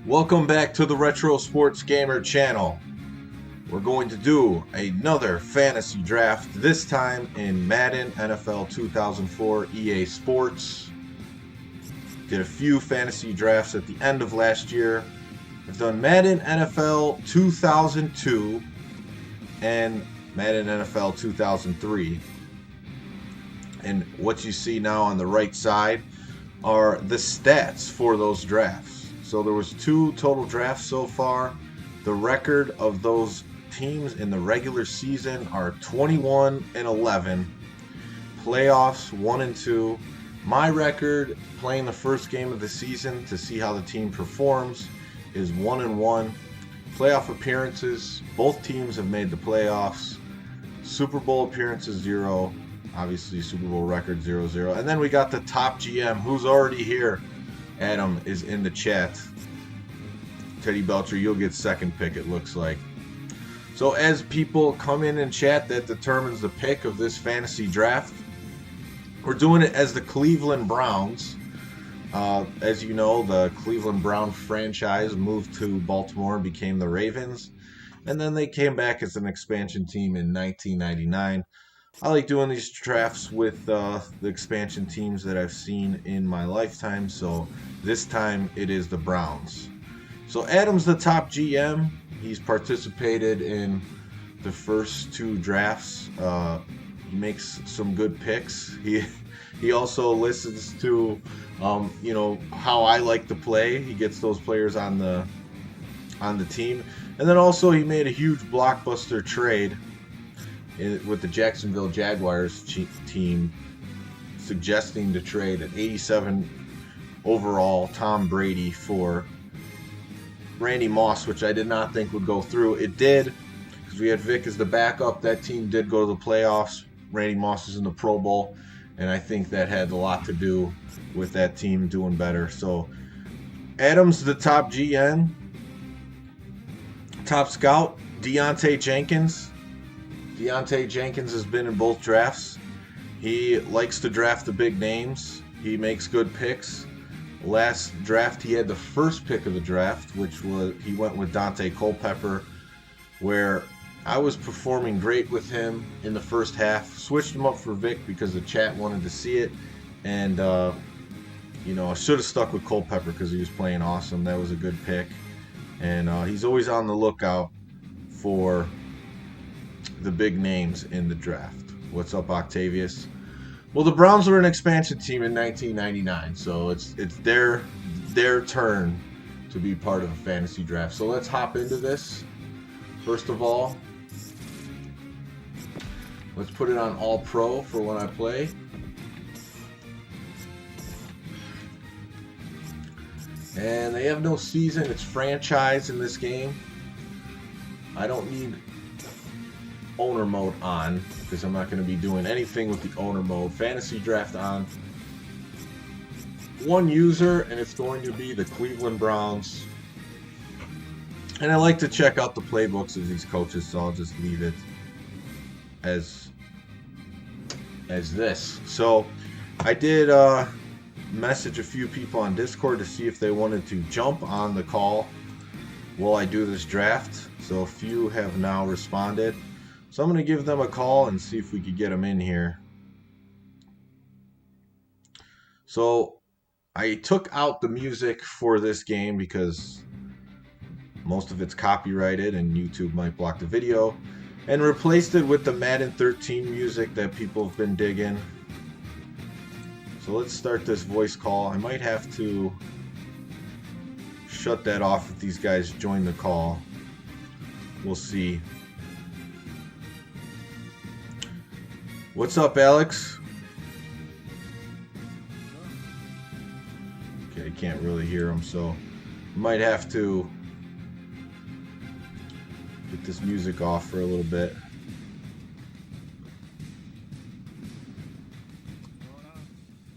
Welcome back to the Retro Sports Gamer channel. We're going to do another fantasy draft, this time in Madden NFL 2004 EA Sports. Did a few fantasy drafts at the end of last year. I've done Madden NFL 2002 and Madden NFL 2003. And what you see now on the right side are the stats for those drafts. So there was 2 total drafts so far. The record of those teams in the regular season are 21-11. Playoffs 1-2. My record playing the first game of the season to see how the team performs is 1-1. Playoff appearances, both teams have made the playoffs. Super Bowl appearances 0. Obviously Super Bowl record 0-0. And then we got the top GM who's already here. Adam is in the chat. Teddy Belcher, you'll get second pick, it looks like. So as people come in and chat, that determines the pick of this fantasy draft. We're doing it as the Cleveland Browns. As you know, the Cleveland Brown franchise moved to Baltimore and became the Ravens. And then they came back as an expansion team in 1999. I like doing these drafts with the expansion teams that I've seen in my lifetime, so this time it is the Browns. So Adam's the top GM. He's participated in the first 2 drafts. He makes some good picks. He also listens to how I like to play. He gets those players on the team, and then also he made a huge blockbuster trade with the Jacksonville Jaguars team, suggesting to trade an 87 overall Tom Brady for Randy Moss, which I did not think would go through. It did, because we had Vic as the backup. That team did go to the playoffs. Randy Moss is in the Pro Bowl, and I think that had a lot to do with that team doing better. So Adam's the top GM. Top scout, Deontay Jenkins. Deontay Jenkins has been in both drafts. He likes to draft the big names. He makes good picks. Last draft, he had the first pick of the draft, which was he went with Dante Culpepper, where I was performing great with him in the first half. Switched him up for Vic because the chat wanted to see it, and I should have stuck with Culpepper because he was playing awesome. That was a good pick, and he's always on the lookout for the big names in the draft. What's up, Octavius? Well, the Browns were an expansion team in 1999, so it's their turn to be part of a fantasy draft. So let's hop into this. First of all, let's put it on All Pro for when I play. And they have no season. It's franchise in this game. I don't need owner mode on because I'm not going to be doing anything with the owner mode. Fantasy draft on. 1 user, and it's going to be the Cleveland Browns. And I like to check out the playbooks of these coaches, so I'll just leave it as this. So I did message a few people on Discord to see if they wanted to jump on the call while I do this draft. So a few have now responded. So I'm going to give them a call and see if we could get them in here. So I took out the music for this game because most of it's copyrighted and YouTube might block the video, and replaced it with the Madden 13 music that people have been digging. So let's start this voice call. I might have to shut that off if these guys join the call. We'll see. What's up, Alex? Okay, I can't really hear him, so I might have to get this music off for a little bit.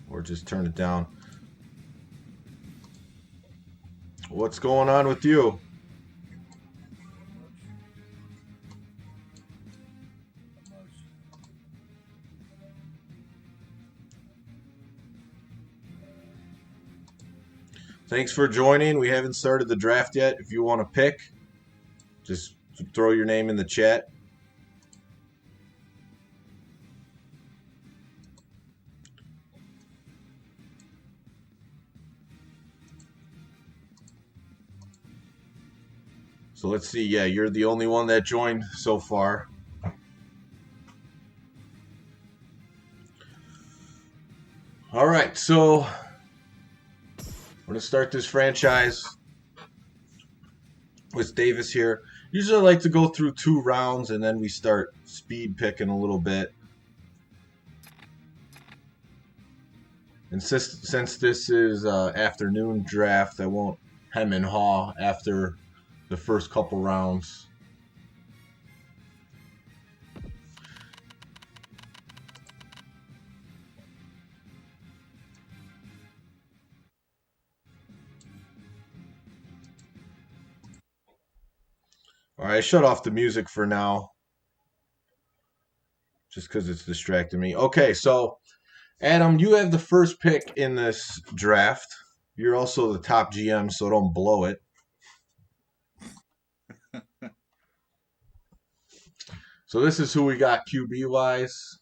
Or just turn it down. What's going on with you? Thanks for joining. We haven't started the draft yet. If you want to pick, just throw your name in the chat. So let's see. Yeah, you're the only one that joined so far. All right, so we're going to start this franchise with Davis here. Usually I like to go through 2 rounds and then we start speed picking a little bit. And since this is afternoon draft, I won't hem and haw after the first couple rounds. All right, I shut off the music for now, just because it's distracting me. Okay, so Adam, you have the first pick in this draft. You're also the top GM, so don't blow it. So this is who we got QB wise.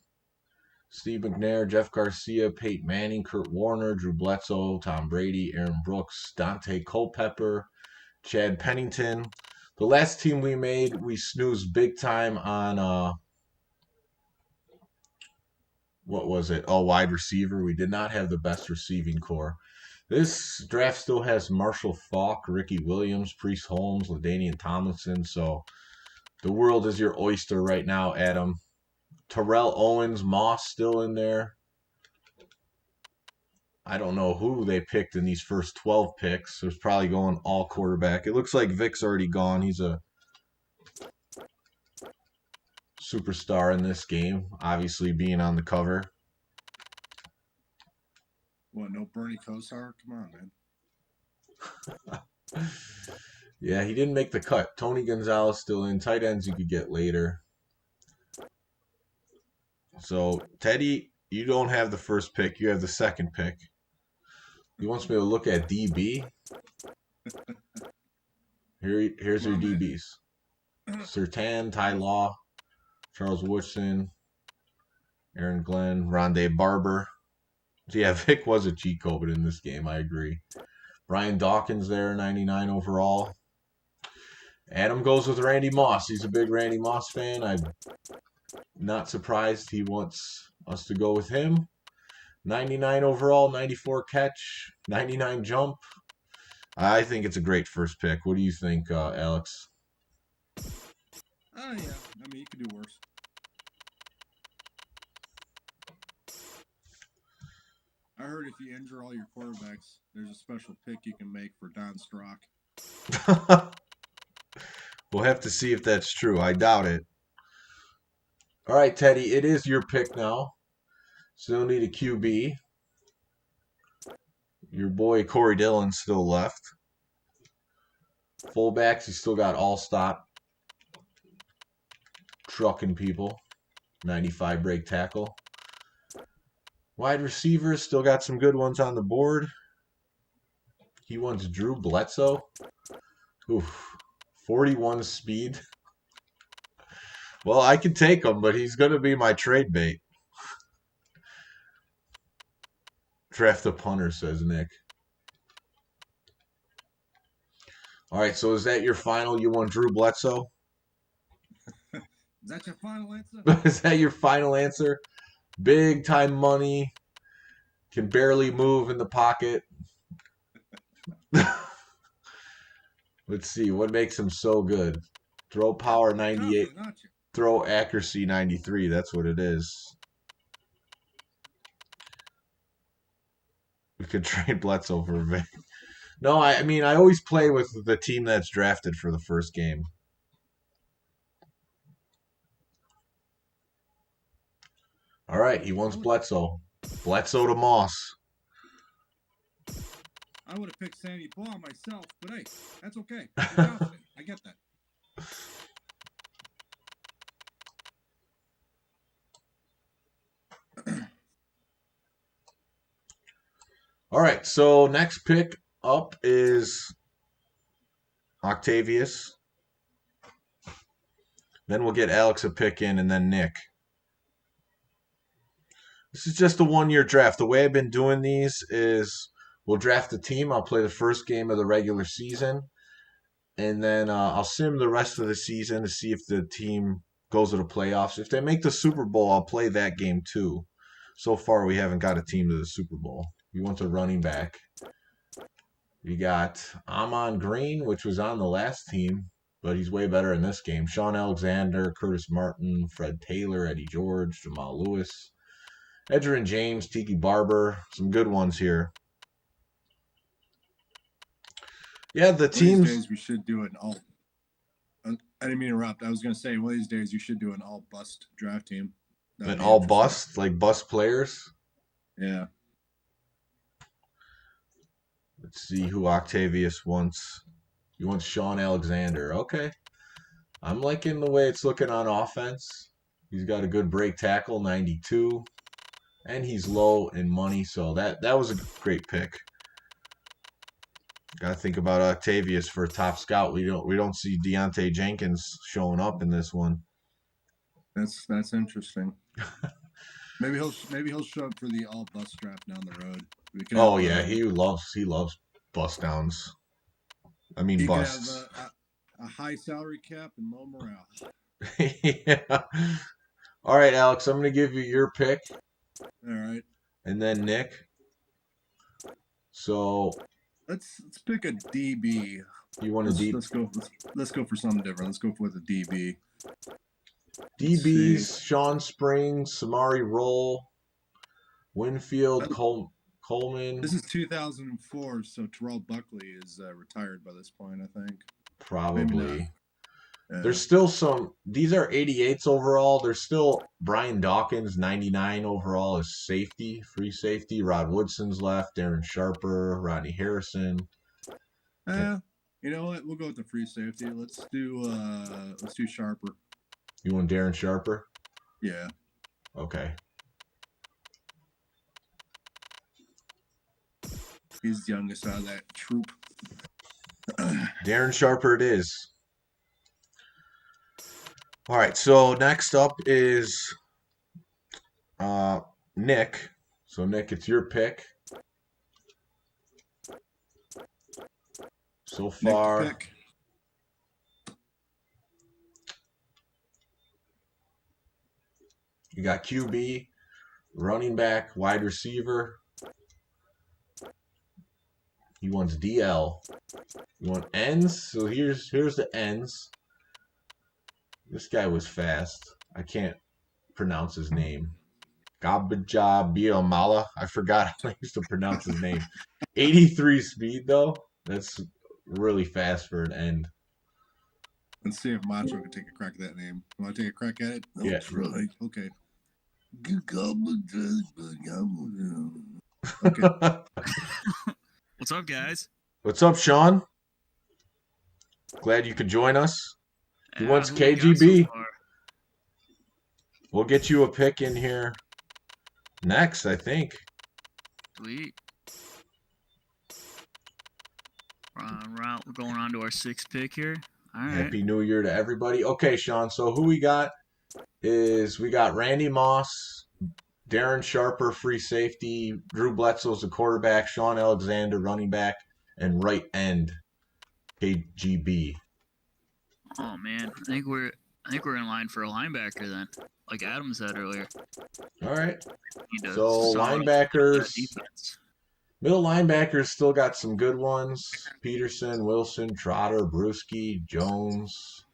Steve McNair, Jeff Garcia, Peyton Manning, Kurt Warner, Drew Bledsoe, Tom Brady, Aaron Brooks, Dante Culpepper, Chad Pennington. The last team we made, we snoozed big time on what was it? Oh, wide receiver. We did not have the best receiving core. This draft still has Marshall Faulk, Ricky Williams, Priest Holmes, LaDainian Tomlinson. So the world is your oyster right now, Adam. Terrell Owens, Moss still in there. I don't know who they picked in these first 12 picks. It's probably going all quarterback. It looks like Vic's already gone. He's a superstar in this game, obviously being on the cover. What, no Bernie Kosar? Come on, man. Yeah, he didn't make the cut. Tony Gonzalez still in. Tight ends you could get later. So, Teddy, you don't have the first pick. You have the second pick. He wants me to look at DB. Here's your DBs. Surtain, Ty Law, Charles Woodson, Aaron Glenn, Rondé Barber. So yeah, Vic was a cheat code in this game, I agree. Brian Dawkins there, 99 overall. Adam goes with Randy Moss. He's a big Randy Moss fan. I'm not surprised he wants us to go with him. 99 overall, 94 catch, 99 jump. I think it's a great first pick. What do you think, Alex? Yeah. I mean, you could do worse. I heard if you injure all your quarterbacks, there's a special pick you can make for Don Strock. We'll have to see if that's true. I doubt it. All right, Teddy, it is your pick now. Still need a QB. Your boy Corey Dillon still left. Fullbacks, you still got All-Stop trucking people. 95 break tackle. Wide receivers, still got some good ones on the board. He wants Drew Bledsoe. Oof. 41 speed. Well, I can take him, but he's going to be my trade bait. Draft a punter, says Nick. All right, so is that your final? You want Drew Bledsoe? Is that your final answer? Is that your final answer? Big time money. Can barely move in the pocket. Let's see. What makes him so good? Throw power 98. Throw accuracy 93. That's what it is. We could trade Bledsoe for Vic. No, I mean, I always play with the team that's drafted for the first game. All right, he wants Bledsoe. Bledsoe to Moss. I would have picked Sammy Baugh myself, but hey, that's okay. I get that. All right, so next pick, up is Octavius. Then we'll get Alex a pick in, and then Nick. This is just a one-year draft. The way I've been doing these is we'll draft a team. I'll play the first game of the regular season, and then I'll sim the rest of the season to see if the team goes to the playoffs. If they make the Super Bowl, I'll play that game too. So far, we haven't got a team to the Super Bowl. We want a running back. We got Amon Green, which was on the last team, but he's way better in this game. Sean Alexander, Curtis Martin, Fred Taylor, Eddie George, Jamal Lewis, Edgerrin James, Tiki Barber. Some good ones here. Yeah, the teams. One of these days we should do an all. I didn't mean to interrupt. I was going to say one of these days you should do an all bust draft team. An all bust, like bust players. Yeah. Let's see who Octavius wants. He wants Sean Alexander. Okay. I'm liking the way it's looking on offense. He's got a good break tackle, 92. And he's low in money, so that was a great pick. Got to think about Octavius for a top scout. We don't see Deontay Jenkins showing up in this one. That's interesting. Maybe he'll show up for the all bust draft down the road. Oh yeah, he loves bust downs. I mean busts. Can have a high salary cap and low morale. Yeah. All right, Alex, I'm gonna give you your pick. All right. And then Nick. So let's pick a DB. You want a DB? Let's go for something different. Let's go with a DB. DBs: Sean Springs, Samari Roll, Winfield, Coleman. This is 2004, so Terrell Buckley is retired by this point, I think. Probably. There's still some. These are 88s overall. There's still Brian Dawkins, 99 overall, as safety, free safety. Rod Woodson's left. Darren Sharper, Rodney Harrison. You know what? We'll go with the free safety. Let's do Sharper. You want Darren Sharper? Yeah. Okay. He's the youngest out of that troop. Darren Sharper it is. All right, so next up is Nick. So, Nick, it's your pick. So far, pick. You got QB, running back, wide receiver. He wants DL. You want ends? So here's the ends. This guy was fast. I can't pronounce his name. Gabaja Biomala. I forgot how I used to pronounce his name. 83 speed, though. That's really fast for an end. Let's see if Macho can take a crack at that name. You want to take a crack at it? No, yeah. Really. Okay. Okay. What's up, guys? What's up, Sean? Glad you could join us. He wants KGB. So we'll get you a pick in here next, I think. Sweet. We're going on to our sixth pick here. All right. Happy New Year to everybody. Okay, Sean, so who we got is we got Randy Moss, Darren Sharper, free safety, Drew Bledsoe's the quarterback, Sean Alexander, running back, and right end, KGB. Oh man, I think we're in line for a linebacker then, like Adam said earlier. All right. So linebackers, middle linebackers still got some good ones. Peterson, Wilson, Trotter, Brewski, Jones.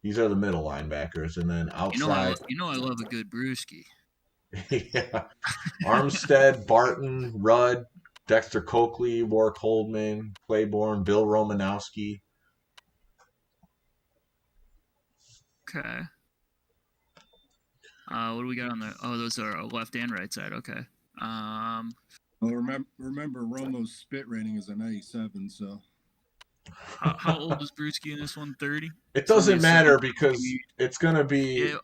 These are the middle linebackers, and then outside. You know I love a good Brewski. Yeah. Armstead, Barton, Rudd, Dexter Coakley, Warwick Holdman, Claiborne, Bill Romanowski. Okay. What do we got on the? Oh, those are left and right side. Okay. Well, remember Romo's spit rating is a 97. So. How old is Brewski in this one? 30. It doesn't matter because it's gonna be. Yeah.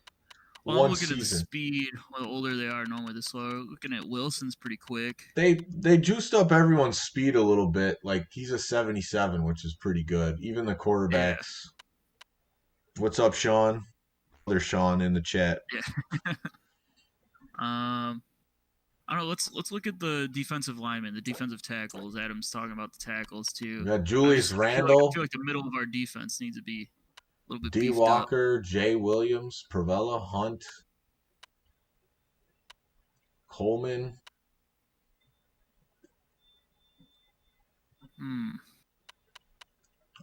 Well, I'm one looking at the season. speed. Well, the older they are, normally the slower. Looking at Wilson's pretty quick. They juiced up everyone's speed a little bit. Like he's a 77, which is pretty good. Even the Yeah. quarterbacks. What's up, Sean? There's Sean in the chat. Yeah. I don't know. Let's look at the defensive linemen, the defensive tackles. Adam's talking about the tackles too. We got Julius I Randle, feel like the middle of our defense needs to be a little bit D. beefed up. Walker, Jay Williams, Pravella, Hunt, Coleman. I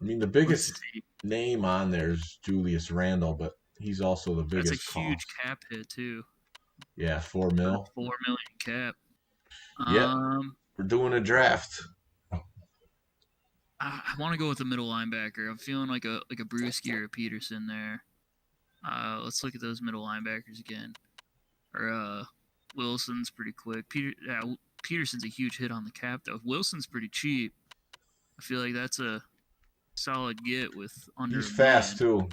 mean, the biggest name on there is Julius Randle, but he's also the biggest That's a huge cost. cap hit too. Yeah, $4 million. $4 million cap. Yeah, we're doing a draft. I want to go with the middle linebacker. I'm feeling like a Brewski or a Peterson there. Let's look at those middle linebackers again. Or Wilson's pretty quick. Peterson's a huge hit on the cap though. Wilson's pretty cheap. I feel like that's a solid get with under. He's fast too.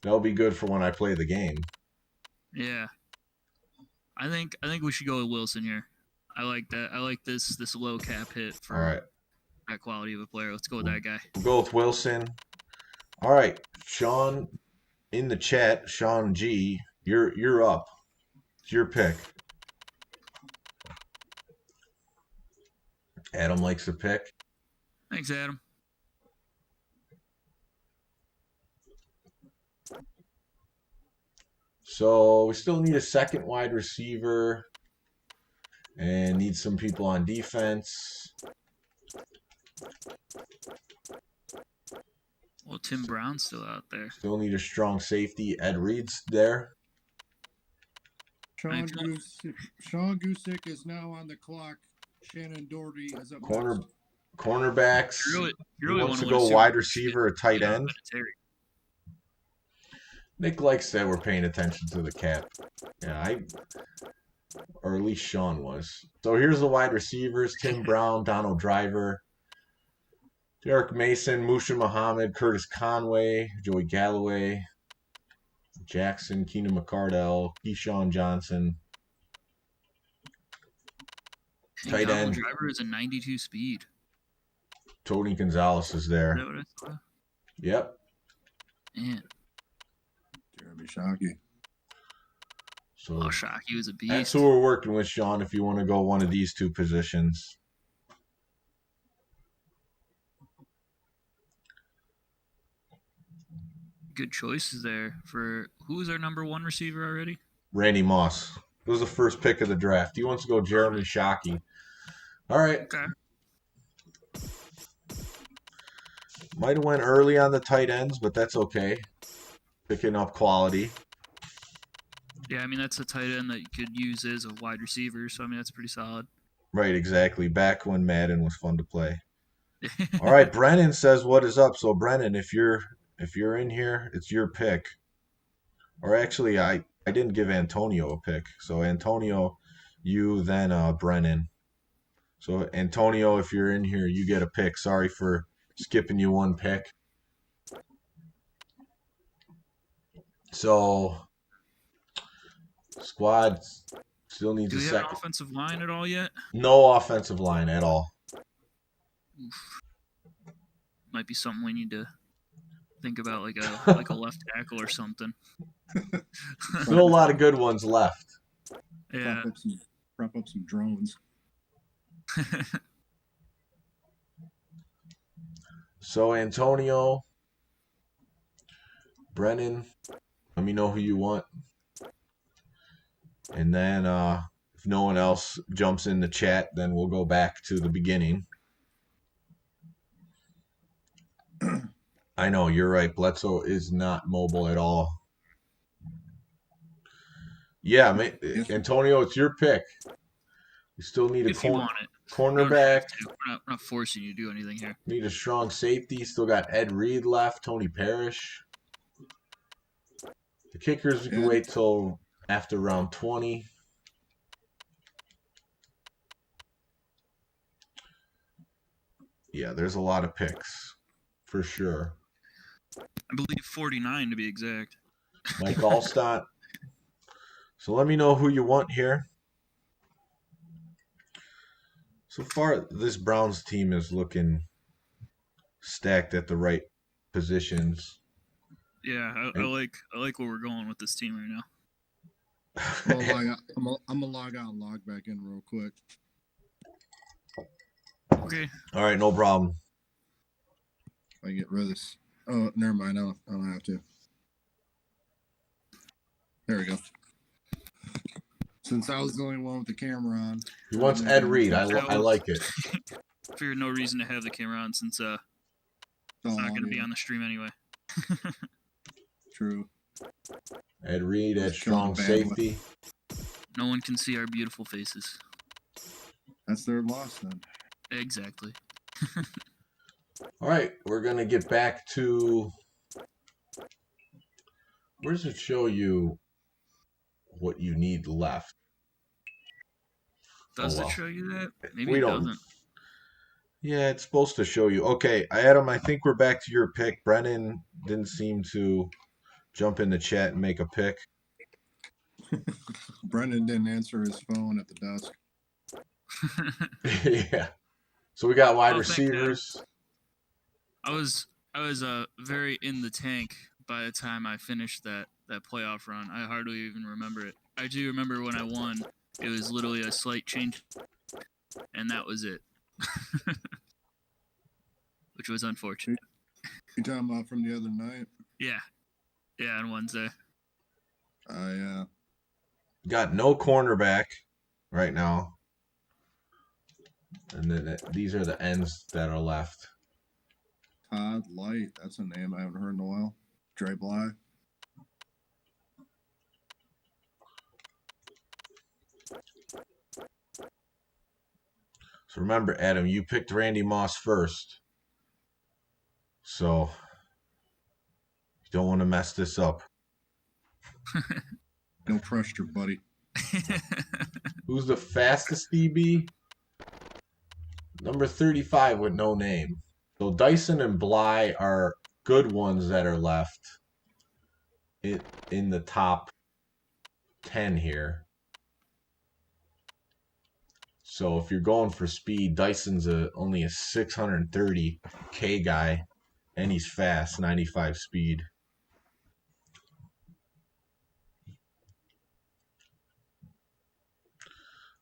That'll be good for when I play the game. Yeah. I think we should go with Wilson here. I like that. I like this low cap hit for that quality of a player. Let's go with that guy. We'll go with Wilson. All right, Sean in the chat, Sean G, you're up. It's your pick. Adam likes a pick. Thanks, Adam. So we still need a second wide receiver and need some people on defense. Well, Tim Brown's still out there. Still need a strong safety. Ed Reed's there. Sean Gusick is now on the clock. Shannon Doherty is up next. Cornerbacks. You really he wants to want go wide receiver or tight end. Nick likes that we're paying attention to the cap. Yeah, or at least Sean was. So here's the wide receivers: Tim Brown, Donald Driver, Derek Mason, Musha Muhammad, Curtis Conway, Joey Galloway, Jackson, Keenan McCardell, Keyshawn Johnson. Tight end. Driver is a 92 speed. Tony Gonzalez is there. Is that what I saw? Yep. Man. Jeremy Shockey. So Shockey was a beast. That's who we're working with, Sean, if you want to go one of these two positions. Good choices there for who is our number one receiver already? Randy Moss. It was the first pick of the draft. He wants to go Jeremy Shockey. All right. Okay. Might have went early on the tight ends, but that's okay. Picking up quality. Yeah, I mean, that's a tight end that you could use as a wide receiver, so I mean, that's pretty solid. Right, exactly. Back when Madden was fun to play. All right, Brennan says, what is up? So, Brennan, if you're in here, it's your pick. Or actually, I didn't give Antonio a pick. So, Antonio, you, then Brennan. So, Antonio, if you're in here, you get a pick. Sorry for skipping you one pick. So, squad still needs a second. Do we have an offensive line at all yet? No offensive line at all. Oof. Might be something we need to think about, like a left tackle or something. Still a lot of good ones left. Yeah. Prop up some drones. So, Antonio, Brennan, let me know who you want. And then if no one else jumps in the chat, then we'll go back to the beginning. I know, you're right. Bledsoe is not mobile at all. Yeah, Antonio, it's your pick. We still need a cornerback. We're not forcing you to do anything here. Need a strong safety. Still got Ed Reed left, Tony Parrish. The kickers, we can wait till after round 20. Yeah, there's a lot of picks, for sure. I believe 49 to be exact. Mike Allstott. So let me know who you want here. So far, this Browns team is looking stacked at the right positions. Yeah, I like where we're going with this team right now. I'm gonna log out and log back in real quick. Okay. All right, no problem. If I get rid of this. Oh, never mind. I don't have to. There we go. Since I was the only one with the camera on. He wants Ed Reed. I like it. Figured no reason to have the camera on since it's not going to be on the stream anyway. True. Ed Reed at strong safety. No one can see our beautiful faces. That's their loss then. Exactly. All right, we're going to get back to... Where does it show you what you need left? Does it show you that? Maybe we it don't. doesn't. Yeah, it's supposed to show you. Okay, Adam, I think we're back to your pick. Brennan didn't seem to jump in the chat and make a pick. Brendan didn't answer his phone at the desk. Yeah. So we got wide receivers. I was very in the tank by the time I finished that playoff run. I hardly even remember it. I do remember when I won, it was literally a slight change, and that was it. Which was unfortunate. You talking about from the other night? Yeah, on Wednesday. I got no cornerback right now. And then these are the ends that are left. Todd Light, that's a name I haven't heard in a while. Dre Bly. So remember, Adam, you picked Randy Moss first. So you don't want to mess this up. No pressure, buddy. Who's the fastest DB? Number 35 with no name. So Dyson and Bly are good ones that are left in the top 10 here. So if you're going for speed, Dyson's only a 630K guy, and he's fast, 95 speed.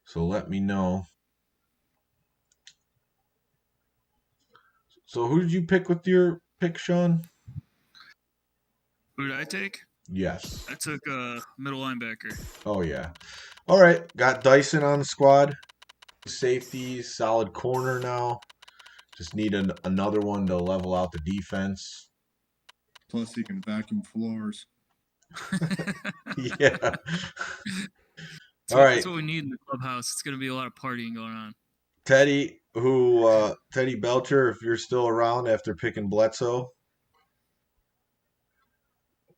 So let me know. So who did you pick with your pick, Sean? Who did I take? Yes. I took middle linebacker. Oh, yeah. All right. Got Dyson on the squad. Safeties, solid corner now. Just need another one to level out the defense. Plus, he can vacuum floors. Yeah. All right. That's what we need in the clubhouse. It's going to be a lot of partying going on. Teddy Belcher, if you're still around after picking Bledsoe,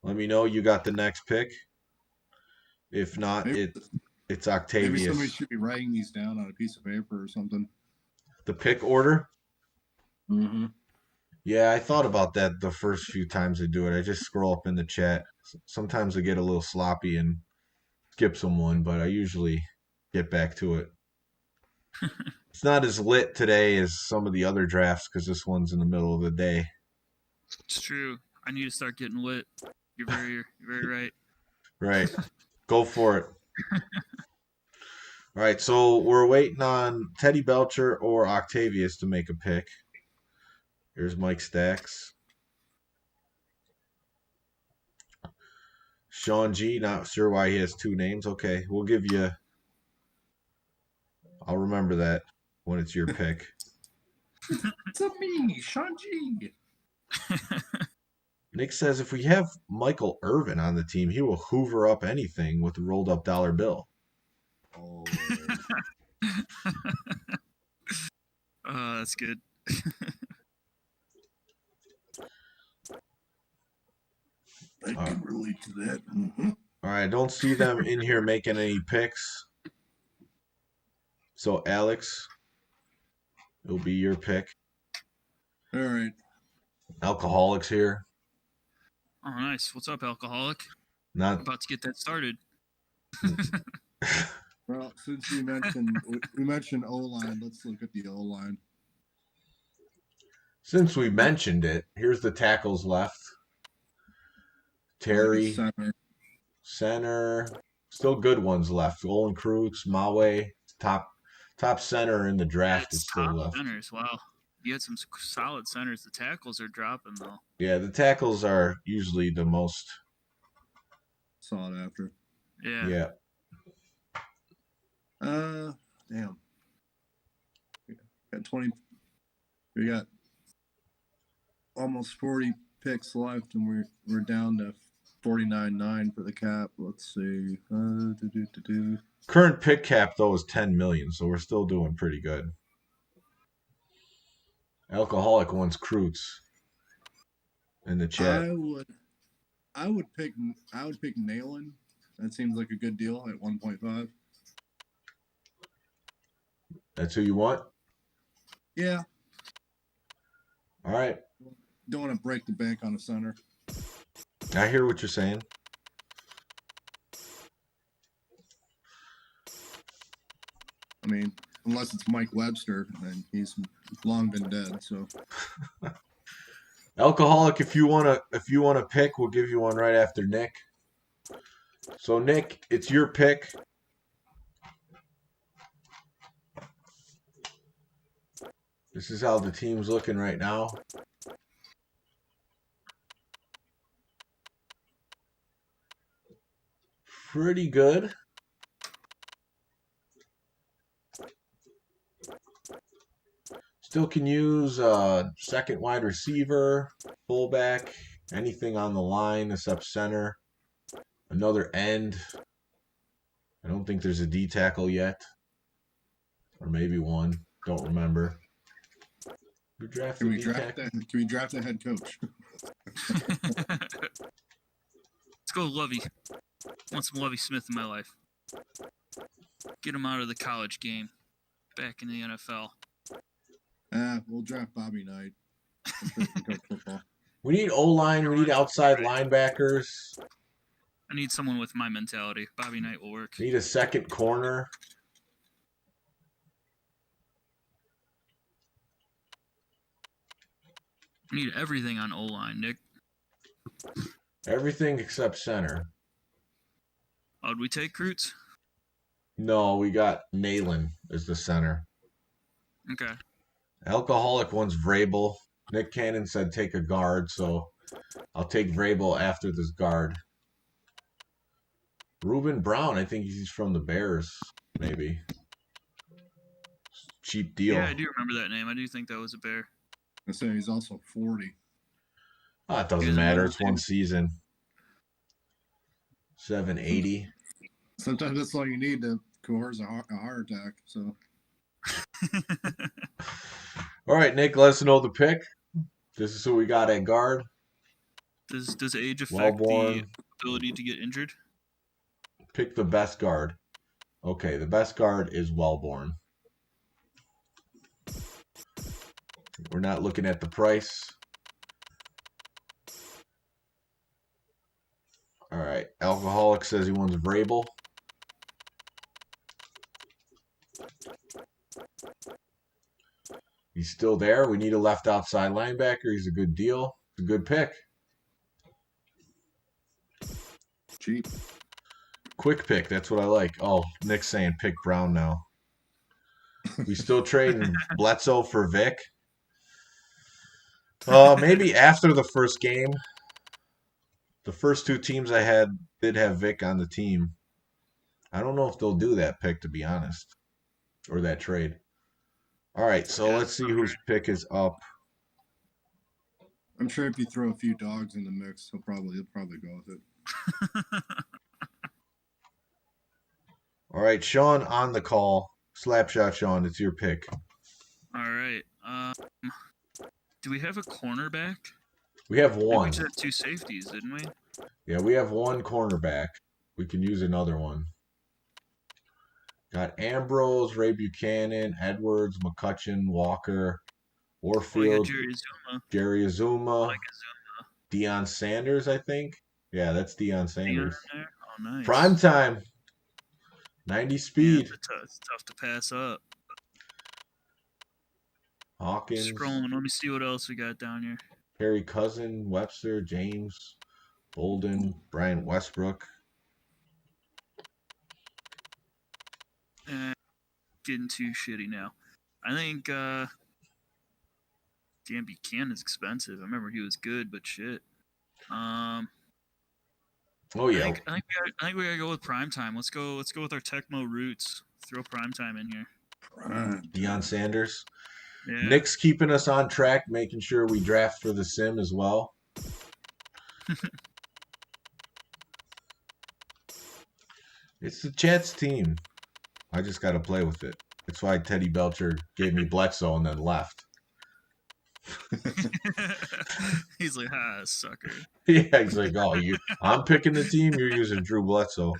let me know. You got the next pick. If not, it's Octavius. Maybe somebody should be writing these down on a piece of paper or something. The pick order? Mm-hmm. Yeah, I thought about that the first few times I do it. I just scroll up in the chat. Sometimes I get a little sloppy and skip someone, but I usually get back to it. It's not as lit today as some of the other drafts because this one's in the middle of the day. It's true. I need to start getting lit. You're very right. Right. Go for it. All right, so we're waiting on Teddy Belcher or Octavius to make a pick. Here's Mike Stacks. Sean G, not sure why he has two names. Okay, we'll give you... I'll remember that when it's your pick. It's a me, Sean G. Nick says if we have Michael Irvin on the team, he will hoover up anything with a rolled up dollar bill. Oh, That's good. I can relate to that. Mm-hmm. All right, I don't see them in here making any picks. So, Alex, it'll be your pick. All right. Alcoholics here. Oh, nice. What's up, alcoholic? Not About to get that started. Well, since we mentioned O-line, let's look at the O-line. since we mentioned it. Here's the tackles left. Terry, center, still good ones left. Olin Krutz, Mawe, top center in the draft is It's still top left. centers. Wow. You had some solid centers. The tackles are dropping, though. Yeah, the tackles are usually the most sought after. Yeah. Damn. We got almost 40 picks left, and we're down to 49.9 for the cap. Let's see. Current pick cap though is 10 million, so we're still doing pretty good. Alcoholic wants Krutz in the chat. I would pick Nayland. That seems like a good deal at 1.5. That's who you want? Yeah. All right. Don't want to break the bank on a center. I hear what you're saying. I mean, unless it's Mike Webster, and he's long been dead. So, Alcoholic, if you wanna pick, we'll give you one right after Nick. So Nick, it's your pick. This is how the team's looking right now. Pretty good. Still can use second wide receiver, fullback, anything on the line except center. Another end. I don't think there's a D tackle yet. Or maybe one. Don't remember. Can we draft a head coach? Let's go Lovey. I want some Lovey Smith in my life. Get him out of the college game. Back in the NFL. We'll draft Bobby Knight. I'm sure he can coach football. We need O-line. We need outside linebackers. I need someone with my mentality. Bobby Knight will work. Need a second corner. I need everything on O-line, Nick. Everything except center. Oh, did we take Krutz? No, we got Nayland as the center. Okay. Alcoholic wants Vrabel. Nick Cannon said take a guard, so I'll take Vrabel after this guard. Reuben Brown, I think he's from the Bears, maybe. Cheap deal. Yeah, I do remember that name. I do think that was a Bear. I say he's also 40. Oh, it doesn't matter. It's one season. 780. Sometimes that's all you need to coerce a heart attack. So. All right, Nick, let us know the pick. This is who we got at guard. Does age affect the ability to get injured? Pick the best guard. Okay, the best guard is Wellborn. We're not looking at the price. All right, Alcoholic says he wants Vrabel. He's still there. We need a left outside linebacker. He's a good deal. It's a good pick. Cheap. Quick pick. That's what I like. Oh, Nick's saying pick Brown now. We still trading Bledsoe for Vic. Maybe after the first game. The first two teams I had did have Vic on the team. I don't know if they'll do that pick, to be honest. Or that trade. All right, so let's see whose pick is up. I'm sure if you throw a few dogs in the mix, he'll probably go with it. All right, Sean on the call. Slapshot Sean, it's your pick. All right. Do we have a cornerback? We have one. We just had two safeties, didn't we? Yeah, we have one cornerback. We can use another one. Got Ambrose, Ray Buchanan, Edwards, McCutcheon, Walker, Warfield, Jerry Azuma. Jerry Azuma, Like Azuma. Deion Sanders, I think. Yeah, that's Deion Dion Sanders. there? Oh, nice. Prime time. 90 Yeah, speed. it's tough to pass up. Hawkins. Scrolling. Let me see what else we got down here. Perry Cousin, Webster, James, Bolden, Brian Westbrook. Getting too shitty now. I think Dan Buchanan's expensive. I remember he was good, but shit. Oh I yeah. think we gotta go with prime time. Let's go with our Tecmo roots. Throw prime time in here. Deion Sanders. Yeah. Nick's keeping us on track, making sure we draft for the sim as well. It's the chat's team. I just got to play with it. That's why Teddy Belcher gave me Bledsoe and then left. He's like, sucker. Yeah, he's like, oh, I'm picking the team. You're using Drew Bledsoe.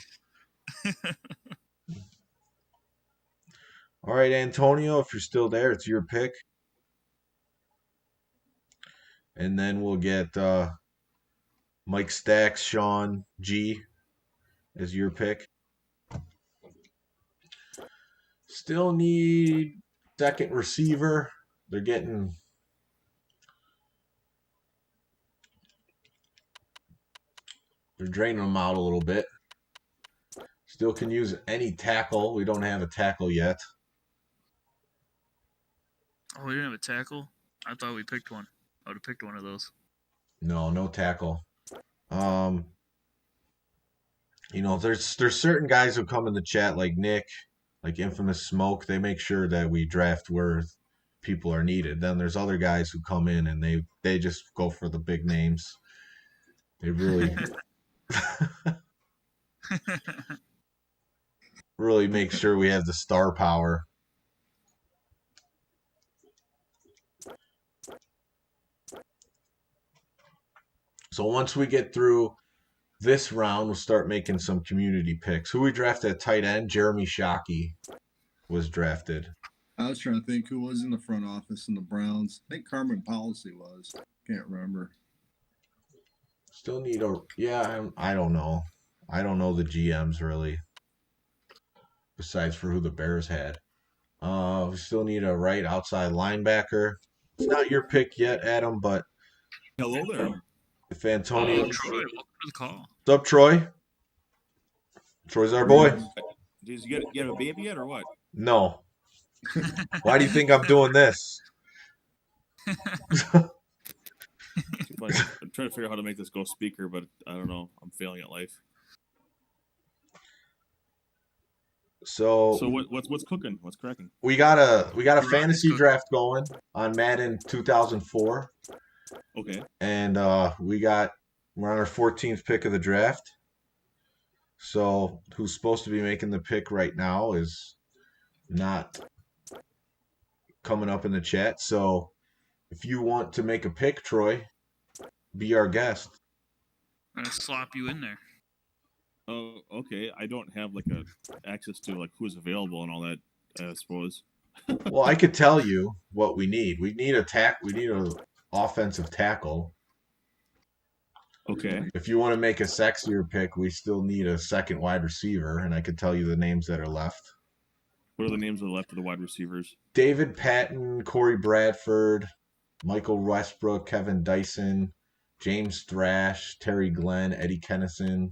All right, Antonio, if you're still there, it's your pick. And then we'll get Mike Stacks, Sean G as your pick. Still need second receiver. They're draining them out a little bit. Still can use any tackle. We don't have a tackle yet. Oh, we didn't have a tackle? I thought we picked one. I would have picked one of those. No tackle. There's certain guys who come in the chat like Nick, like Infamous Smoke. They make sure that we draft where people are needed. Then there's other guys who come in and they just go for the big names. They really really make sure we have the star power. So once we get through this round, we'll start making some community picks. Who we drafted at tight end? Jeremy Shockey was drafted. I was trying to think who was in the front office in the Browns. I think Carmen Policy was. Can't remember. Still need I don't know. I don't know the GMs really. Besides for who the Bears had. We still need a right outside linebacker. It's not your pick yet, Adam, but hello there. If Antonio Troy, welcome to the call. What's up, Troy? Troy's our boy. Did you get a baby yet or what? No. Why do you think I'm doing this? I'm trying to figure out how to make this go speaker, but I don't know. I'm failing at life. So what's cooking? What's cracking? We got a fantasy draft going on Madden 2004. Okay. And we're on our 14th pick of the draft. So who's supposed to be making the pick right now is not coming up in the chat. So if you want to make a pick, Troy, be our guest. I'm gonna slop you in there. Oh, okay. I don't have like a access to like who's available and all that, I suppose. Well, I could tell you what we need. We need an offensive tackle. Okay. If you want to make a sexier pick, we still need a second wide receiver, and I could tell you the names that are left. What are the names that are left of the wide receivers? David Patton, Corey Bradford, Michael Westbrook, Kevin Dyson, James Thrash, Terry Glenn, Eddie Kennison,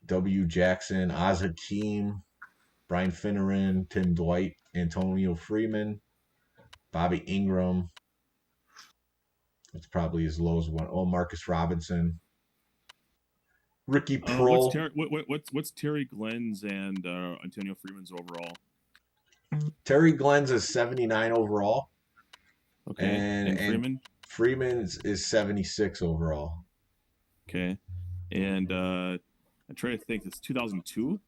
W. Jackson, Oz Hakeem, Brian Finneran, Tim Dwight, Antonio Freeman, Bobby Ingram. It's probably as low as one. Oh, Marcus Robinson, Ricky Prohl. What's Terry Glenn's and Antonio Freeman's overall? Terry Glenn's is 79 overall. Okay. And Freeman? Freeman's is 76 overall. Okay. And I'm trying to think. It's 2002?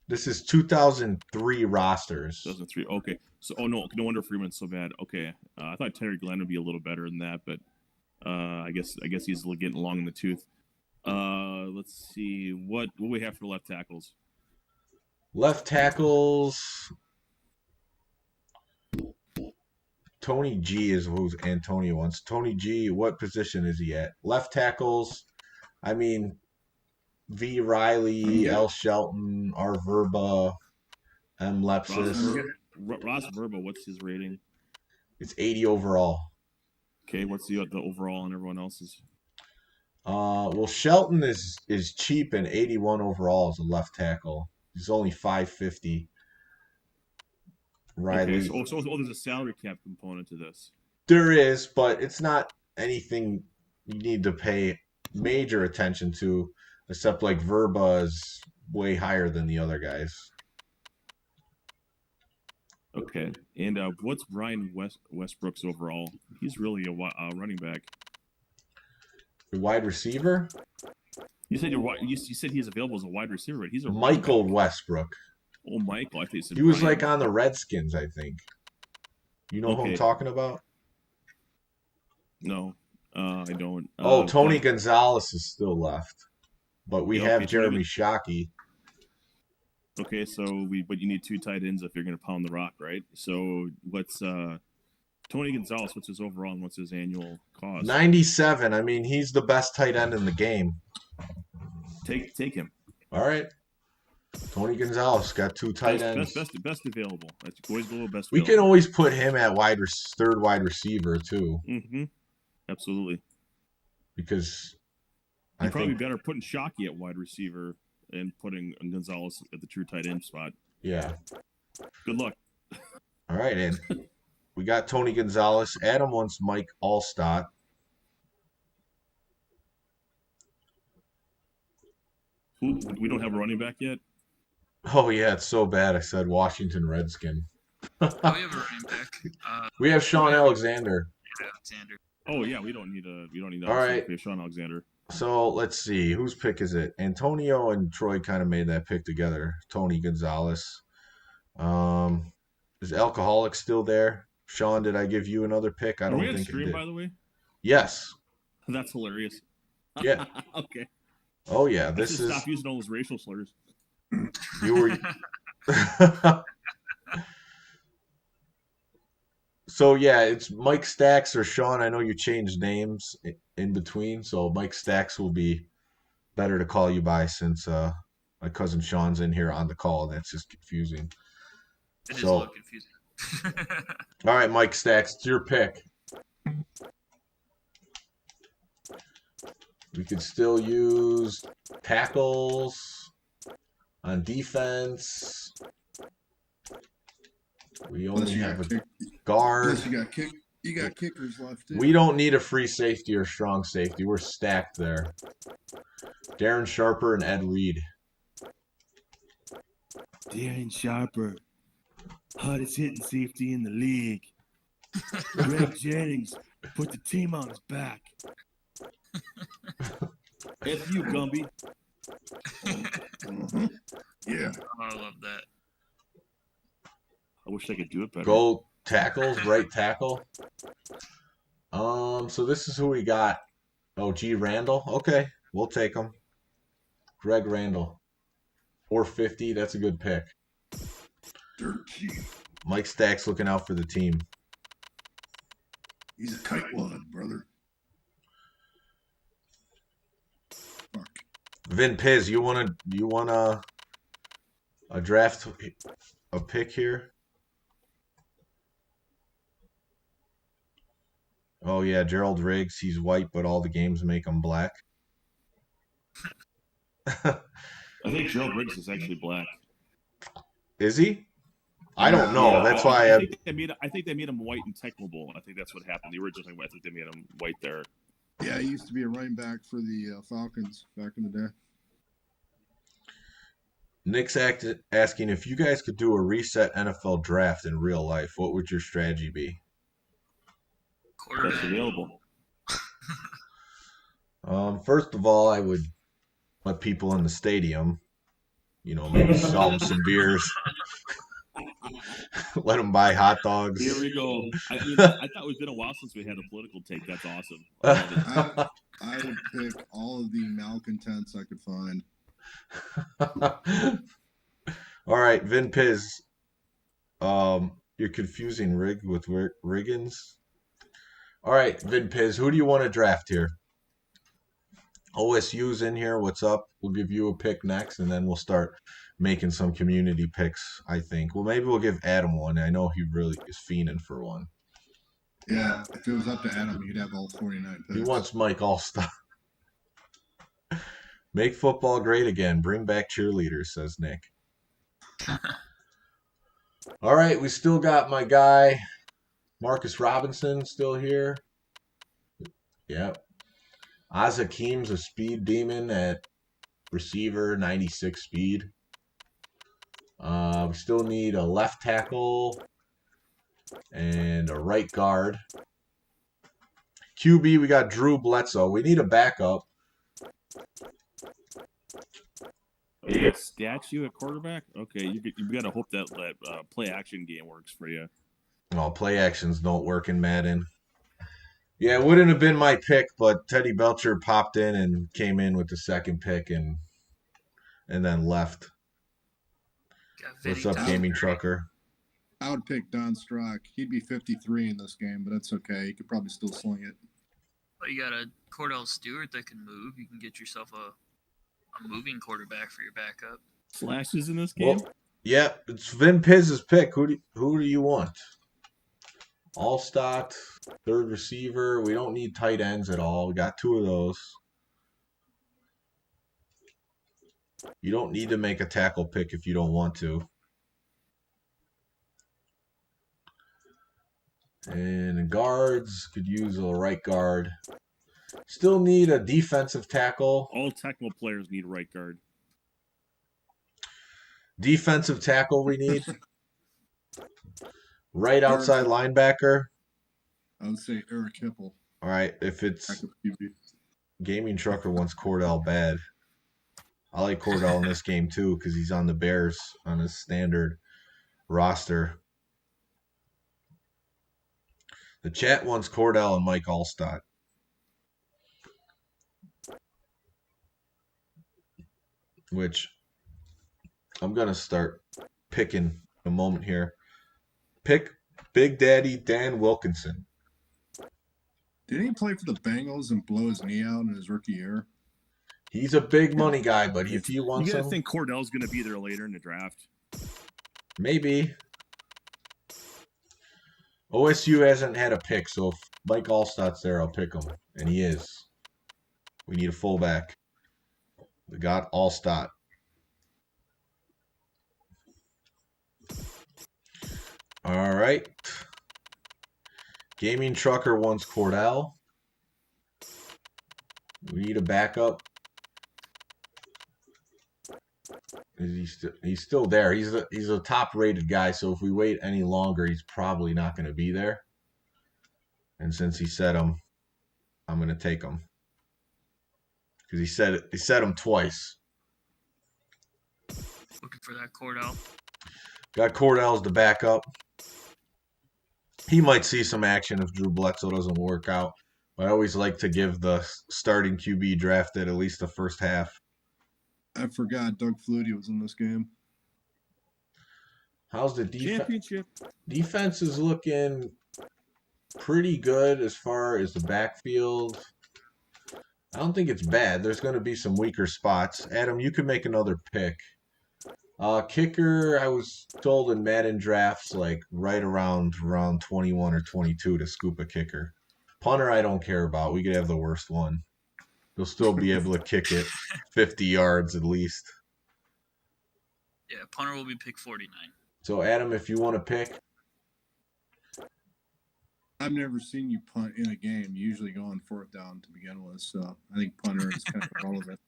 This is 2003 rosters. 2003. Okay. So, no wonder Freeman's so bad. Okay. I thought Terry Glenn would be a little better than that, but I guess he's getting long in the tooth. Let's see what we have for left tackles. Left tackles. Tony G is who's Antonio wants. Tony G, what position is he at? Left tackles. I mean, V. Riley, Yeah. L. Shelton, R. Verba, M. Ross, Lepsis. Ross Verba, what's his rating? It's 80 overall. Okay, what's the overall on everyone else's? Well, Shelton is cheap and 81 overall as a left tackle. He's only 550. Okay, Riley, so there's a salary cap component to this. there is, but it's not anything you need to pay major attention to, except like Verba is way higher than the other guys. Okay, and what's Brian Westbrook's overall? He's really a running back. The wide receiver? You said you said he's available as a wide receiver, but he's a Michael running back. Westbrook. Oh, Michael, I think you said He was Brian. like on the Redskins, I think. You know who I'm Okay. talking about? No, I don't. Oh, Tony but- Gonzalez is still left. But we Yeah, have okay, Jeremy Shockey. Okay, but you need 2 tight ends if you're going to pound the rock, right? So what's Tony Gonzalez? What's his overall and what's his annual cost? 97. I mean, he's the best tight end in the game. Take him. All right. Tony Gonzalez got 2 tight ends. Best available. That's always go with best. We can always put him at third wide receiver too, Mm-hmm. Absolutely. because You're I probably think better putting Shockey at wide receiver and putting Gonzalez at the true tight end spot. yeah. Good luck. All right, and we got Tony Gonzalez. Adam wants Mike Allstott. We don't have a running back yet. Oh yeah, it's so bad. I said Washington Redskin. Oh, we have a running back. We have Sean Alexander. Alexander. Oh yeah, we don't need All right. Sean Alexander. So let's see, whose pick is it? Antonio and Troy kind of made that pick together. Tony Gonzalez. Is Alcoholic still there? Sean, did I give you another pick? I Are don't we on think I stream, did. by the way? Yes. That's hilarious. Yeah. Okay. Oh yeah. I This should is stop using all those racial slurs. you were. So yeah, it's Mike Stacks or Sean. I know you changed names in between, so Mike Stacks will be better to call you by since my cousin Sean's in here on the call. That's just confusing. It is a So, little confusing. all right, Mike Stacks, it's your pick. We could still use tackles on defense. We Unless only you have got a guard. Unless you got kickers left too. We don't need a free safety or strong safety. We're stacked there. Darren Sharper and Ed Reed. Darren Sharper, hottest hitting safety in the league. Greg Jennings put the team on his back. F you, Gumby. Mhm. Yeah. Oh, I love that. I wish I could do it better. Go tackles, right tackle. So this is who we got. Oh, G. Randall. Okay, we'll take him. Greg Randall. 450. That's a good pick. Dirt cheap. Mike Stacks looking out for the team. He's a tightwad, brother. Fuck. Vin Piz, you wanna a draft a pick here? Oh yeah, Gerald Riggs. He's white, but all the games make him black. I think Gerald Riggs is actually black. Is he? I don't know. Yeah, That's why I think they made him white in Tecmo Bowl. I think that's what happened. The original, I think they made him white there. Yeah, he used to be a running back for the Falcons back in the day. Nick's asking if you guys could do a reset NFL draft in real life, what would your strategy be? That's Quarterback. available. First of all, I would let people in the stadium, maybe sell them some beers, let them buy hot dogs. Here we go. I thought it was been a while since we had a political take. That's awesome. I love it. I would pick all of the malcontents I could find. All right, Vin Piz. You're confusing Rig with Riggins. All right, Vin Piz, who do you want to draft here? OSU's in here. What's up? We'll give you a pick next, and then we'll start making some community picks, I think. Well, maybe we'll give Adam one. I know he really is fiending for one. Yeah, if it was up to Adam, he'd have all 49 picks. He wants Mike Allstott. Make football great again. Bring back cheerleaders, says Nick. All right, we still got my guy, Marcus Robinson, still here. Yep. Azakim's a speed demon at receiver, 96 speed. We still need a left tackle and a right guard. QB, we got Drew Bledsoe. We need a backup. You got statue at quarterback? Okay, you got to hope that play action game works for you. No, play actions don't work in Madden. Yeah, it wouldn't have been my pick, but Teddy Belcher popped in and came in with the second pick and then left. What's up, Gaming Trucker? I would pick Don Strock. He'd be 53 in this game, but that's okay. He could probably still sling it. But you got a Cordell Stewart that can move. You can get yourself a moving quarterback for your backup. Slashes in this game? Well, yeah, it's Vin Piz's pick. Who do you want? Allstott, third receiver. We don't need tight ends at all. We got 2 of those. You don't need to make a tackle pick if you don't want to. And guards, could use a right guard. Still need a defensive tackle. All technical players need right guard. Defensive tackle we need. Right outside linebacker. I would say Eric Hipple. All right, if it's Gaming Trucker wants Cordell bad. I like Cordell in this game too because he's on the Bears on his standard roster. The chat wants Cordell and Mike Allstott. Which I'm going to start picking in a moment here. Pick Big Daddy Dan Wilkinson. Didn't he play for the Bengals and blow his knee out in his rookie year? He's a big money guy, but if you want you some... You got to think Cordell's going to be there later in the draft. Maybe. OSU hasn't had a pick, so if Mike Allstott's there, I'll pick him. And he is. We need a fullback. We got Allstott. All right. Gaming Trucker wants Cordell. We need a backup. He's still there. He's a top-rated guy, so if we wait any longer, he's probably not going to be there. And since he said him, I'm going to take him. Because he said him twice. Looking for that Cordell. Got Cordell as the backup. He might see some action if Drew Bledsoe doesn't work out. But I always like to give the starting QB drafted at least the first half. I forgot Doug Flutie was in this game. How's the defense? Championship. Defense is looking pretty good as far as the backfield. I don't think it's bad. There's going to be some weaker spots. Adam, you can make another pick. Kicker, I was told in Madden drafts, like right around 21 or 22 to scoop a kicker. Punter, I don't care about. We could have the worst one. He'll still be able to kick it 50 yards at least. Yeah, punter will be pick 49. So, Adam, if you want to pick. I've never seen you punt in a game. You usually go on 4th down to begin with, so I think punter is kind of relevant.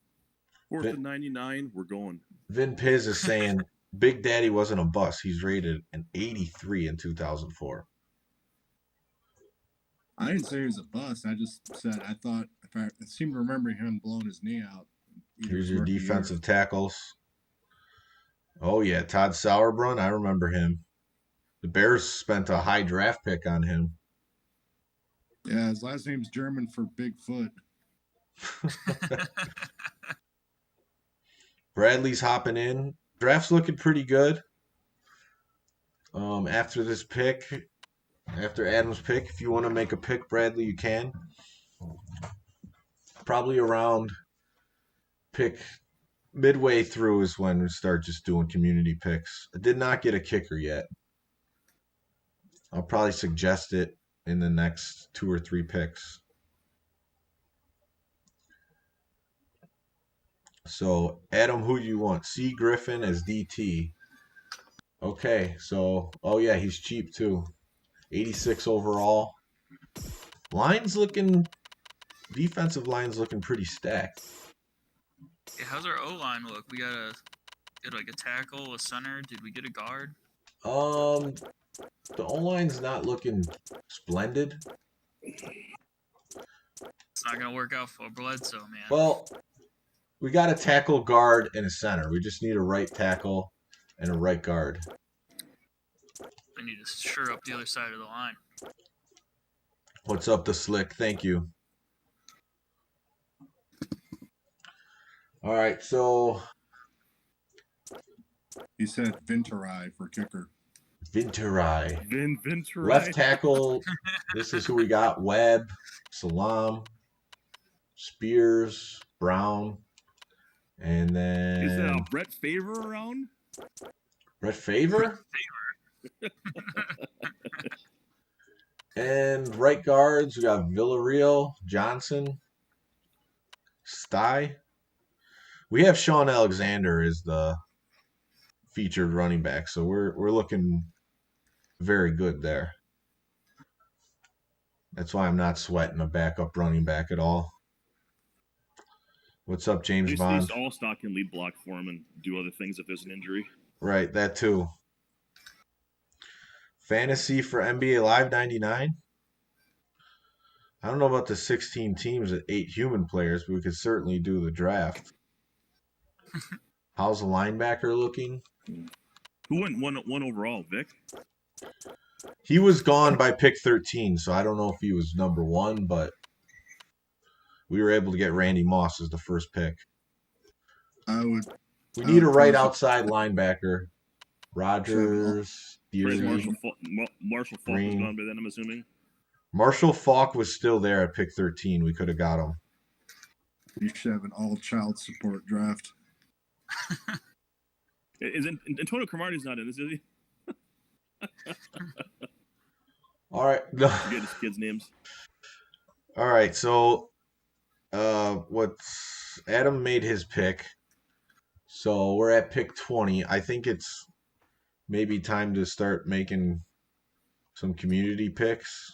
4th and 99, we're going. Vin Piz is saying Big Daddy wasn't a bust. He's rated an 83 in 2004. I didn't say he was a bust. I just said I thought I seem to remember him blowing his knee out. Here's your defensive tackles. Oh yeah, Todd Sauerbrunn. I remember him. The Bears spent a high draft pick on him. Yeah, his last name's German for Bigfoot. Bradley's hopping in. Draft's looking pretty good. After this pick, after Adam's pick, if you want to make a pick, Bradley, you can. Probably around pick midway through is when we start just doing community picks. I did not get a kicker yet. I'll probably suggest it in the next 2 or 3 picks. So, Adam, who do you want? C. Griffin as DT. Okay, so, oh yeah, he's cheap too. 86 overall. Defensive line's looking pretty stacked. Yeah, how's our O line look? We got like a tackle, a center. Did we get a guard? The O-line's not looking splendid. It's not gonna work out for Bledsoe, man. Well, we got a tackle, guard, and a center. We just need a right tackle and a right guard. We need to shore up the other side of the line. What's up, the Slick? Thank you. All right, so He said Vinterai for kicker. Vinterai. Vinterai. Left tackle, this is who we got. Webb, Salam, Spears, Brown, and then... Is Brett Favre around? Brett Favre? And right guards, we got Villarreal, Johnson, Sty. We have Sean Alexander as the featured running back, so we're looking very good there. That's why I'm not sweating a backup running back at all. What's up, James Bond? Just all stock and lead block for him and do other things if there's an injury. Right, that too. Fantasy for NBA Live 99. I don't know about the 16 teams at 8 human players, but we could certainly do the draft. How's the linebacker looking? Who went one overall, Vic? He was gone by pick 13, so I don't know if he was number 1, but we were able to get Randy Moss as the first pick. We need a right outside linebacker. Rogers, Deary, Marshall Faulk was gone by then, I'm assuming. Marshall Faulk was still there at pick 13. We could have got him. You should have an all-child support draft. Isn't Antonio Cromartie's not in this, is he? All right. Forget his kids' names. All right. So, Adam made his pick. So we're at pick 20. I think it's maybe time to start making some community picks.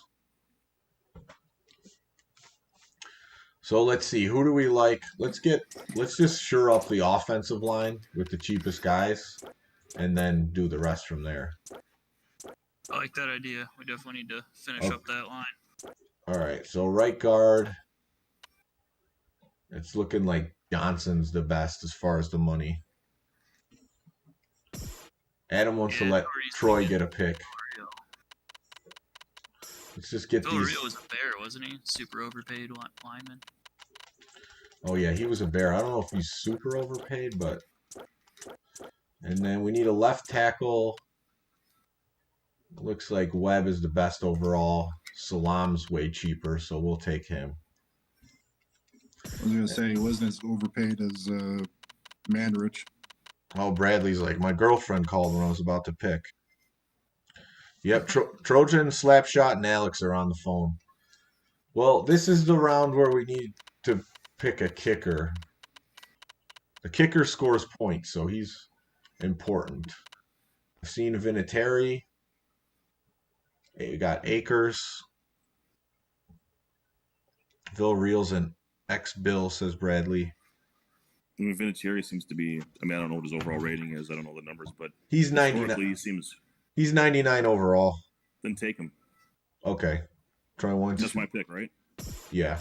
So let's see. Who do we like? Let's just shore up the offensive line with the cheapest guys, and then do the rest from there. I like that idea. We definitely need to finish up that line. All right. So right guard. It's looking like Johnson's the best as far as the money. Adam wants to let Troy get a pick. Let's just get these. Villarreal was a Bear, wasn't he? Super overpaid lineman. Oh yeah, he was a Bear. I don't know if he's super overpaid, but. And then we need a left tackle. Looks like Webb is the best overall. Salam's way cheaper, so we'll take him. I was going to say he wasn't as overpaid as Mandarich. Oh, Bradley's like, my girlfriend called when I was about to pick. Yep, Trojan, Slapshot, and Alex are on the phone. Well, this is the round where we need to pick a kicker. The kicker scores points, so he's important. I've seen Vinatieri. You got Akers. Villarreal's an ex-Bill, says Bradley. I mean, Vinatieri seems to be. I mean, I don't know what his overall rating is. I don't know the numbers, but he's 99. He seems. He's 99 overall. Then take him. Okay. Try one. That's my pick, right? Yeah.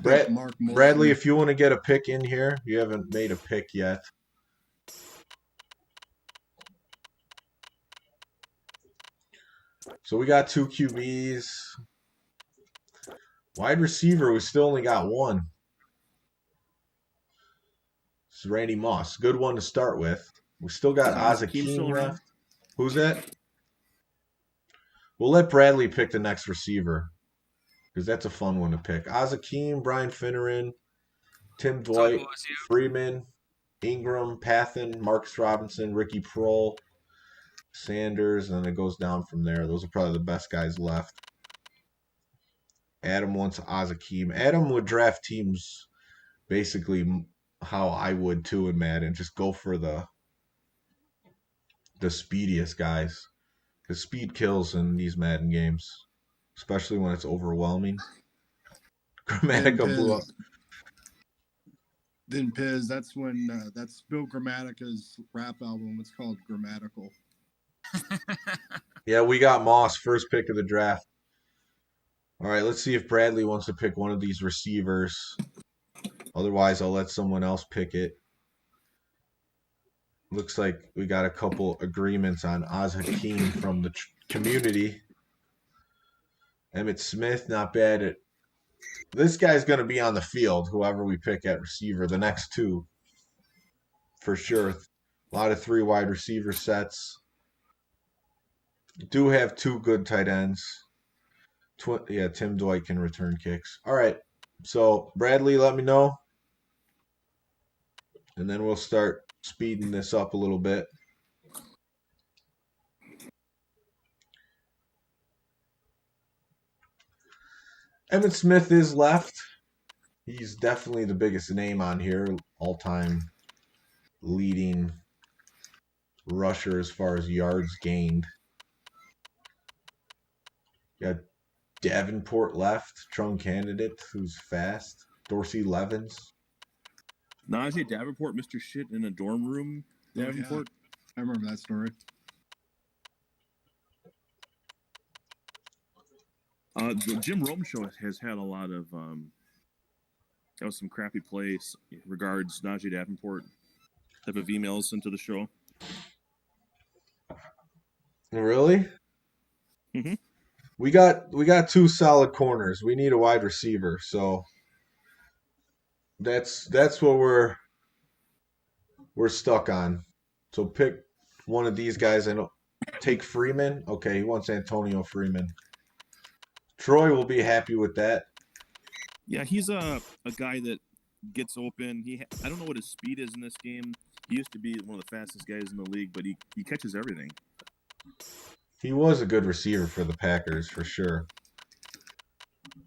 Bradley, if you want to get a pick in here, you haven't made a pick yet. So we got 2 QBs. Wide receiver, we still only got 1. This is Randy Moss. Good one to start with. We still got Azakim left. Who's that? We'll let Bradley pick the next receiver, because that's a fun one to pick. Azakim, Brian Finneran, Tim That's all it Dwight, was, you. Freeman, Ingram, Pathan, Marcus Robinson, Ricky Prohl, Sanders, and then it goes down from there. Those are probably the best guys left. Adam wants Azakim. Adam would draft teams basically how I would too in Madden. Just go for the speediest guys. Because speed kills in these Madden games, especially when it's overwhelming. Grammatica blew up. Then Piz, that's when that's Bill Grammatica's rap album. It's called Grammatical. Yeah, we got Moss, first pick of the draft. All right, let's see if Bradley wants to pick one of these receivers. Otherwise, I'll let someone else pick it. Looks like we got a couple agreements on Oz Hakeem from the community. Emmitt Smith, not bad at. This guy's going to be on the field, whoever we pick at receiver, the next two. For sure. A lot of 3 wide receiver sets. Do have 2 good tight ends. Yeah, Tim Dwight can return kicks. All right. So, Bradley, let me know. And then we'll start speeding this up a little bit. Emmitt Smith is left. He's definitely the biggest name on here. All-time leading rusher as far as yards gained. Got Davenport left, Trung candidate, who's fast. Dorsey Levens. Najee Davenport, Mr. Shit in a dorm room. Davenport. I remember that story. The Jim Rome show has had a lot of that was some crappy plays regards Najee Davenport type of emails sent to the show. Really? Mm-hmm. We got 2 solid corners. We need a wide receiver, so that's what we're stuck on. So pick one of these guys and take Freeman. Okay, he wants Antonio Freeman. Troy will be happy with that. Yeah, he's a guy that gets open. I don't know what his speed is in this game. He used to be one of the fastest guys in the league, but he catches everything. He was a good receiver for the Packers, for sure.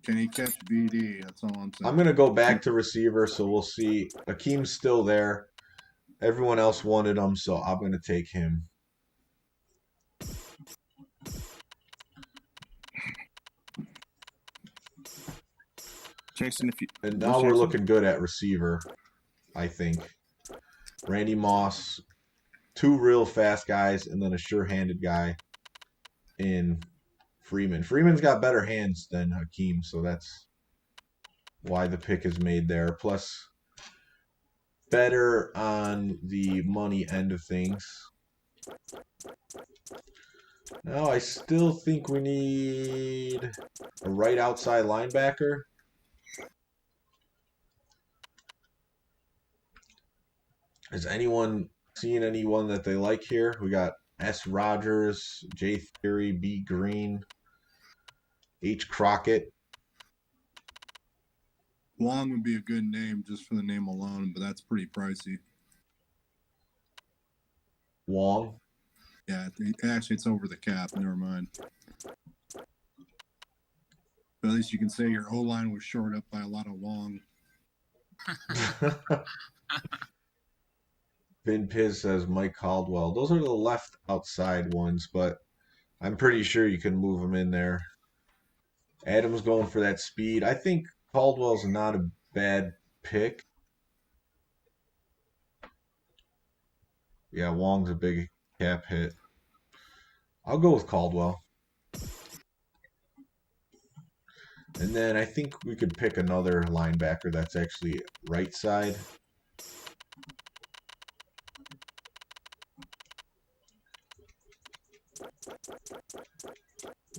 Can he catch BD? That's all I'm saying. I'm going to go back to receiver, so we'll see. Akeem's still there. Everyone else wanted him, so I'm going to take him. Jason, and now we're looking good at receiver, I think. Randy Moss, 2 real fast guys, and then a sure-handed guy in Freeman. Freeman's got better hands than Hakeem, so that's why the pick is made there. Plus, better on the money end of things. Now, I still think we need a right outside linebacker. Has anyone seen anyone that they like here? We got S. Rogers, J. Theory, B. Green, H. Crockett. Wong would be a good name just for the name alone, but that's pretty pricey. Wong? Yeah, actually, it's over the cap. Never mind. But at least you can say your O-line was shored up by a lot of Wong. Vin Piz says Mike Caldwell. Those are the left outside ones, but I'm pretty sure you can move them in there. Adam's going for that speed. I think Caldwell's not a bad pick. Yeah, Wong's a big cap hit. I'll go with Caldwell. And then I think we could pick another linebacker that's actually right side.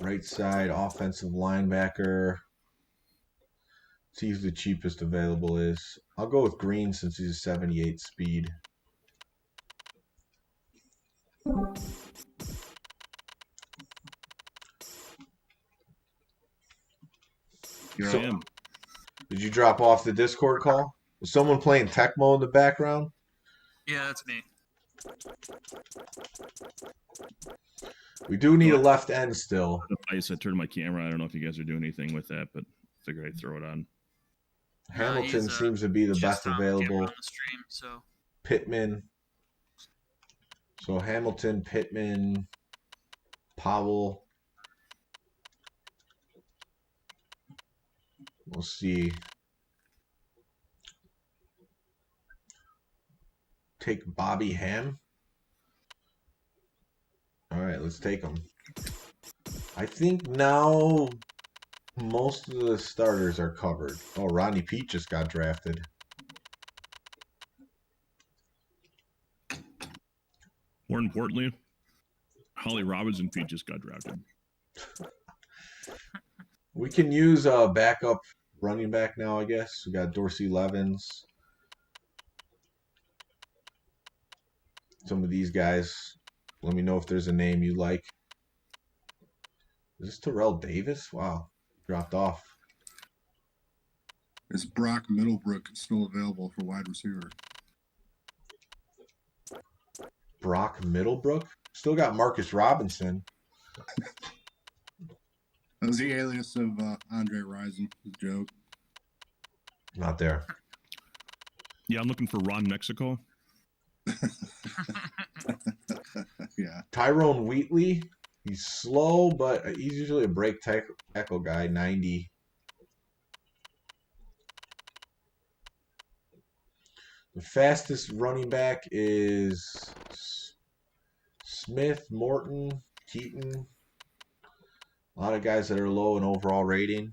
Right side, offensive linebacker. See who the cheapest available is. I'll go with Green since he's a 78 speed. Here I am. Did you drop off the Discord call? Is someone playing Tecmo in the background? Yeah, that's me. We do need a left end still. I said turn my camera. I don't know if you guys are doing anything with that, but figured I'd throw it on. Hamilton He's, seems to be the just best on the camera available. on the stream, so Pittman. So Hamilton, Pittman, Powell. We'll see. Take Bobby Ham. All right, let's take him. I think now most of the starters are covered. Oh, Rodney Peete just got drafted. More importantly, Holly Robinson feet just got drafted. We can use a backup running back now, I guess. We got Dorsey Levens. Some of these guys. Let me know if there's a name you like. Is this Terrell Davis? Wow. Dropped off. Is Brock Middlebrook still available for wide receiver? Brock Middlebrook? Still got Marcus Robinson. That was the alias of Andre Rison. Joke. Not there. Yeah, I'm looking for Ron Mexico. Yeah. Tyrone Wheatley. He's slow, but he's usually a break tackle guy. 90. The fastest running back is Smith, Morton, Keaton. A lot of guys that are low in overall rating.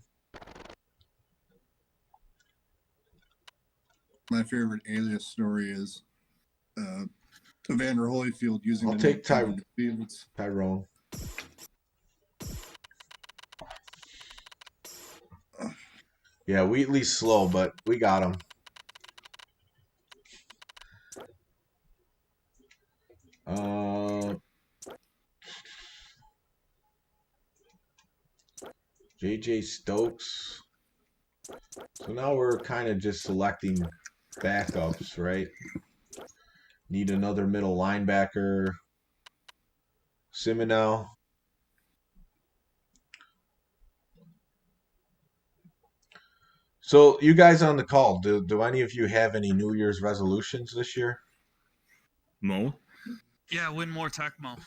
My favorite alias story is Evander Holyfield using I'll the take name Fields. Tyrone. Yeah, Wheatley's slow, but we got him. JJ Stokes. So now we're kind of just selecting backups, right? Need another middle linebacker. Siminow. So you guys on the call, do any of you have any New Year's resolutions this year? Mo? yeah, win more Tecmo.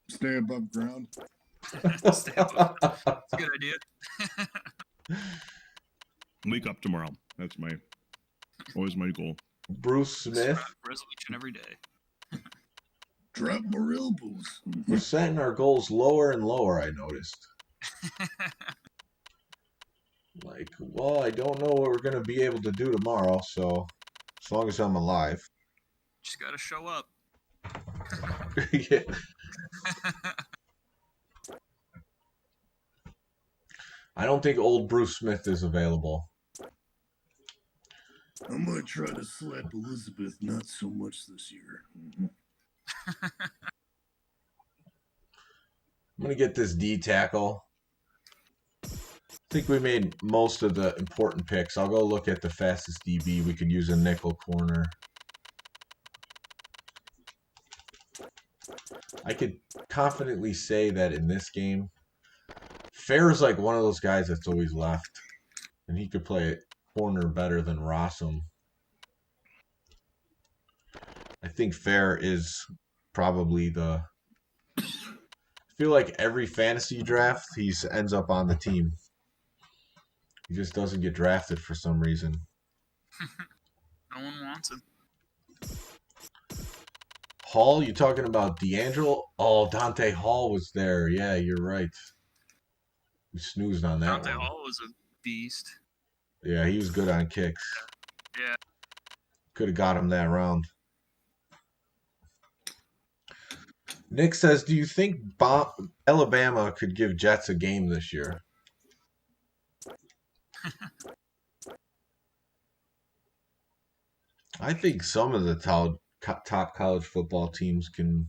Stay above ground. Stay above. That's a good idea. Wake up tomorrow. That's always my goal. Bruce Smith. Resolution every day. Drop more elbows. We're setting our goals lower and lower, I noticed. Like, well, I don't know what we're going to be able to do tomorrow, so as long as I'm alive. Just gotta show up. Yeah. I don't think old Bruce Smith is available. I'm gonna try to slap Elizabeth not so much this year. I'm going to get this D tackle. I think we made most of the important picks. I'll go look at the fastest DB. We could use a nickel corner. I could confidently say that in this game, Fair's like one of those guys that's always left. And he could play corner better than Rossum. I think Fair is probably the... I feel like every fantasy draft, he ends up on the team. He just doesn't get drafted for some reason. No one wants him. Hall, you talking about D'Angelo? Oh, Dante Hall was there. Yeah, you're right. We snoozed on that Dante one. Hall was a beast. Yeah, he was good on kicks. Yeah. Could have got him that round. Nick says, do you think Alabama could give Jets a game this year? I think some of the top college football teams can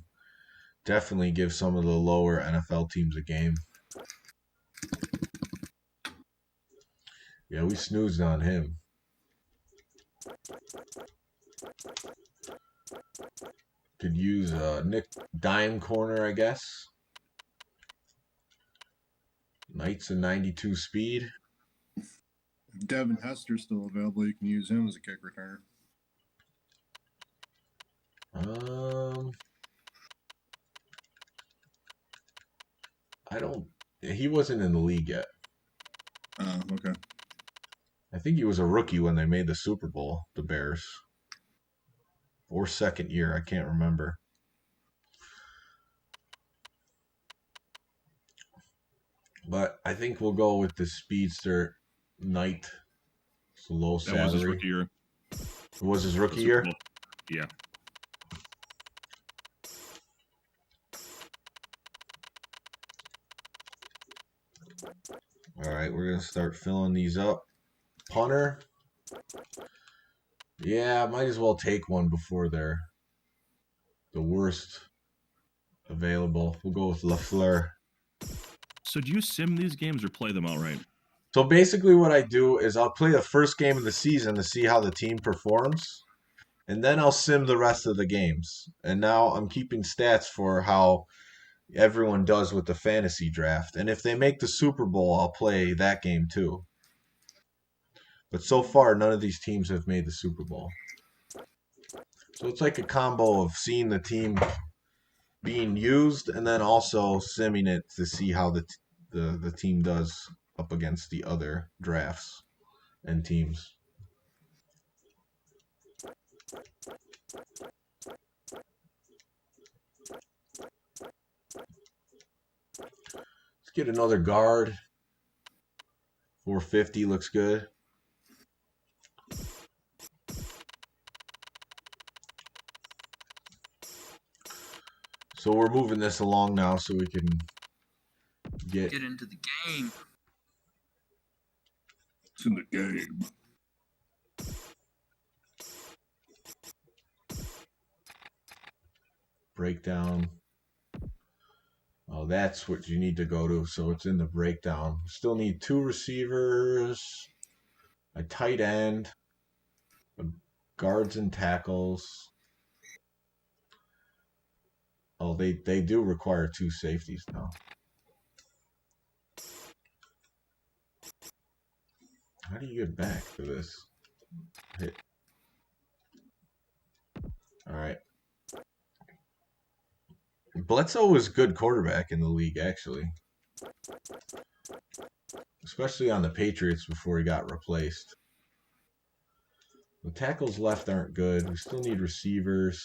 definitely give some of the lower NFL teams a game. Yeah, we snoozed on him. Could use Nick Dime corner, I guess. Knights a 92 speed. If Devin Hester's still available, you can use him as a kick returner. I don't. He wasn't in the league yet. Okay. I think he was a rookie when they made the Super Bowl, the Bears. Or second year, I can't remember. But I think we'll go with the speedster Knight. It's a low salary. That was his rookie year. It was his rookie year? Yeah. All right, we're going to start filling these up. Punter. Yeah, might as well take one before they're the worst available. We'll go with LaFleur. So do you sim these games or play them outright? So basically what I do is I'll play the first game of the season to see how the team performs, and then I'll sim the rest of the games. And now I'm keeping stats for how everyone does with the fantasy draft. And if they make the Super Bowl, I'll play that game too. But so far, none of these teams have made the Super Bowl. So it's like a combo of seeing the team being used and then also simming it to see how the team does up against the other drafts and teams. Let's get another guard. 450 looks good. So we're moving this along now so we can get into the game. It's in the game. breakdown. Oh, that's what you need to go to. So it's in the breakdown. Still need 2 receivers, a tight end, guards and tackles. Oh, they do require 2 safeties now. How do you get back to this? Hit. All right. Bledsoe was a good quarterback in the league, actually. Especially on the Patriots before he got replaced. The tackles left aren't good. We still need receivers.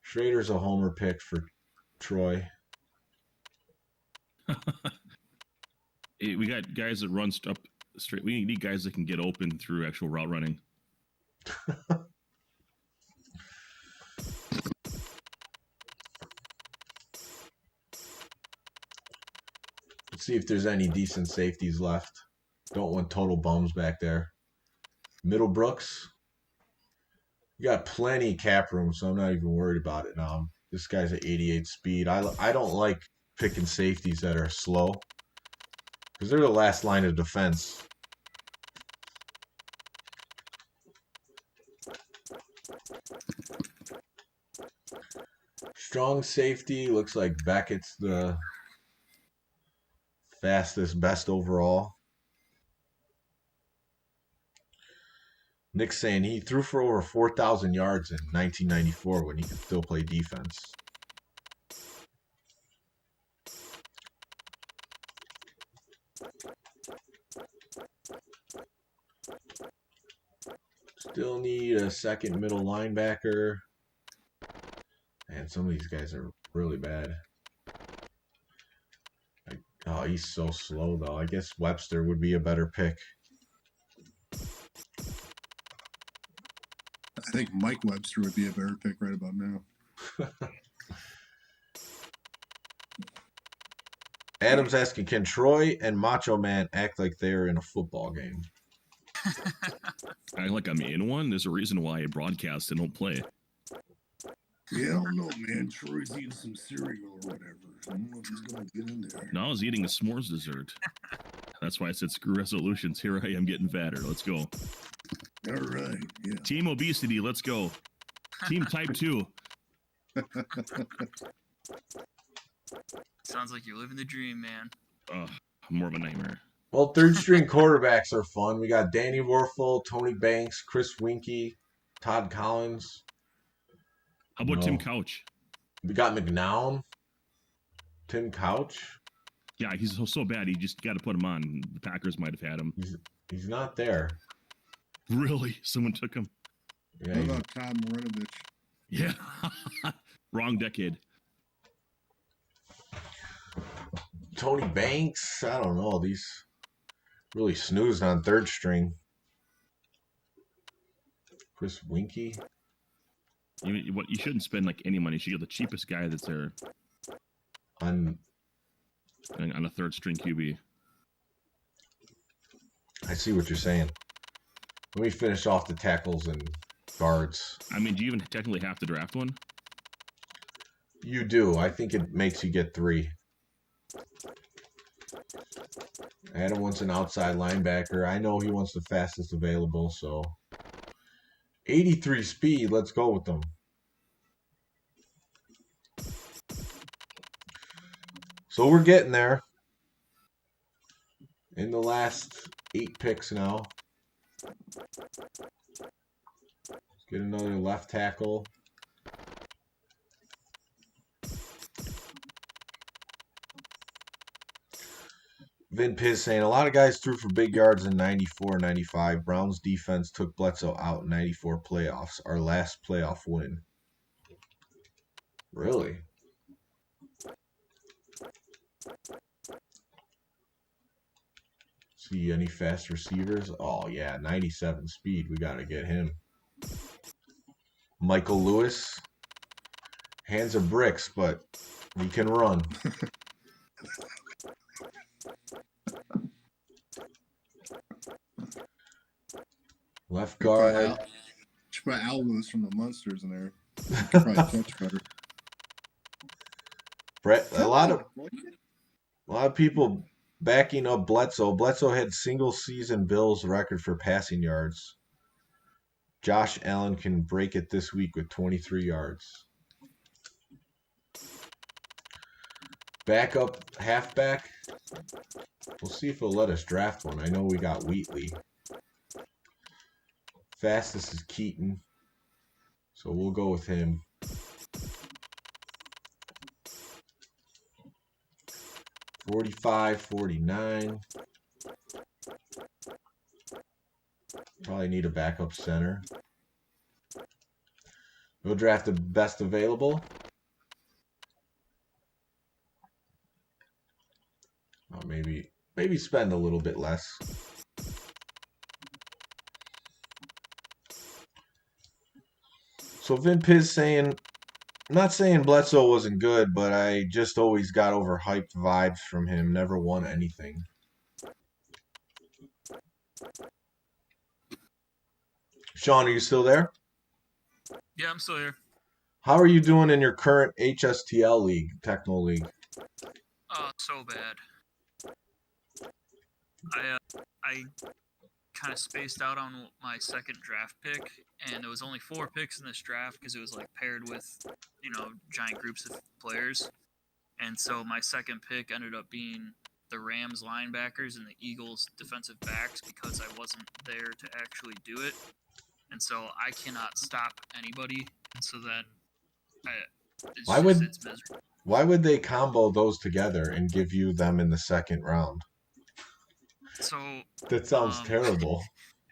Schrader's a homer pick for Troy. We got guys that run up straight. We need guys that can get open through actual route running. Let's see if there's any decent safeties left. Don't want total bums back there. Middlebrooks. You got plenty cap room, so I'm not even worried about it now. This guy's at 88 speed. I don't like picking safeties that are slow because they're the last line of defense. Strong safety. Looks like Beckett's the fastest, best overall. Nick's saying he threw for over 4,000 yards in 1994 when he could still play defense. Still need a second middle linebacker. And some of these guys are really bad. Oh, he's so slow, though. I guess Webster would be a better pick. I think Mike Webster would be a better pick right about now. Adam's asking, can Troy and Macho Man act like they're in a football game? I like I'm in one. There's a reason why I broadcast and don't play. Yeah, I don't know, man. Troy's eating some cereal or whatever. I don't know if he's going to get in there. No, I was eating a s'mores dessert. That's why I said screw resolutions. Here I am getting fatter. Let's go. All right. Yeah. Team obesity. Let's go. Team type 2. Sounds like you're living the dream, man. More of a nightmare. Well, third string quarterbacks are fun. We got Danny Werfel, Tony Banks, Chris Winkie, Todd Collins. How about Tim Couch? We got McNown, Tim Couch. Yeah, he's so bad. You just got to put him on. The Packers might have had him. He's not there. Really? Someone took him? Yeah, What about Todd Marinovich? Yeah. Wrong decade. Tony Banks. I don't know. These really snoozed on third string. Chris Winkie. You shouldn't spend like any money. You should get the cheapest guy that's there On a third string QB. I see what you're saying. Let me finish off the tackles and guards. I mean, do you even technically have to draft one? You do. I think it makes you get 3. Adam wants an outside linebacker. I know he wants the fastest available, so 83 speed. Let's go with them. So we're getting there. In the last 8 picks now. Let's get another left tackle. Vin Piz saying, a lot of guys threw for big yards in 94, 95. Browns defense took Bledsoe out in 94 playoffs. Our last playoff win. Really? See any fast receivers? Oh, yeah, 97 speed. We got to get him. Michael Lewis. Hands are bricks, but he can run. Left guard. Should put Al Lewis from the Munsters in there. Probably catch better. Brett, a lot of people backing up Bledsoe. Bledsoe had single season Bills record for passing yards. Josh Allen can break it this week with 23 yards. Backup halfback. We'll see if he'll let us draft one. I know we got Wheatley. Fastest is Keaton. So we'll go with him. $45-49. Probably need a backup center. We'll draft the best available. Maybe spend a little bit less. So Vin Piz saying, I'm not saying Bledsoe wasn't good, but I just always got overhyped vibes from him. Never won anything. Sean, are you still there? Yeah, I'm still here. How are you doing in your current HSTL league, Techno League? Oh, so bad. I kind of spaced out on my second draft pick, and there was only 4 picks in this draft because it was like paired with, giant groups of players. And so my second pick ended up being the Rams linebackers and the Eagles defensive backs because I wasn't there to actually do it. And so I cannot stop anybody. And so then it's miserable. Why would they combo those together and give you them in the second round? So that sounds terrible.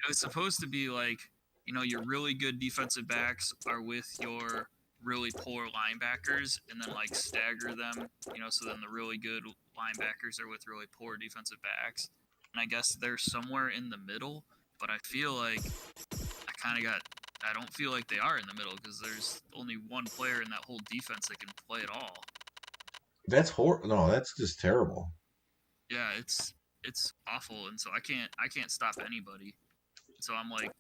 It was supposed to be like, your really good defensive backs are with your really poor linebackers, and then like stagger them, so then the really good linebackers are with really poor defensive backs. And I guess they're somewhere in the middle, but I feel like I don't feel like they are in the middle because there's only one player in that whole defense that can play at all. That's No, that's just terrible. Yeah, it's awful, and so I can't stop anybody. So I'm like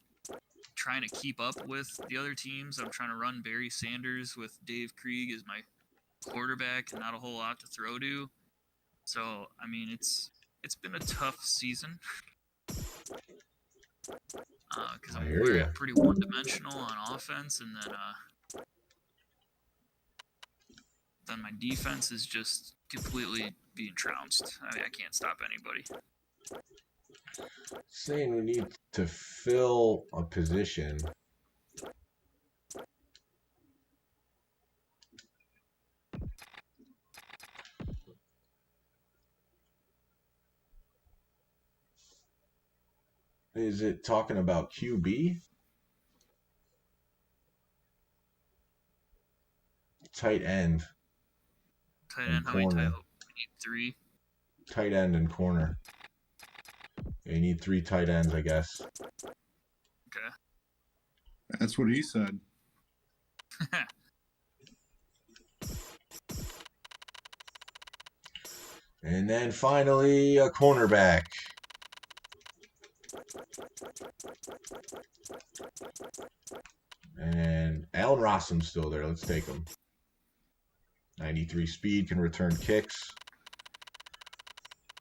trying to keep up with the other teams. I'm trying to run Barry Sanders with Dave Krieg as my quarterback and not a whole lot to throw to. So I mean it's it's been a tough season. Because I I'm hear ya. pretty one-dimensional on offense, and then my defense is just completely being trounced. I mean, I can't stop anybody. Saying we need to fill a position. Is it talking about QB? Tight end. Tight And end, how many corner. tight? We need 3. Tight end and corner. You need 3 tight ends, I guess. Okay. That's what he said. And then finally, a cornerback. And Allen Rossum's still there. Let's take him. 93 speed, can return kicks.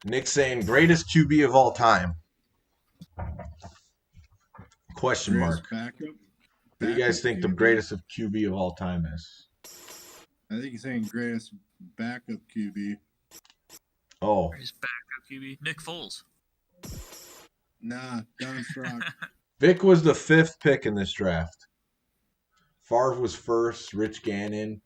Nick saying greatest QB of all time. Question mark. Backup. What do you guys think the QB? greatest of QB of all time is? I think he's saying greatest backup QB. Oh, His backup QB, Nick Foles. Nah, Don Strock. Vic was the 5th pick in this draft. Favre was first, Rich Gannon,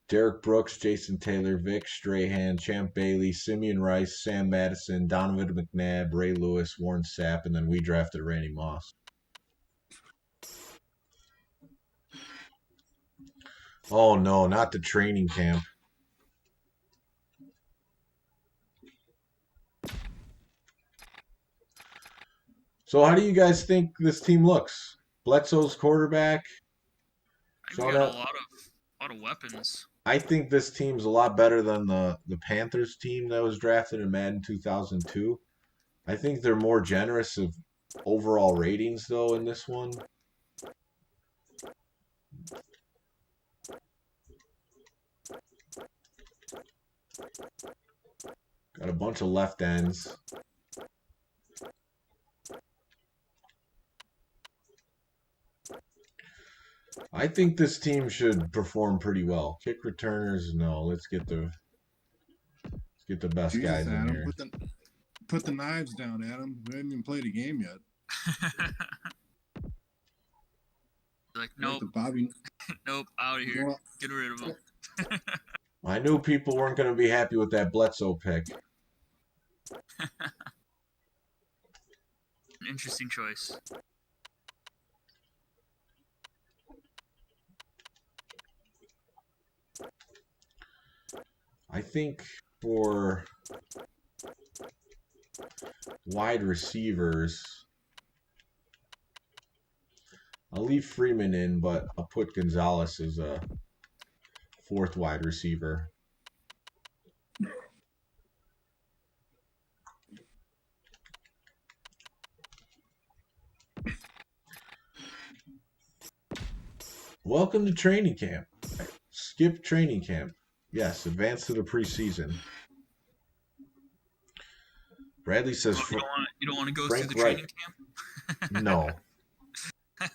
Derek Brooks, Jason Taylor, Vic Strahan, Champ Bailey, Simeon Rice, Sam Madison, Donovan McNabb, Ray Lewis, Warren Sapp, and then we drafted Randy Moss. Oh no, not the training camp. So how do you guys think this team looks? Bledsoe's quarterback. I think we got a lot of weapons. I think this team's a lot better than the Panthers team that was drafted in Madden 2002. I think they're more generous of overall ratings, though, in this one. Got a bunch of left ends. I think this team should perform pretty well. Kick returners, no. Let's get the best Jesus, guys in Adam, here. put the knives down, Adam. We haven't even played a game yet. Like, nope, The Bobby. nope, out of here. Well, Get rid of him. I knew people weren't going to be happy with that Bledsoe pick. An interesting choice. I think for wide receivers, I'll leave Freeman in, but I'll put Gonzalez as a 4th wide receiver. Welcome to training camp. Skip training camp. Yes, advance to the preseason. Bradley says You don't want to go Frank through the Wright. training camp? No. I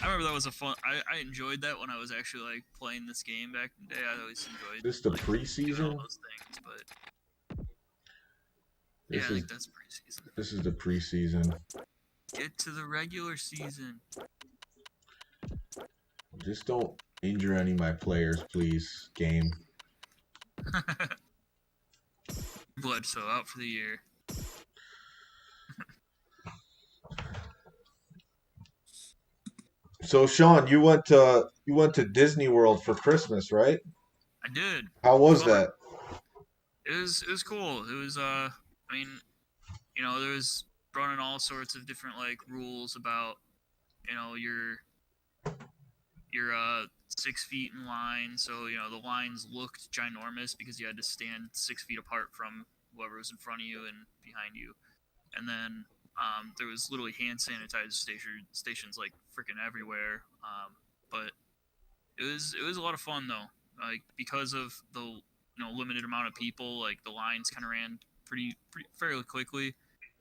remember that was a fun. I enjoyed that when I was actually like playing this game back in the day. I always enjoyed. This the like, doing preseason? all those things, but This yeah, I is think that's preseason. this is the preseason. Get to the regular season. Just don't injure any of my players, please. Game. Bledsoe out for the year. So Sean, you went to Disney World for Christmas, right? I did. How was Fun. that? It was cool. It was I mean, you know, there was running all sorts of different like rules about, you know, your 6 feet in line. So, you know, the lines looked ginormous because you had to stand 6 feet apart from whoever was in front of you and behind you. And then there was literally hand sanitizer stations like freaking everywhere. But it was a lot of fun though. Like because of the limited amount of people, like the lines kind of ran fairly quickly.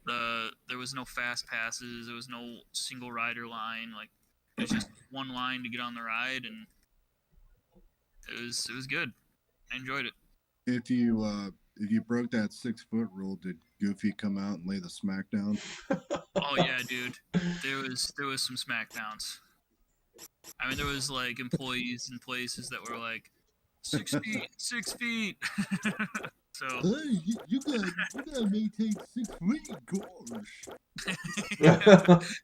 There was no fast passes. There was no single rider line. Like it was just one line to get on the ride, and it was good. I enjoyed it. If you broke that 6-foot rule, did Goofy come out and lay the smackdown? Oh yeah, dude. There was some smackdowns. I mean, there was like employees in places that were like 6 feet, 6 feet. So Hey, you gotta maintain 6 feet, gosh.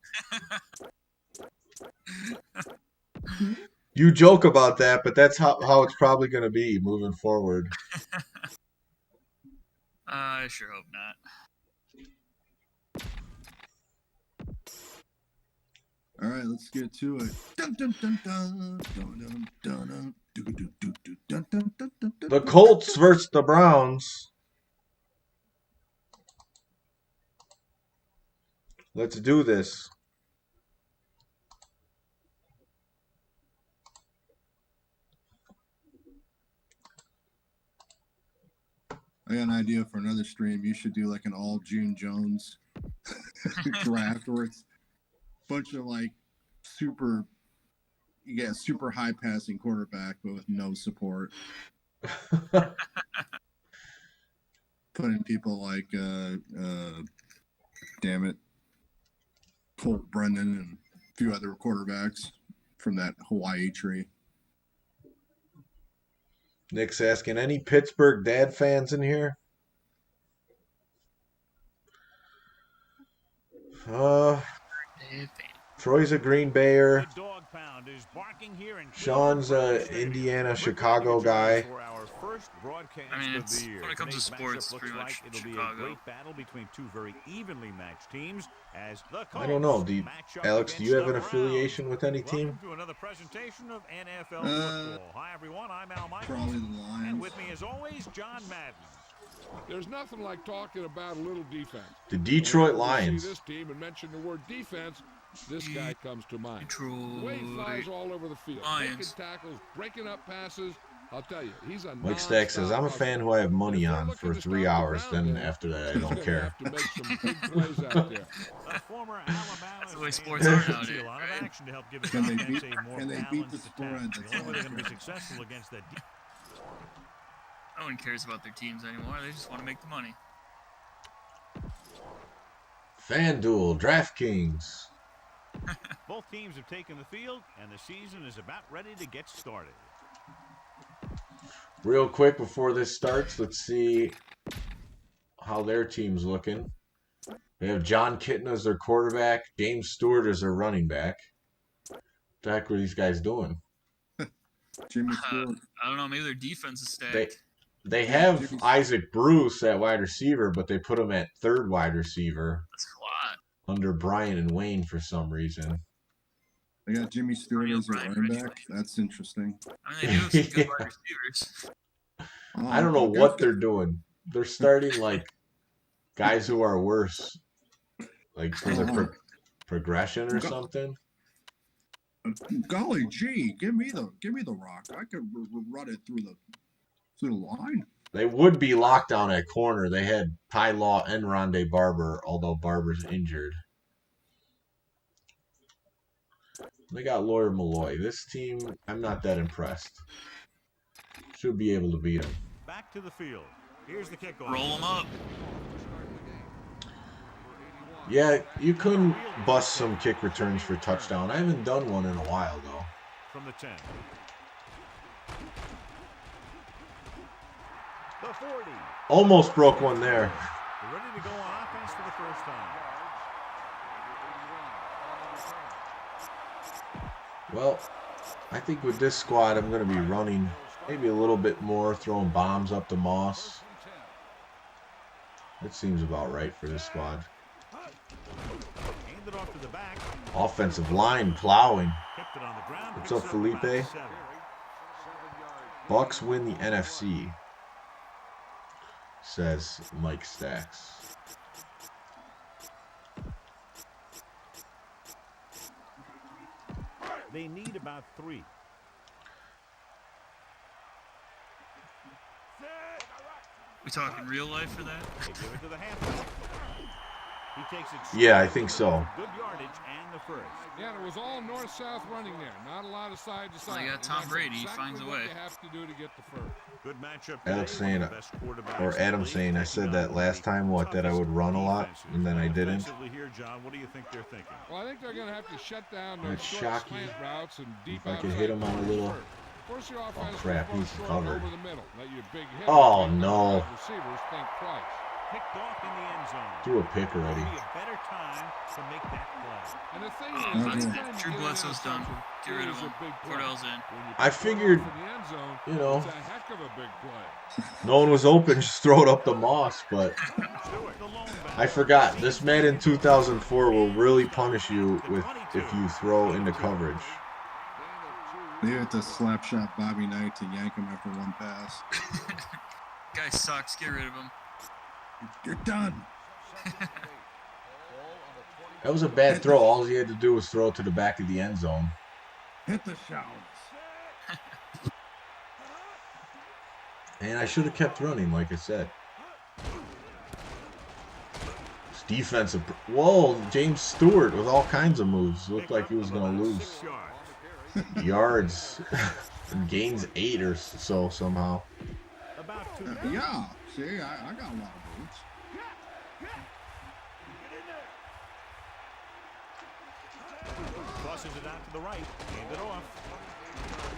You joke about that, but that's how it's probably going to be moving forward. I sure hope not. All right, let's get to it. Dun, dun, dun, dun, dun, dun, dun, dun, dun, dun, dun, dun, dun, dun, dun, dun. The Colts versus the Browns. Let's do this. I got an idea for another stream. You should do like an all June Jones draft where it's a bunch of like super high passing quarterback, but with no support. Putting people like damn it, Colt Brennan and a few other quarterbacks from that Hawaii tree. Nick's asking, any Pittsburgh dad fans in here? Troy's a Green Bayer. Sean's a Indiana, Chicago guy. I mean, it's when it comes to sports, it's pretty much Chicago. I don't know. Alex, do you have an affiliation with any team? Probably the Lions. And with me, as always, John Madden. There's nothing like talking about a little defense. The Detroit See Lions. this team and mention the word defense, this guy comes to mind. Detroit The way he flies all over the field, Lions. making tackles, breaking up passes. I'll tell you, he's a Mike Stack says, I'm a fan who I have money on for 3 hours. Then after that, I don't care. Have to make some big plays out there. That's the way sports are nowadays, right? Can they beat the spread? That's all going to be I'm successful against that. No one cares about their teams anymore. They just want to make the money. FanDuel, DraftKings. Both teams have taken the field, and the season is about ready to get started. Real quick before this starts, let's see how their team's looking. They have John Kitna as their quarterback, James Stewart as their running back. What the heck were these guys doing? Jimmy Stewart. I don't know. Maybe their defense is stacked. They have Isaac Bruce at wide receiver, but they put him at third wide receiver That's a lot. under Brian and Wayne for some reason. They got Jimmy Stewart as a running back. That's interesting. I mean, they do have some good wide receivers. I don't know what they're doing. They're starting like guys who are worse, like for the progression or something. Golly gee, give me the rock. I could run it through the line. They would be locked down at corner. They had Ty Law and Rondé Barber, although Barber's injured. They got Lawyer Malloy. This team, I'm not that impressed. Should be able to beat them. Back to the field. Here's the kickoff. Roll them up. Yeah, you couldn't bust some kick returns for touchdown. I haven't done one in a while, though. From the 10. The 40. Almost broke one there. They're ready to go on offense for the first time. Well, I think with this squad, I'm going to be running maybe a little bit more, throwing bombs up to Moss. That seems about right for this squad. Handed off to the back. Offensive line plowing. Kept it on the ground. What's up, Felipe? Bucks win the NFC, says Mike Stacks. They need about 3. We talking real life for that? They give it to the halfback. He takes it Yeah, I think so. Good yardage and the first. Yeah, and it was all north-south running there. Not a lot of side to side. Well, you got Tom That's Brady. He exactly finds a what way. you have to do to get the first. Good matchup Alex today, saying, one of the best quarterbacks or in the Adam league, saying, I taking said on that one of last the time, what, that I would run a lot, toughest and then I didn't. defensively here, John, what do you think they're thinking? Well, I think they're going to have to shut down those That's short shocking. slant routes and deep If I could outside hit him on a corners little. first. Force your Oh offense crap, to he's throw short covered. over the middle. Let your big hitter Oh make those no. wide receivers think twice. Picked off in the end zone. Threw a pick already. Be a better time to make that play. And the thing Oh, is, that's anytime it. you Drew get an Bledsoe's done. interception, Get it rid is of a him. big play. Cordell's in. When you I pick one figured, off in the end zone, you know, it's a heck of a big play. no one was open, just throw it up the moss, but Stewart, the lone back. I forgot. This Madden 2004 will really punish you with if you throw into coverage. They had to slap shot Bobby Knight to yank him after one pass. Guy sucks. Get rid of him. You're done. That was a bad throw. All he had to do was throw it to the back of the end zone. Hit the showers. And I should have kept running, like I said. This defensive. Whoa, James Stewart with all kinds of moves. Looked like he was going to lose yards. And gains 8 or so somehow. About 2 Yeah. See, I got a lot of boots. Crosses it out to the right. Hand it off.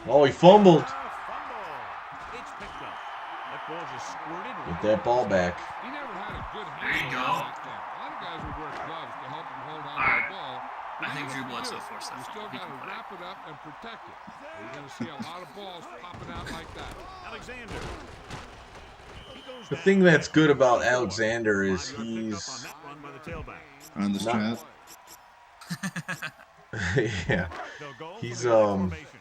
Oh, he fumbled. Fumble. It's picked up. That ball just squirted. Get that ball back. He never had a good There you handle go. on that thing. A lot of guys would wear gloves to help him hold on to the ball. I think Drew Bledsoe forced that You still fumble. He got can to play. wrap it up and protect it. You're going to see a lot of balls popping out like that. Alexander. He goes The down. thing that's good about Alexander is 5-yard pickup on he's that run by the tailback. On this Not- chat. yeah. They'll go He's, for the formations.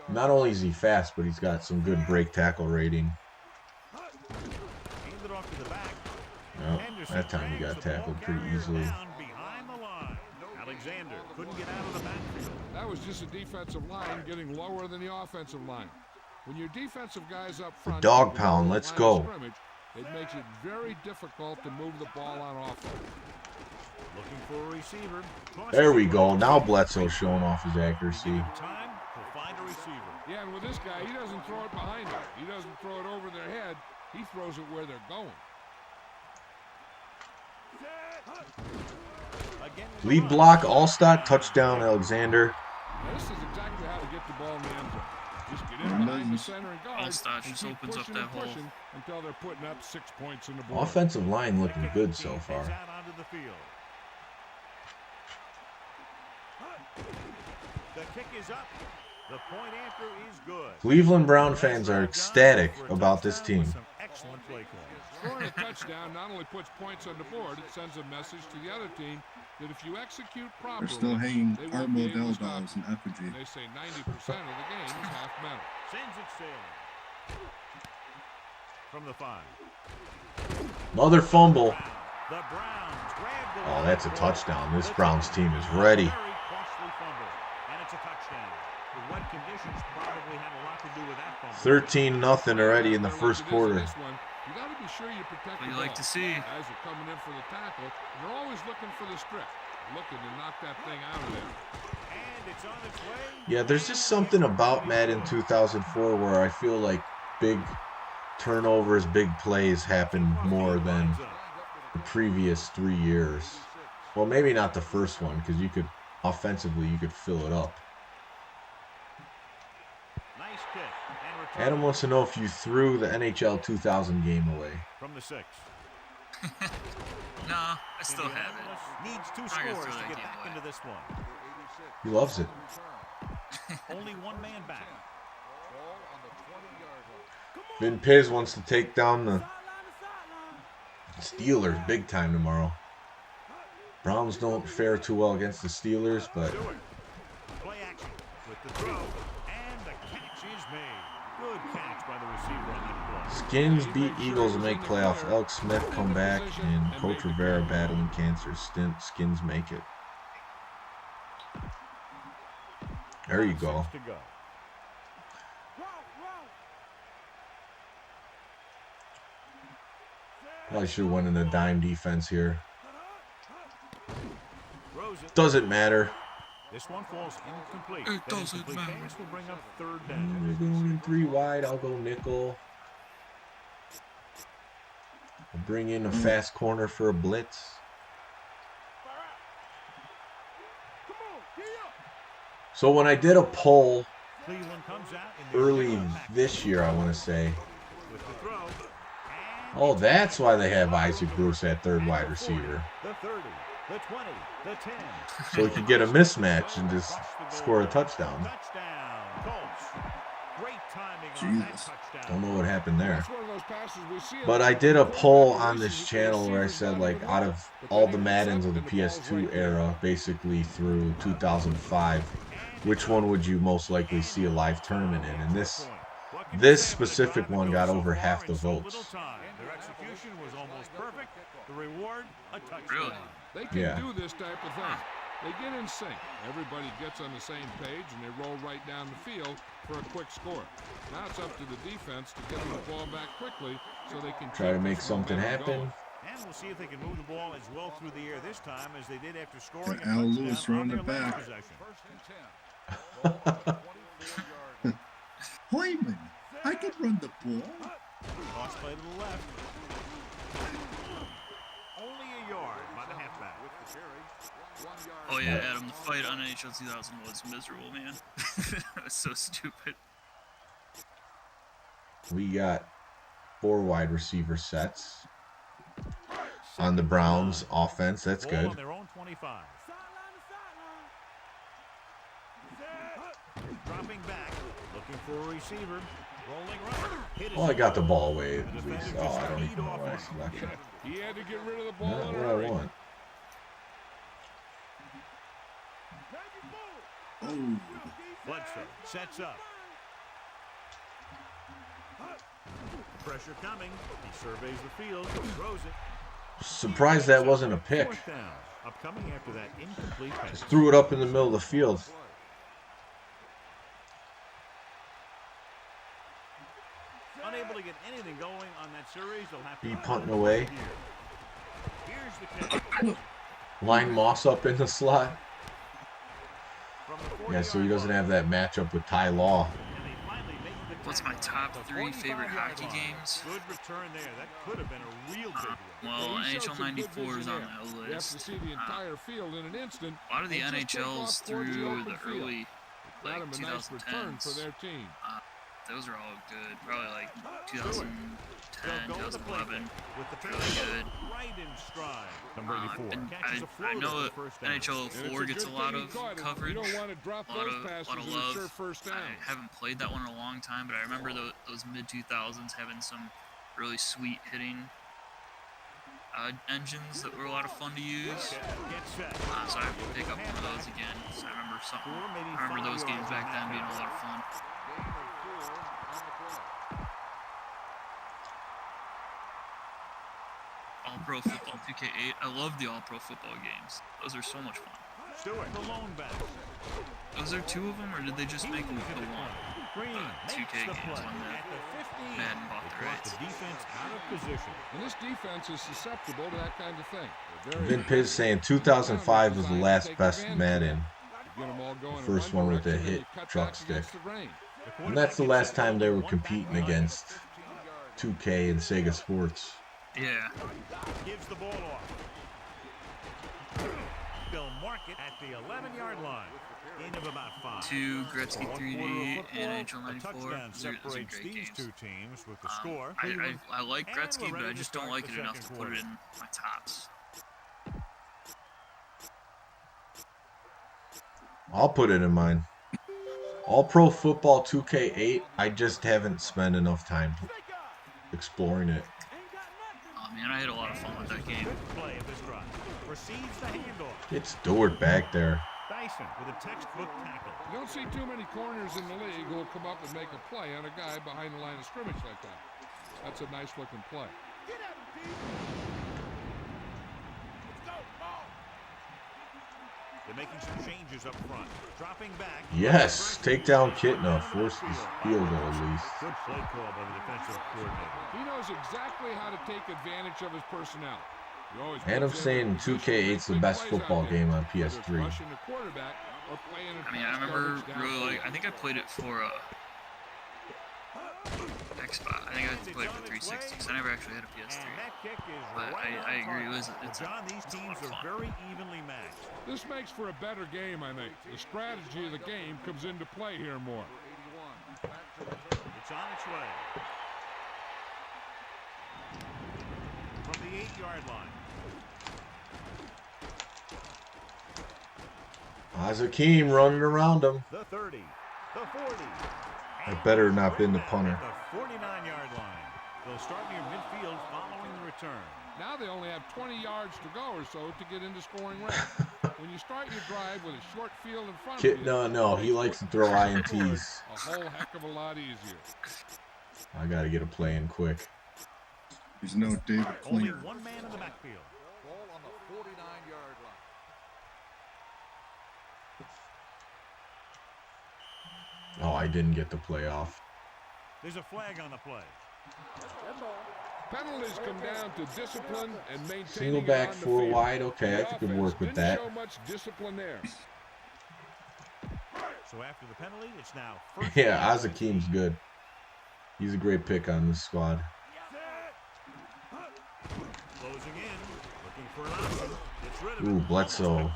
Not only is he fast, but he's got some good break tackle rating. Hand it off to the back. No, Henderson that time he drags got the ball tackled pretty carrier easily. down behind the line. Alexander couldn't get out of the backfield. That was just a defensive line getting lower than the offensive line. When your defensive guys up front, dog get pound, below the let's line go. of scrimmage, it makes it very difficult to move the ball on offense. Looking for a receiver. There we go. Now Bledsoe's showing off his accuracy. Time to find a receiver. Yeah, and with this guy, he doesn't throw it behind them. He doesn't throw it over their head. He throws it where they're going. Again, Lead block, Allstott, touchdown, Alexander. Now, this is exactly how to get the ball in the end zone. Just get in behind the center and guard. Allstott and just keep opens up pushing that and hole. pushing until they're putting up 6 points in the board. Offensive line looking good so Team far. heads out onto the field. The kick is up. The point after is good. Cleveland Brown fans are ecstatic about this team. Some excellent play calls. Scoring a touchdown not only puts points on the board, it sends a message to the other team that if you execute properly, They're still hanging they Art won't be able Modell to stop dolls you. in effigy. And they say 90% of the game is half mental. Sends it sailing. From the 5. Another fumble. The Browns grab the Oh, that's a ball. touchdown. This The Browns touchdown. team is ready. Very costly fumble. And it's a touchdown. The wet conditions probably had a lot to do with that fumble. 13-0 already in the first quarter. This one, you got to be sure you protect What the you like ball. to see. Guys are coming in for the tackle, and they're always looking for the strip, looking to knock that thing out of there. And it's on its way. Yeah, there's just something about Madden 2004 where I feel like big turnovers, big plays happen more than the previous 3 years. Well, maybe not the first one, because you could, offensively, you could fill it up. Nice kick. And return Adam wants to know if you threw the NHL 2000 game away. from the 6. Nah, I still have Indianapolis it. needs 2 I'm not gonna scores throw to that get game back away. into this one. He loves it. Only one man back. Vin Piz wants to take down the Steelers big time tomorrow. Browns don't fare too well against the Steelers, but Stewart. Play action with the throw. And the catch is made. Good catch by the receiver on that play. Skins beat Eagles to make playoffs. Elk Smith come back, and Coach Rivera battling cancer. Skins make it. There you go. 6 to go. Probably should have went in the dime defense here. Throws it. Doesn't matter. This one falls incomplete. It That doesn't incomplete matter. pass will bring up third We're down. going in 3 wide. I'll go nickel. I'll bring in a fast corner for a blitz. So when I did a poll Cleveland comes out in the early nickel package. this year, I want to say. With the throw. And Oh, that's why they have Isaac Bruce at third wide receiver. the 30, the 20, the 10. So he could get a mismatch and just score a touchdown. Touchdown, Colts. Great timing on that Jesus. touchdown. Don't know what happened there. That's one of those passes we see But on I the did a football poll field. on this channel where I said, like, out of all the Maddens of the PS2 era, basically through 2005, which one would you most likely see a live tournament in? And this specific one got over half the votes. Their execution was almost perfect. The reward, a touchdown. Really? They can Yeah. do this type of thing. They get in sync. Everybody gets on the same page, and they roll right down the field for a quick score. Now it's up to the defense to get the ball back quickly so they can Try to keep make this something momentum happen. going. And we'll see if they can move the ball as well through the air this time as they did after scoring a Got Al touchdown Lewis on running their it last back. possession. Hoyman, I can run the ball. Toss play to the left. Only a yard by the halfback. Oh yeah, Adam, the fight on NHL 2000 was miserable, man. It was so stupid. We got 4 wide receiver sets on the Browns offense. That's Ball good. on their own 25. Dropping back, looking for a receiver. Rolling right. Hit Well, I got the ball away The at defender least. gets Oh, I the don't lead even know off what I on him. selected. He had to get rid of the ball Not in a what I hurry. want. Oh, Bledsoe sets up. Pressure coming. He surveys the field, throws it. Surprised that wasn't a pick. Fourth down. Upcoming after that incomplete pass. Just threw it up in the middle of the field. Unable to get anything going on that series, they'll have to Be punting away. Here's the kick. Line Moss up in the slot. From the Yeah, so he 40-yard doesn't line. have that matchup with Ty Law. And they finally make the What's my tackle. top The 3 favorite 45-yard hockey line. games? Good return there. That could have been a real big one. Well, He showed NHL some good 94 is vision on there. that You have to list. see the entire field in an instant. A lot of the and just take NHLs off towards the through open the field. early, Got like him a nice return for 2010s, their team. those are all good. Probably like 2010, They'll go to the play 2011. with the Really pass good. right in stride. Number 84. And Catches a I floater know for that first down. NHL And it's 4 gets a good lot thing he of caught it. coverage, You don't want to drop a lot those of, passes lot of in a love. sure first down. I haven't played that one in a long time, but I remember those mid-2000s having some really sweet hitting engines that were a lot of fun to use. Get set. So I have to pick up one of those again. So I remember something. I remember those games back then being a lot of fun. All-Pro Football 2K8. I love the All-Pro Football games. Those are so much fun. Stewart, the lone back. Was there 2 of them, or did they just make the one? Green makes 2K the games play when at the 15. Madden bought the They brought rights. the defense out of position. And this defense is susceptible to that kind of thing. Vin Piz saying 2005 was the last best Madden. The first one with the hit truck stick. And that's the last time they were competing against 2K and Sega Sports. Yeah. Gives the ball off. They'll mark it at the 11-yard line. Gain of about 5. 2 Gretzky One 3D quarter of and football, NHL a 94. touchdown Those are separates great these games. two teams with the score. I like And Gretzky, we're but I ready to just don't start like the it enough to second put it quarter. in my tops. I'll put it in mine. All Pro Football 2K8, I just haven't spent enough time exploring it. Oh man, I had a lot of fun with that game. Good play of this drive. Receives the handoff. Get Stewart back there. Dyson with a textbook tackle. You don't see too many corners in the league who will come up and make a play on a guy behind the line of scrimmage like that. That's a nice looking play. They're making some changes up front. Dropping back. Yes, take down Kitna. Force this field goal at least. Good play call by the defensive coordinator. He knows exactly how to take advantage of his personnel. He always And I'm puts in saying the position 2K8's to the make best plays out football there, game on whether it's PS3. rushing the quarterback or playing a I mean, I pass remember coverage really downfield. I think I played it for Xbox. I think I played it for 360 because I never actually had a PS3. And that kick is But right on I agree, target. it's John, these a lot teams of are fun. very evenly matched. This makes for a better game, I think. The strategy of the game comes into play here more. It's on its way. From the 8-yard line. Azakim running around him. The 30. The 40. That better not been the punter. At the 49-yard line. They'll start near midfield following the return. Now they only have 20 yards to go or so to get into scoring range. When you start your drive with a short field in front of you, No, he likes to throw INTs. a whole heck of a lot easier. I got to get a play in quick. There's no David Only Klinger. one man in the backfield. Ball on the 49-yard line. Oh, I didn't get the play off. There's a flag on the play. Penalties come down to discipline and maintaining Single it back, on the 4 field. wide. Okay, I The think we offense work with didn't that. show much discipline there. So after the penalty, it's now first. Yeah, down. Azakim's good. He's a great pick on this squad. Closing in, looking for an option. Gets rid of it. Ooh, Bledsoe. Almost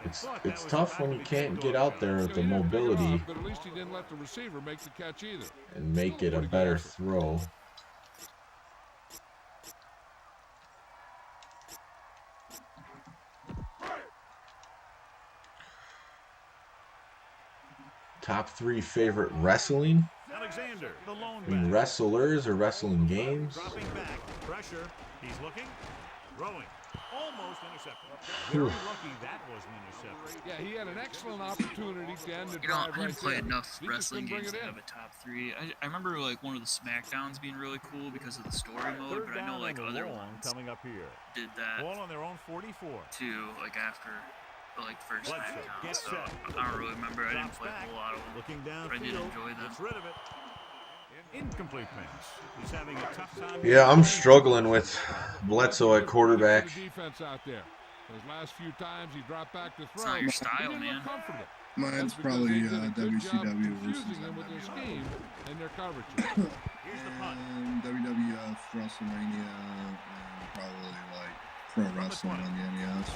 picked off. It's tough when you can't get out there with the He didn't pick it mobility off, but at least he didn't let the receiver make the catch either. and make it a better throw. Top 3 favorite wrestling? Alexander, the lone I mean, back. wrestlers or wrestling games? Dropping back, pressure. He's looking, throwing, almost intercepted. Phew. Very lucky that wasn't intercepted. Yeah, he had an excellent opportunity to end the You know, drive I right didn't play there. enough He just wrestling couldn't bring games it to in. have a top 3. I remember like one of the SmackDowns being really cool because of the story mode, Third but I know down like and other long ones coming up here. did that Ball on their own 44. too, like after the like first Bledsoe SmackDown. gets So set. I don't really remember. I didn't Drops play a back, whole lot of them. looking But I did downfield. enjoy them. Gets rid of it. Incomplete pass. He's having a tough time. Yeah, I'm struggling with Bledsoe at quarterback. The defense out there. Those last few times he dropped back to throw. It's not your style, he didn't man. look comfortable. Mine's That's because probably they did a good job WCW versus confusing him with their WWE. scheme and their coverage. Here's the punt. And WWF, WrestleMania, and probably like pro wrestling on the NES.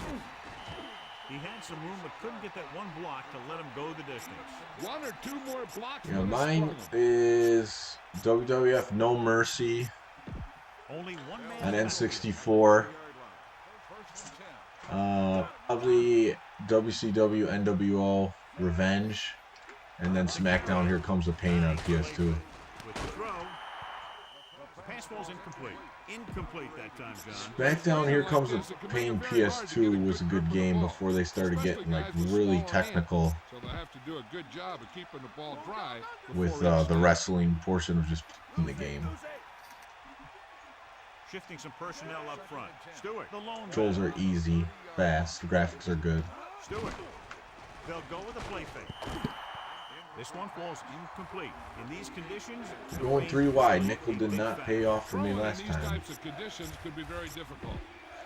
He had some room but couldn't get that one block to let him go the distance. One or two more blocks. Yeah, would have mine sprung him. is WWF No Mercy Only one man on in the N64. Probably WCW NWO Revenge, and then SmackDown Here Comes the Pain on PS2. with the throw. The pass ball's incomplete. Incomplete that time, John. SmackDown Here Comes the Pain PS2 was a good game before they started getting like really technical So they'll have to do a good job of keeping the ball dry with before it's the snapped. wrestling portion of just playing the game. Shifting some personnel up front. Stewart, the lone Controls back. are easy, fast, the graphics are good. Stewart. They'll go with a play fake. This one falls incomplete. In these conditions, the Going range 3 is wide, a nickel big did not factor. pay off for me Throwing in last these time. types of conditions could be very difficult.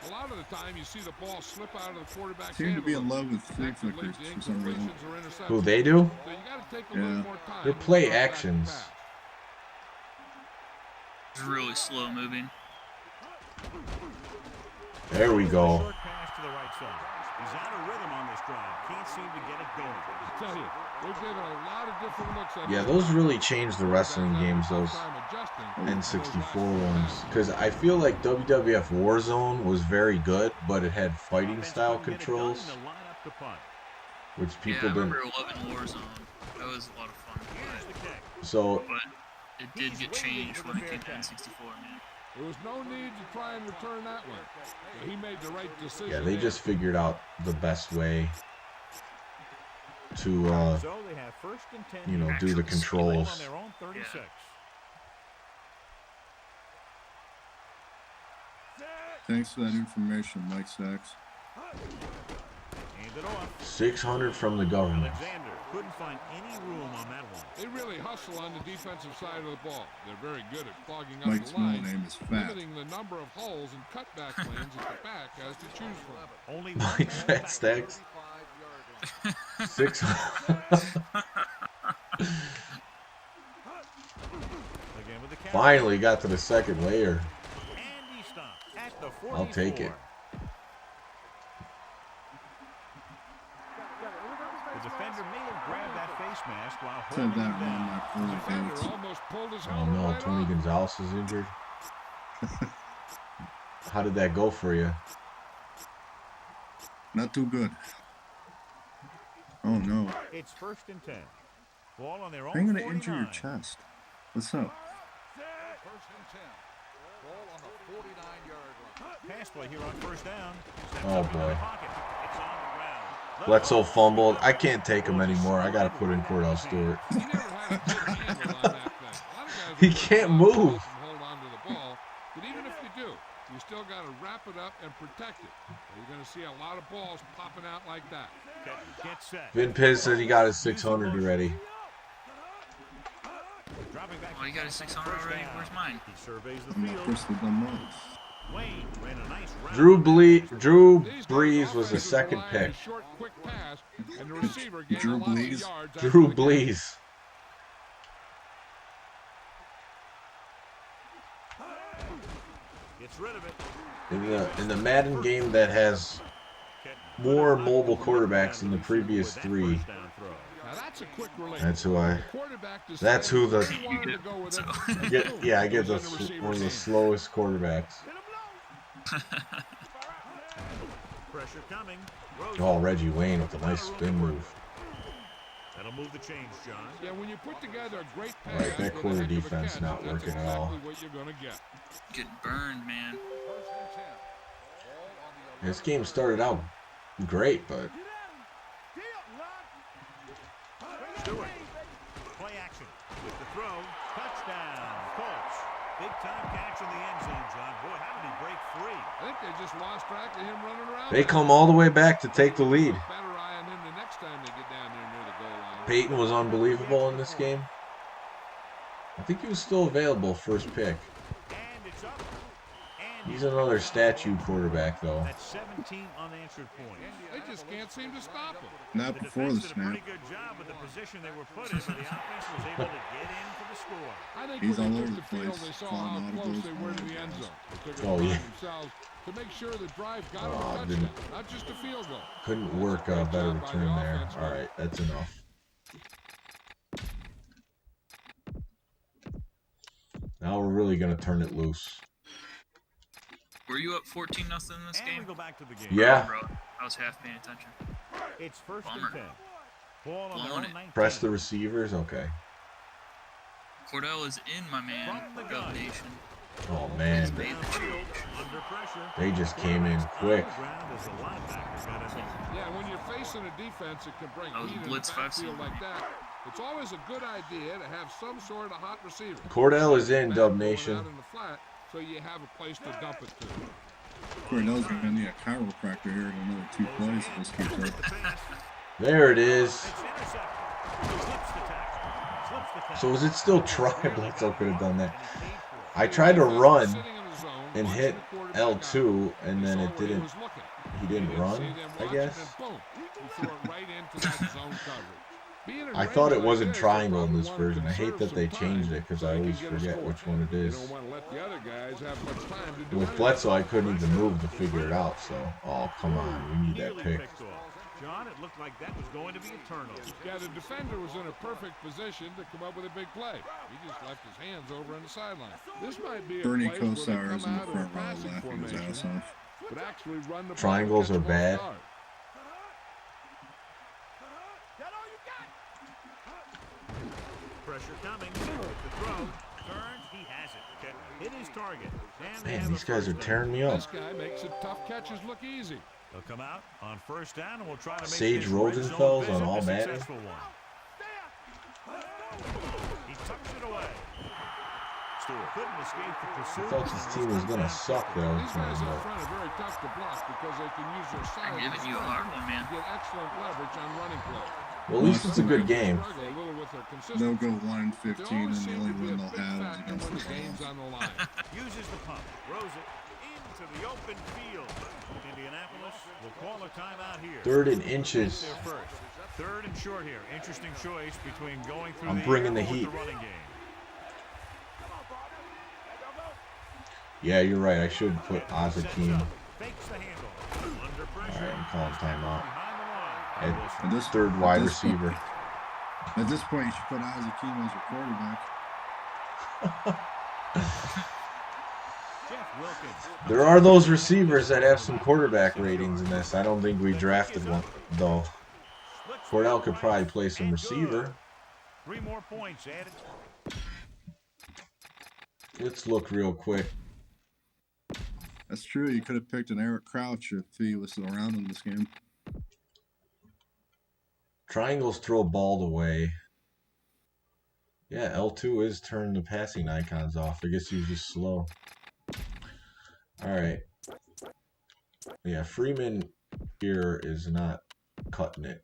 A lot of the time, you see the ball slip out of the quarterback's Seem to be in hand a love with little. flea That could lead flickers to for some reason. incompletions or interceptions. Who, they do? So you got to take a Yeah. little more time. They're to play throw back the actions. pass. It's really slow moving. There we go. Short pass to the right side. He's out of rhythm on this drive. Can't seem to get it going. I tell you, they're giving a lot of different looks at Yeah, this those one. really changed the wrestling Having a games, tough those time adjusting N64 to those last ones. Because I feel like WWF Warzone was very good, but it had fighting Offense style couldn't get it done, controls, and they'll line up to punt. which Yeah, people I didn't. remember 11 Warzone. That was a lot of fun. Here's the kick. So, But it did get changed when it came to N64, man. There was no need to try and return that one. So he made the right decision. yeah, they there. just figured out the best way to, So they have first and 10 you know, here. do the Ball on controls. their own 36. Thanks for that information, Mike Sachs. Handed it off. 600 from the government. Alexander couldn't find any room on that one. They really hustle on the defensive side of the ball. They're very good at clogging up Mike's the middle line, name is Fat. limiting the number of holes and cutback lanes at the back has to choose from. Only Mike Fat Stacks. 600. Again with the counter. Finally got to the second layer. And he stopped at the 44. I'll take it. The defender may have grabbed that face mask while Said holding that him wrong down. my The early defender days. almost pulled his Oh helmet no, right Tony off. Gonzalez is injured. How did that go for you? Not too good. Oh no. It's 1st and 10. Ball on their own How are you gonna 49. injure your chest? What's up? First and 10. Ball on the 49-yard line. Pass play here on 1st down. Oh boy. Pocket. It's on the ground. Bledsoe fumbled. I can't take him anymore. I gotta put in Cordell Stewart. He never had a good handle on that thing. A lot of guys He will put can't the ball move. and hold on to the ball, but even if you do, you still got to wrap it up and protect it. You're going to see a lot of balls popping out like that. Get set. Vin Piz said he got his 600 already. Dropping back Oh, you got a 600 already? Where's mine? He surveys the I'm the field. first of them all. Wayne ran a nice route. Drew These Brees days, was the offenses second rely on a pick. short, quick pass, and the receiver getting Drew a lot of Brees? yards after Drew the catch. Brees. Gets rid of it. In the Madden game that has more mobile quarterbacks than the previous three. Now that's a quick release. That's who I. The quarterback decided That's who the. he wanted to go with it. I get, yeah, I get the It was in the one of the receiver's slowest quarterbacks. Pressure coming. Oh, Reggie Wayne with a nice spin move. That'll move the chains, John. Yeah, when you put together a great pass, Right, with a backcourt heck of a defense catch, not that's working at exactly all. what you're gonna get. Getting burned, man. First and 10. Ball on the This game started out great, but Stewart. Play action with the throw. Touchdown. Colts. Big time catch in the end zone, John. Boy, how did he break free? I think they just lost track of him running around. they come all the way back to take the lead. Better eye on him the next time they get down there near the goal line. Peyton was unbelievable in this game. I think he was still available first pick. And it's up. And He's another statue quarterback, though. that's 17 unanswered points. They just can't seem to stop him. Not The before the defense did a snap. pretty good job with the position they were put in, but the offense was able to get in for the score. I think He's when all they over took the the field, place, they saw falling how out of close those they were to the balls. end zone. They took it Oh, upon yeah. themselves to make sure the drive got Oh, a touchdown, didn't- not just a field goal. Couldn't work a better return there. All right, that's enough. Now we're really gonna turn it loose. Were you up 14-0 in this And we game? go back to the game. Yeah. Bro, I was half paying attention. It's 1st Bummer. and 10. Ball on their Blowing own it. 19. Press the receivers. Okay. Cordell is in, my man. From the gun. Gov Nation. Oh man, He's made the change. Under pressure. they just came in quick. On the ground as the linebacker got his own. Yeah, when you're facing a defense that can bring That was heat in the blitz 5 backfield like that, it's always a good idea to have some sort of hot receiver. Cordell is in, Back Dub going Nation. out in the flat, so you have a place to dump it to. Cordell's gonna need a chiropractor here in another 2 plays. if This keeps up. The pass. There it is. It's intercepted. Slips the tackle. Slips the tackle. So is it still try? Bledsoe could have done that. And he paid for it. I tried to run Sitting in the zone, and watching hit the quarterback L2, out. and He then saw it where he didn't. was looking. He didn't didn't run, see them I watching, guess. and boom, he threw it right into that zone coverage. Being in I range thought it like wasn't this, triangle in they this probably version. I wanna hate that they conserve some changed time it because so I they always can get a forget score. which one it You is. don't want to let the other guys have much time to do With anything. Bledsoe, I couldn't even move to figure it out. So, oh come on, we need that Nearly pick. picked off. John, it looked like that was going to be a turnover. Yeah, the defender was in a perfect position to come up with a big play. He just left his hands over on the sideline. This might be a Bernie place where they Kosar is come in the out of a front row passing laughing his ass formation, off. but actually run the ball Triangles and are catch them bad. off guard. Pressure coming. With the throw. Turns. He has it. Hit his target. And they Man, have these a guys are first down. tearing me up. This guy makes the tough catches look easy. They'll come out on 1st down and we'll try to make Sage this red zone Rosenfels visit on all a Madden. successful one. He tucks it away. Stewart. Couldn't escape the pursuit. I thought this team was gonna suck though. These guys up front are very tough to block because they can use their size I'm giving you a hard one, man. to get excellent leverage on running plays. Well, at least it's a good game. They'll go 1-15, and the only win they'll have is against the games on the line. Uses the pump, throws it into the open field. Indianapolis will call a timeout here. 3rd and inches. First. 3rd and short here. Interesting choice between going through I'm the bringing the air or heat. the running game. Yeah, you're right. I should put Azakim. Fakes the handle. Under pressure. All right, I'm calling timeout. Behind the line. At this 3rd wide receiver. At this point, you should put Azakim as your quarterback. Jeff Wilkins. There are those receivers that have some quarterback ratings in this. I don't think we drafted one, though. Cordell could probably play some receiver. 3 more points added. Let's look real quick. That's true. You could have picked an Eric Crouch if he was still around in this game. Triangles throw ball away. Yeah, L2 is turning the passing icons off. I guess he's just slow. All right. Yeah, Freeman here is not cutting it.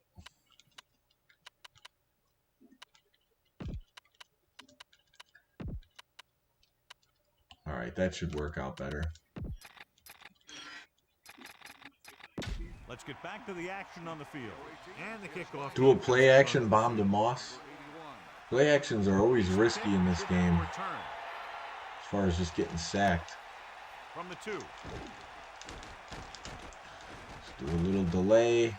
All right, that should work out better. Let's get back to the action on the field. And the kickoff. Do a play action bomb to Moss. Play actions are always risky in this game as far as just getting sacked. From the 2. Let's do a little delay.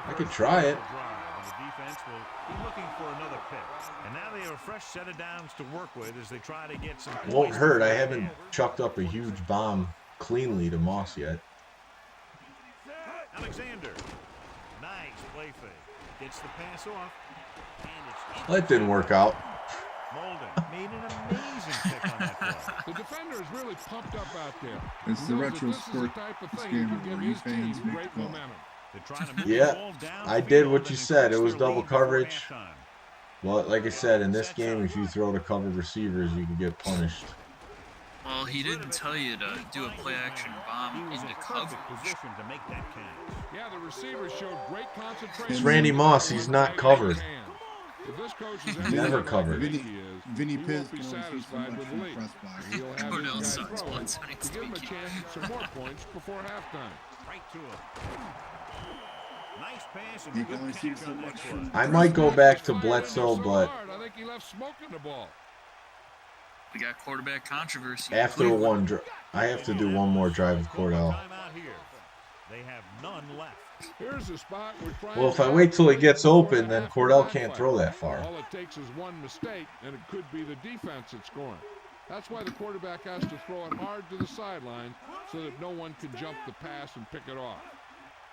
I could try it. The defense will be looking for another pick. And now they have a fresh set of downs to work with as they try to get some points. Won't hurt. I haven't chucked up a huge bomb cleanly to Moss yet. Alexander. Nice play fake. Gets the pass off. And it's That didn't work out. Molden made an amazing pick on that play. The defender is really pumped up out there. It's He the knows that retro this is the sport type of this thing game that can where give you his fans team make great the call. momentum. They're trying to move Yeah, the ball down I the did field what and you said. It increase was their double lead before coverage. halftime. Well, like I said, in this game, if you throw to covered receivers, you can get punished. Well, he didn't tell you to do a play action bomb He was into in coverage. perfect position to make that catch. Yeah, the receiver showed great concentration. It's Randy Moss. He's not covered. If this coach is He's never covered. Vinny he Piz won't be can only see so satisfied much with from the the lead. press box. He'll have Cordell his guy sucks, throwing but so needs to to give him be a chance at some more points before halftime. Right to him. Nice pass and He good can only see catch so on that much play. from I might go back to Bledsoe, but I think he left smoking the ball. We got quarterback controversy. after one, I have to do one more drive with Cordell. Timeout here. They have none left. Here's a spot where Well, if I wait till he gets open, then Cordell can't throw that far. All it takes is one mistake, and it could be the defense that's scoring. That's why the quarterback has to throw it hard to the sideline so that no one can jump the pass and pick it off.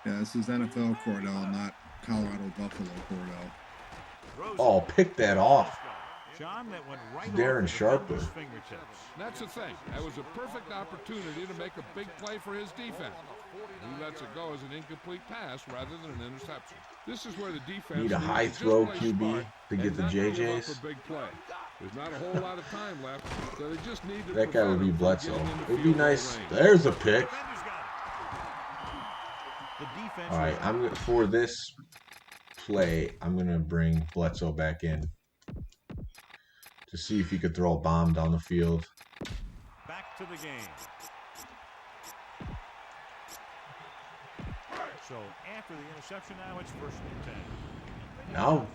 Yeah, this is NFL Cordell, not Colorado Buffalo Cordell. Oh, pick that off. John, that went right Darren off the Sharper. defender's fingertips. That's the thing. That was a perfect opportunity to make a big play for his defense. He lets it go as an incomplete pass rather than an interception. This is where the defense Need a needs high to just throw play QB smart to get and the not give up JJs. a big play. There's not a whole lot of time left, so they just need to That guy would be prevent him from Bledsoe. getting into It would be field goal nice. range. There's a pick. Defender's got it. The defense All right, for this play, I'm gonna bring Bledsoe back in to see if he could throw a bomb down the field. back to the game. So after the interception, now it's 1st and 10. Now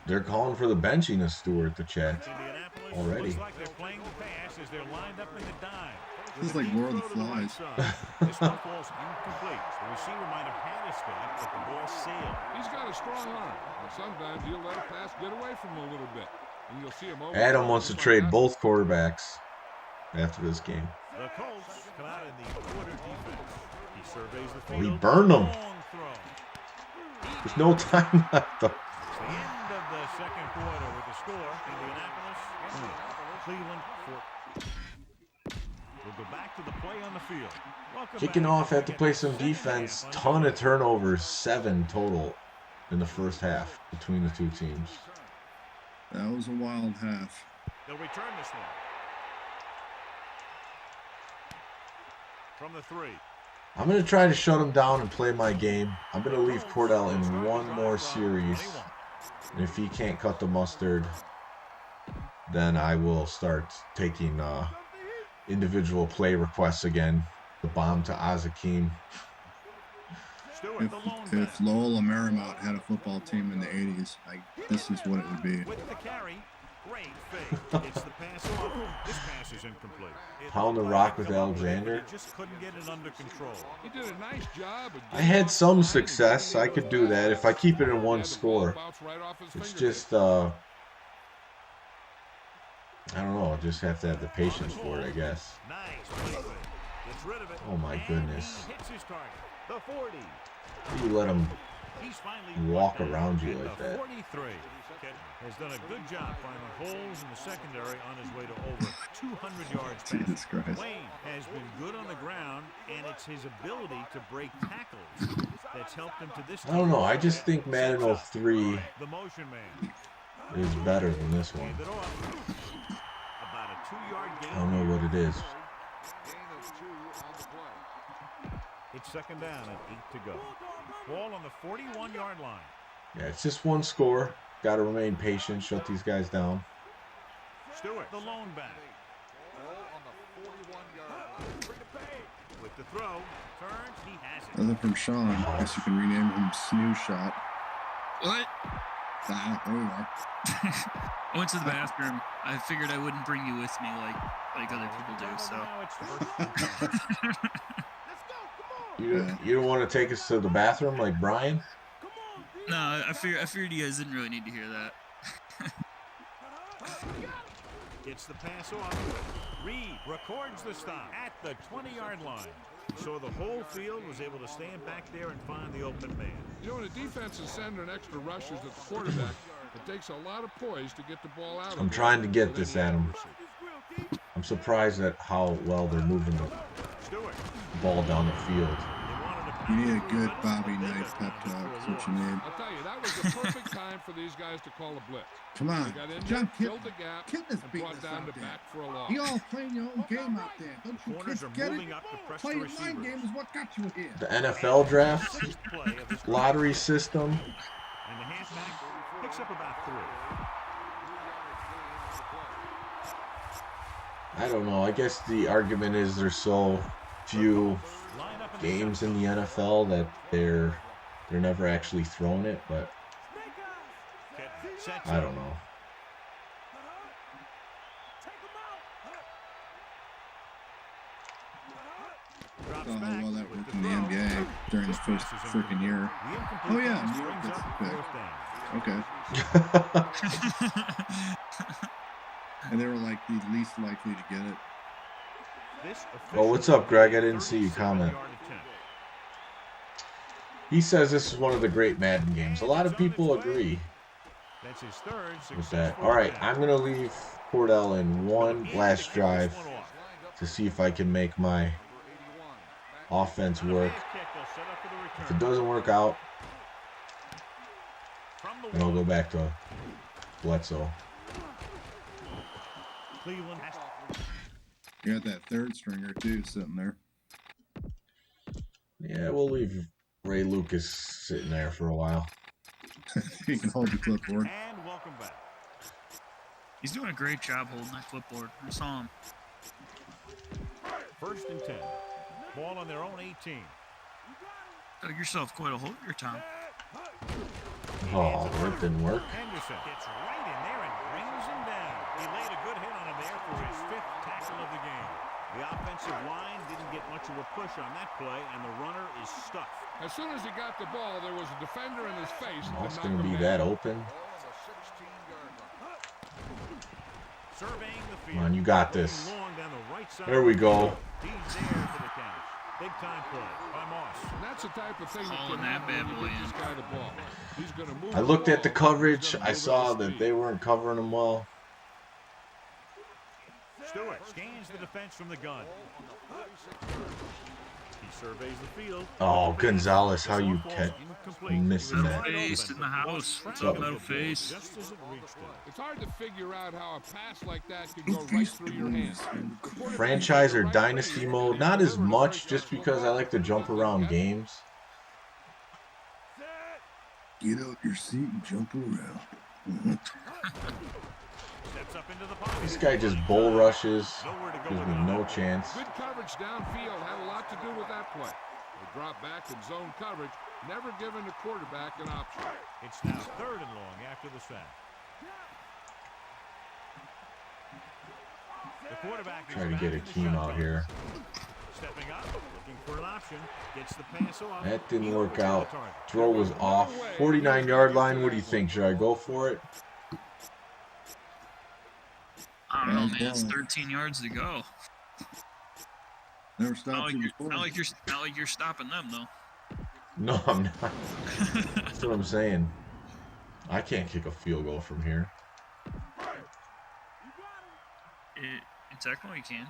they're calling for the benching of Stewart, the chat. Indianapolis Already. looks like they're playing the pass as they're lined up in the dime. This is like Lord of the Flies. This one falls incomplete. The receiver might have had a step, but the ball sailed. He's got a strong arm, and sometimes he'll let a pass get away from him a little bit. And you'll see him over Adam wants to trade both quarterbacks after this game. The Colts come out in the quarter defense. He surveys the Well, field. he burned them. Long throw. There's no time left. Though. It's the end of the second quarter with the score. Indianapolis, Cleveland, 4. We'll go back to the play on the field. Welcome Kicking back. off, have to We play get some the second defense. half Ton of underway. turnovers, 7 total in the first half between the two teams. That was a wild half. The They'll return this one. From the 3. I'm going to try to shut him down and play my game. I'm going to leave Cordell in one more series. And if he can't cut the mustard, then I will start taking individual play requests again. The bomb to Azakim. If Lowell or Marymount had a football team in the 80s, this is what it would be. With the carry, great fake. It's the pass off. This pass is incomplete. Pound the rock with Alexander. He just couldn't get it under control. He did a nice job. I had some success. I could do that if I keep it in one score. It's just, I don't know. Just have to have the patience for it, I guess. Oh my goodness. The 40. You let him walk around you like that. 43. Has done a good job finding holes in the secondary on his way to over 200 yards Jesus Christ. Wayne has been good on the ground, and it's his ability to break tackles that's helped him to this. I don't know. I just think Madden 03 the motion man is better than this one. about a 2-yard gain. I don't know what it is. It's second down and 8 to go. Ball on the 41-yard line. Yeah, it's just one score. Got to remain patient. Shut these guys down. Stewart, the lone back. With the throw, turns, he has it. Other from Sean. I guess you can rename him Snooze Shot. What? Ah, there you are. I went to the bathroom. I figured I wouldn't bring you with me like other people do, so. Now it's first. You don't want to take us to the bathroom like Brian? No, I figured you guys didn't really need to hear that. It's the pass off. Reed records the stop at the 20-yard line. So the whole field was able to stand back there and find the open man. You know, when a defense is sending extra rushers at the quarterback, it takes a lot of poise to get the ball out. I'm trying to get this at him. I'm surprised at how well they're moving the ball down the field. You need a good Bobby Knight pep talk. That's what you need. I'll tell you, that was the perfect time for these guys to call a blitz. Come on. They got in John there, filled the gap, Kitten is and beating brought us down out the there. back for a loss. You all playing your own game out there. Don't you Corners kids are get it? moving up to press the Playing my receivers. game is what got you here. The NFL draft, Sixth play of this lottery system. and the halfback picks up about 3. I don't know. I guess the argument is there's so few Line up in the games in the NFL that they're never actually thrown it, but sets I up. don't know. Drops Oh, how back well that with worked the in the throw. NBA during his first freaking year. The incomplete Oh, yeah, pass New York brings gets up the pick. fourth down. Okay. And they were like the least likely to get it. This Oh, what's up, Greg? I didn't see you comment. 37-yard attempt. He says this is one of the great Madden games. A lot of people agree That's his third with successful that. All right, attempt. I'm going to leave Cordell in one He last kicked drive this one off. to see if I can make my offense work. Half kick, they'll set up for the If return. it doesn't work out, From the then I'll wall, go back to Bledsoe. Cleveland has You got that third stringer, too, sitting there. Yeah, we'll leave Ray Lucas sitting there for a while. He can hold the clipboard. and welcome back. He's doing a great job holding that clipboard. I saw him. First and 10. Ball on their own 18. Dug yourself quite a hole here, Tom. Oh, that didn't work. Henderson gets right in there and brings him down. He laid a good hit on him there for his 5th tackle of the game. The offensive line didn't get much of a push on that play, and the runner is stuck. As soon as he got the ball, there was a defender in his face. Oh, to it's knock going to him be down. that open. Surveying the field. Come on, you got this. Long down the right side. There we go. He's there for the catch. Big time play by Moss. And that's the type of thing that Hauling can that happen bad when boy you get in. this guy the ball. He's going to move I looked at the ball. coverage. He's gonna I move saw at that speed. they weren't covering him well. Stewart scans the defense from the gun. He surveys the field. Oh, Gonzalez, how you missing that? Face in the house. What's up, metal face? Just as it reached him. It's hard to figure out how a pass like that could go right through your hands. Franchise or dynasty mode, not as much, just because I like to jump around games. Get out your seat and jump around. Steps up into the pocket. This guy just bull rushes, gives me no chance. Good coverage downfield had a lot to do with that play. They drop back in zone coverage, never giving the quarterback an option. It's now 3rd and long after the sack. The quarterback is Trying to back get in the Akeem out shotgun. here. Stepping up, looking for an option, gets the pass off. That didn't He work overthrew the out. target. Throw was off. 49-yard line. What do you think? Should I go for it? I don't know, man. It's 13 yards to go. Never Not stopped like, you you're, before. not like you're stopping them, though. No, I'm not. That's what I'm saying. I can't kick a field goal from here. Technically, you can.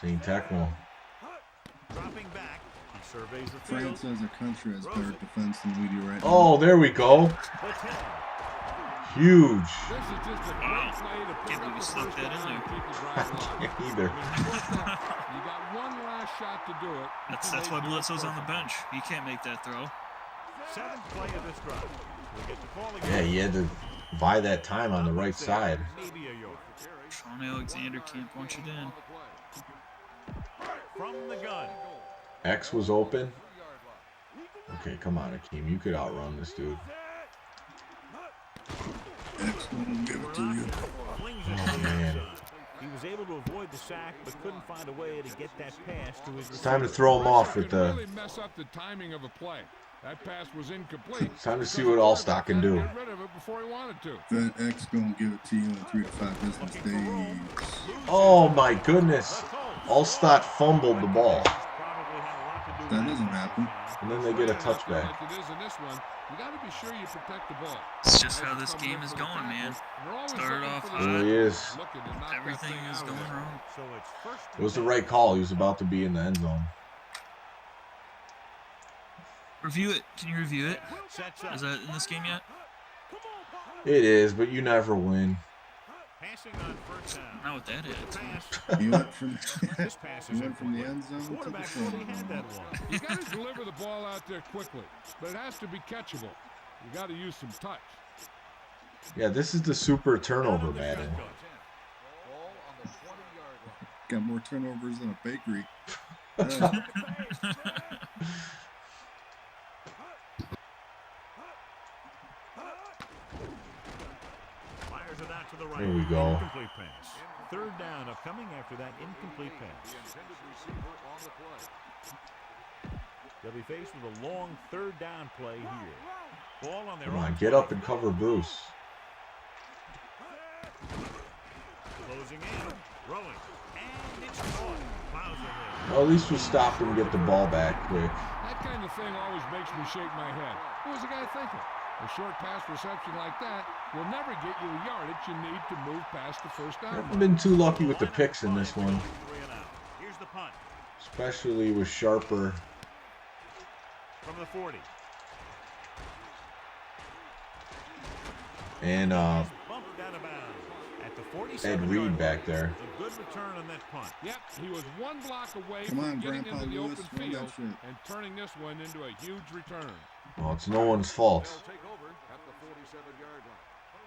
Seeing Tecmo. Dropping back, he surveys the field. France as a country has better defense than we do right now. Oh, there we go. Huge. This is just a great play to put Can't believe you slipped that in there. I can't either. You got one last shot to do it. That's why Bledsoe's on the bench. He can't make that throw. 7th play of this drive. We'll get the call again. Yeah, he had to buy that time on the right side. Maybe a yard. Sean Alexander can't punch it in. From the gun. X was open. Okay, come on, Akeem. You could outrun this dude. Excellent. Give it to you. Oh, man. He was able to avoid the sack, but couldn't find a way to get that pass to his It's time to throw him off with the... Really mess up the timing of a play. That pass was incomplete. It's time to see what Allstock can do. Get rid of it before he wanted to. That X gonna give it to you in 3 to 5 business days. Oh, my goodness. Allstott fumbled the ball. That doesn't happen. And then they get a touchback. Like it is in this one, you got to be sure you protect the ball. It's just how this game is going, man. Started off It hot. really is. Everything is going wrong. So it's first It was the right call. He was about to be in the end zone. Review it. Can you review it? sets up. Is that in this game yet? It is, but you never win. Passing on first down. Not with that attitude. Pass. He went from, This pass he is went from the end zone to the quarterback front really had that zone. one. You got to deliver the ball out there quickly, but it has to be catchable. You got to use some touch. Yeah, this is the super turnover Madden. Ball on the 20-yard line. Got more turnovers than a bakery. Fires it out to the right. There we go. Incomplete pass. 3rd down upcoming after that incomplete pass. The intended receiver on the play. They'll be faced with a long 3rd down play here. Ball on their Come on, own get up and cover Bruce. Closing in, throwing, and it's caught. Plows ahead. Well, at least we stopped and get the ball back quick. That kind of thing always makes me shake my head. What was the guy thinking? A short pass reception like that will never get you the yardage you need to move past the first down. Haven't been too lucky with the picks in this one, 3 and out. Here's the punt especially with Sharper. from the 40. And Bumped out of bounds at the 47 Ed Reed back there. A good return on that punt. Yep, he was one block away Come from on, getting Grandpa into the Lewis, open run that field shit. and turning this one into a huge return. Well, it's no one's fault. They'll take over at the 47-yard line.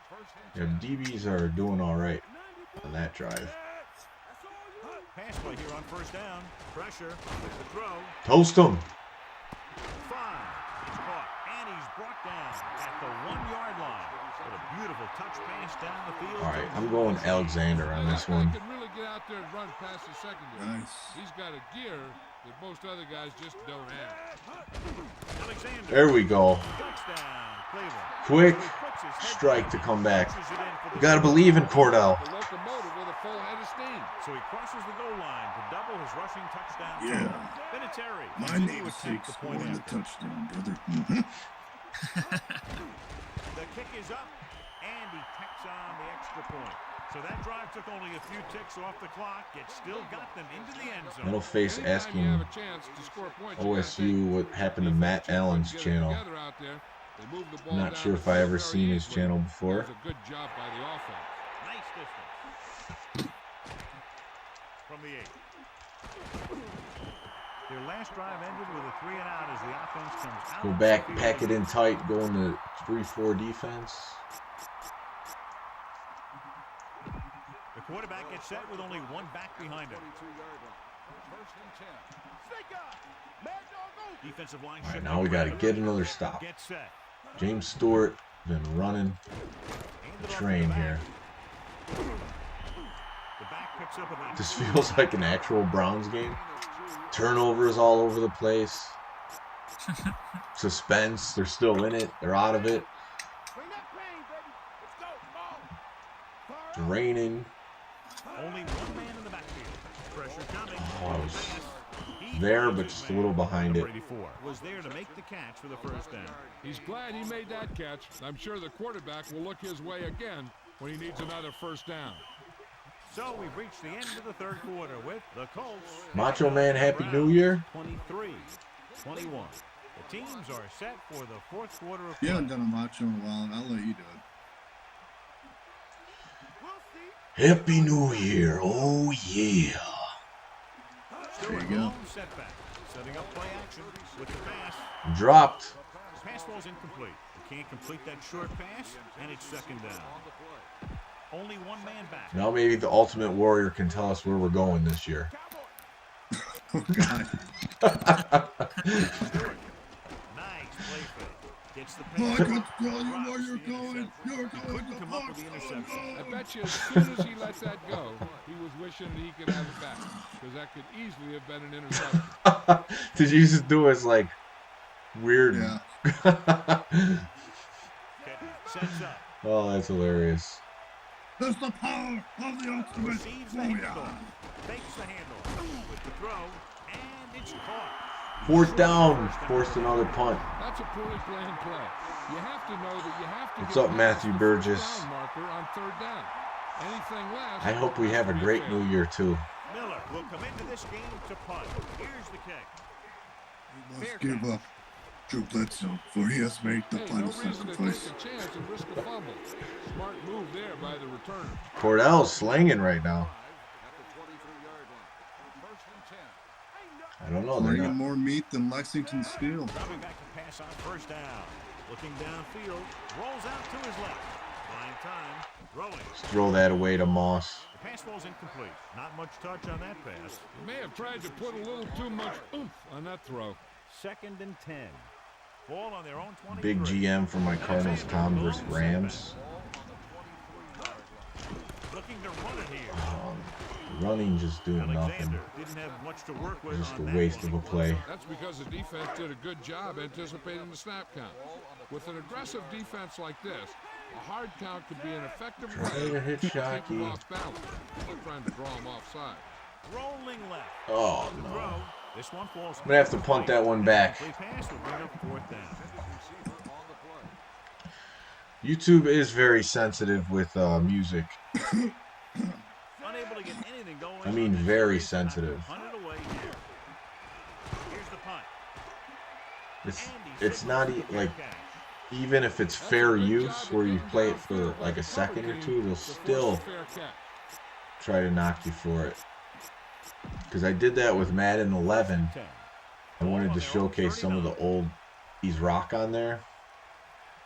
First Your and 10. DBs are doing all right on that drive. Pass play here on first down. Pressure with the throw. Toast them. 5. He's caught and he's brought down at the 1-yard line. What a beautiful touch pass down the field. All right, I'm going Alexander on this one. He can really get out there and run past the secondary. Nice. He's got a gear that most other guys just don't have. Alexander. There we go. Touchdown, Cleveland. Quick He puts his head strike down, to come back. pushes it in for the You gotta score. believe in Cordell. The locomotive with a full head of steam. So he crosses the goal line to double his rushing touchdown. Yeah. Vinatieri. My continues name to take takes the point one a after. touchdown, brother. The kick is up, and he tacks on the extra point. So that drive took only a few ticks off the clock. It still got them into the end zone. Middle Face Anytime you asking have a chance to score points, you gotta OSU what happened to Matt Allen's channel. I'm not sure if I ever seen his channel before. That was a good job by the offense. Nice distance. From the 8. Their last drive ended with a 3-and-out as the offense comes out. Go back, pack it in tight, go into 3-4 defense. The quarterback gets set with only one back behind him. 22-yard line. First and 10. Defensive line. All right, now we got to get another stop. Get set. James Stewart been running the train here. The back picks up about This feels like an actual Browns game. Turnovers all over the place. Suspense. They're still in it. They're out of it. It's raining. only one man in the backfield. Pressure coming. Oh, I was there, but just a little behind it. Was there to make the catch for the first down. He's glad he made that catch. I'm sure the quarterback will look his way again when he needs another first down. So we've reached the end of the third quarter with the Colts. Macho Man, Happy New Year. 23-21. The teams are set for the fourth quarter of You play. haven't done a macho in a while, and I'll let you do it. Happy New Year. Oh, yeah. Still There a you go. long setback. Setting up play action with the pass. Dropped. Pass ball's incomplete. They can't complete that short pass, and it's second down. Only one man back. Now maybe the Ultimate Warrior can tell us where we're going this year. Oh, God. Nice play fake. Gets the Oh, I pass. can tell you where you're going. You're going Couldn't to come up with the interception. I bet you as soon as he let that go, he was wishing that he could have it back, because that could easily have been an interception. Did you just do his like weird? Yeah. Sets up. Oh, that's hilarious. That's the power of the ultimate Receives the warrior. handoff. Fakes the handle. With the throw. And it's caught. Fourth down. Forced another punt. That's a poorly planned play. You have to know that you have to What's get up, past Matthew the Burgess? first down marker on third down. Anything less. I hope we have a great new year too. Miller will come into this game to punt. Here's the kick. We must give up to Bledsoe, for he has made the Hey, no final reason to sacrifice. take a chance and risk a fumble. Smart move there by the returner. Cordell's slanging right now. At the 23-yard line. First and 10. I don't know. They're Bringing not. more meat than Lexington Steel. Coming back to pass on first down. Looking downfield. Rolls out to his left. Buying time. Throwing. Just throw that away to Moss. The pass ball's incomplete. Not much touch on that pass. He may have tried to put a little too much oomph on that throw. Second and 10. Ball on their own 23. Big GM for my Cardinals. Tom versus Rams. Looking to run it here. Running just doing nothing. Alexander didn't have much to work with. Just on a that waste one. of a play. That's because the defense did a good job anticipating the snap count. With an aggressive defense like this, a hard count could be an effective Try way to hit to keep them Shockey. off balance. Not trying to draw them offside. Rolling left. Oh The no. throw. This one falls. I'm gonna have to punt that one back. Complete pass will bring up fourth down. YouTube is very sensitive with music. Unable to get anything going. I mean, very sensitive. Punt it away here. Here's the punt. It's not like, even if it's fair use where you play it for like a second or two, they'll still Fair catch. try to knock you for it. Because I did that with Madden 11. I wanted to showcase some of the old Ease Rock on there.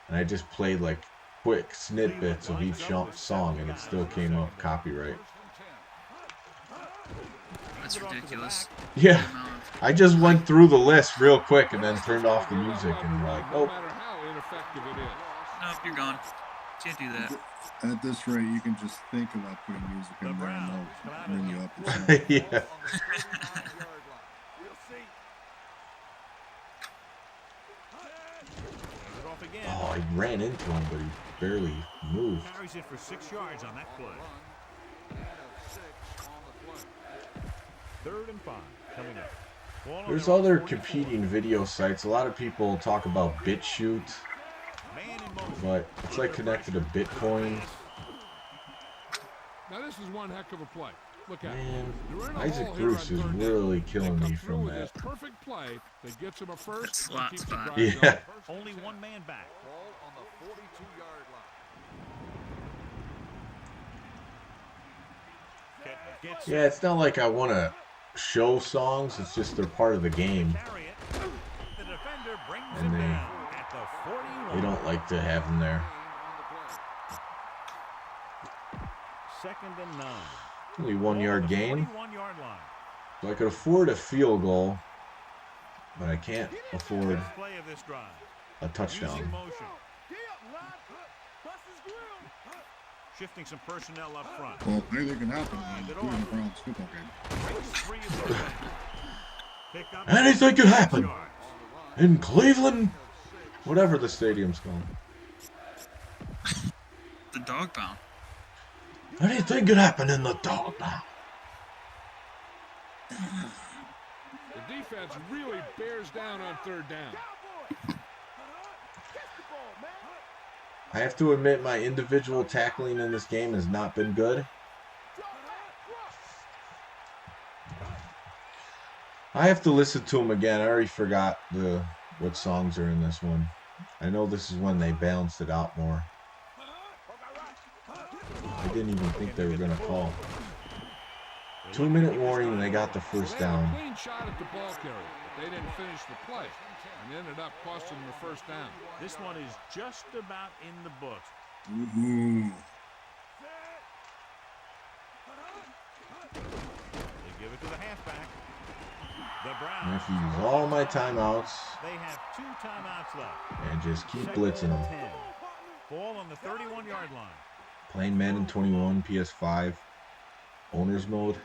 And I just played like quick snippets of each song and it still came up copyright. That's ridiculous. Yeah, I just went through the list real quick and then turned off the music and like, No oh, matter how ineffective it is. Nope, you're gone. Can't do that. At this rate, you can just think about putting music in there and they'll ring you up. with something. yeah. Off again. Oh, I ran into him, but he barely moved. Carries it for 6 yards on that play. Third and 5 coming up. Ball on There's their own other 44. competing video sites. A lot of people talk about BitChute, Man in motion. but it's like connected to Bitcoin. this is one heck of a play. Look at Man, it. They're in a Isaac hole here Bruce on is third really down. killing They me come through from with that. this perfect play that gets him a That first and slot keeps the spot. drive Yeah. going. Only one man back. Ball on the 42-yard line. Gets Yeah, it's not like I want to show songs. It's just they're part of the game. carry it. The defender brings And him they- down at the 41. They don't like to have them there. Second and 9. Only 1 yard gain. 41-yard line. So I could afford a field goal, but I can't afford First play of this drive. a Using touchdown. motion. Shifting some personnel up front. Well, anything can happen in the Cleveland Browns football game. Breaks free of the defender. Pick up Anything could happen. yards. In Cleveland, whatever the stadium's called. The dog pound. Anything could happen in the dog pound. The defense really bears down on third down. I have to admit my individual tackling in this game has not been good. I have to listen to them again. I already forgot what songs are in this one. I know this is when they balanced it out more. I didn't even think they were going to call. 2-minute warning and they got the first They had a down. clean shot at the ball carrier, but they didn't finish the play and ended up costing them the first down. This one is just about in the books. Ooh. They give it to the halfback. The I Browns. have to use all my timeouts They have 2 timeouts left. and just keep Second blitzing and them. 10. Ball on the 31-yard line. Playing Madden 21, PS5, owner's mode.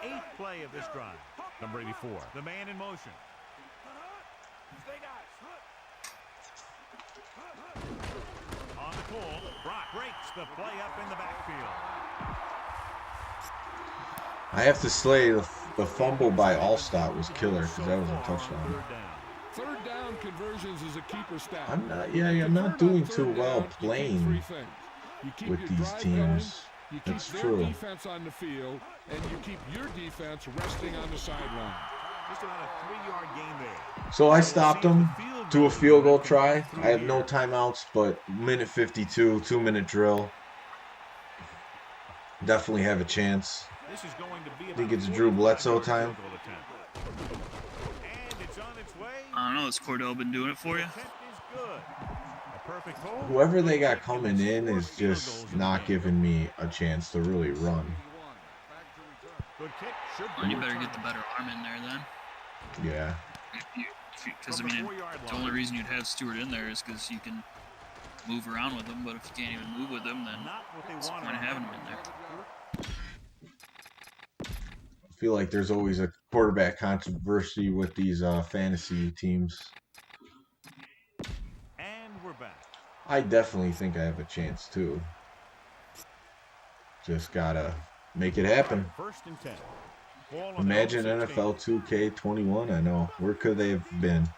8th play of this drive. Number 84. The man in motion. On the pull, Brock breaks the play up in the backfield. I have to slay the fumble by Allstott was killer because that was a So far on touchdown. third down. Third down conversions is a keeper stat. I'm not doing too well playing You keep with your these drive teams. going, you keep That's their true. defense on the field, and you keep your defense resting on the sideline. Just about a 3-yard gain there. So I stopped them to a field goal try. I have no timeouts, but minute 52, 2-minute drill. Definitely have a chance. This is going to be Think about it's a Drew Bledsoe 45-yard time? field goal attempt. And it's on its way. I don't know. Has Cordell been doing it for you? The attempt is good. A perfect hole. Whoever they got coming in is just not giving me a chance to really run. Good kick. Should Well, you be better get returned. the better arm in there then. Yeah. Because, I From the mean, 4-yard the line. only reason you'd have Stewart in there is because you can move around with him. But if you can't even move with him, then Not what they what's the wanted point of on having that him in there? I feel like there's always a quarterback controversy with these fantasy teams. And we're back. I definitely think I have a chance too. Just gotta make it happen. First and 10. Ball on their Imagine own 16. NFL 2K21. I know. Where could they have been?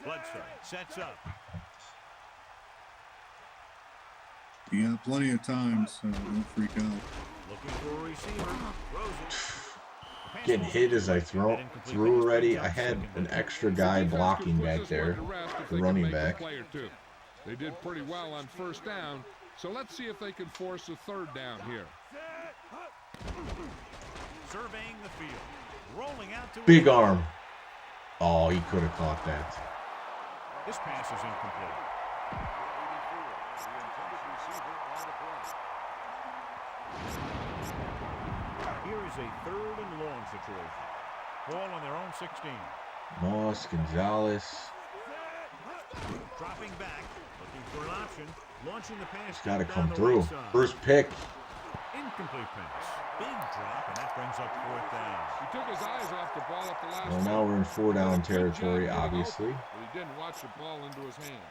Bledsoe sets up. You got plenty of time, so don't freak out. Looking for a receiver. Throws it. The pass Getting ball hit as I incomplete threw already. brings I up had second an down. extra The guy defense blocking could put back this there. one to rest if The they can running make a back. play or two. They did pretty well on first down, so let's see if they can force a third down here. Surveying the field. Rolling out to Big his- arm. Oh, he could have caught that. This pass is incomplete. Here is a 3rd and long situation. Ball on their own 16. Moss, Gonzalez. Dropping back, looking for an option. Launching the pass. It's got to down come the through. right side. First pick. Incomplete pass. Big drop, and that brings up 4th down. He took his eyes off the ball at the last Well, now we're in 4-down territory, obviously. But he didn't watch the ball into his hand.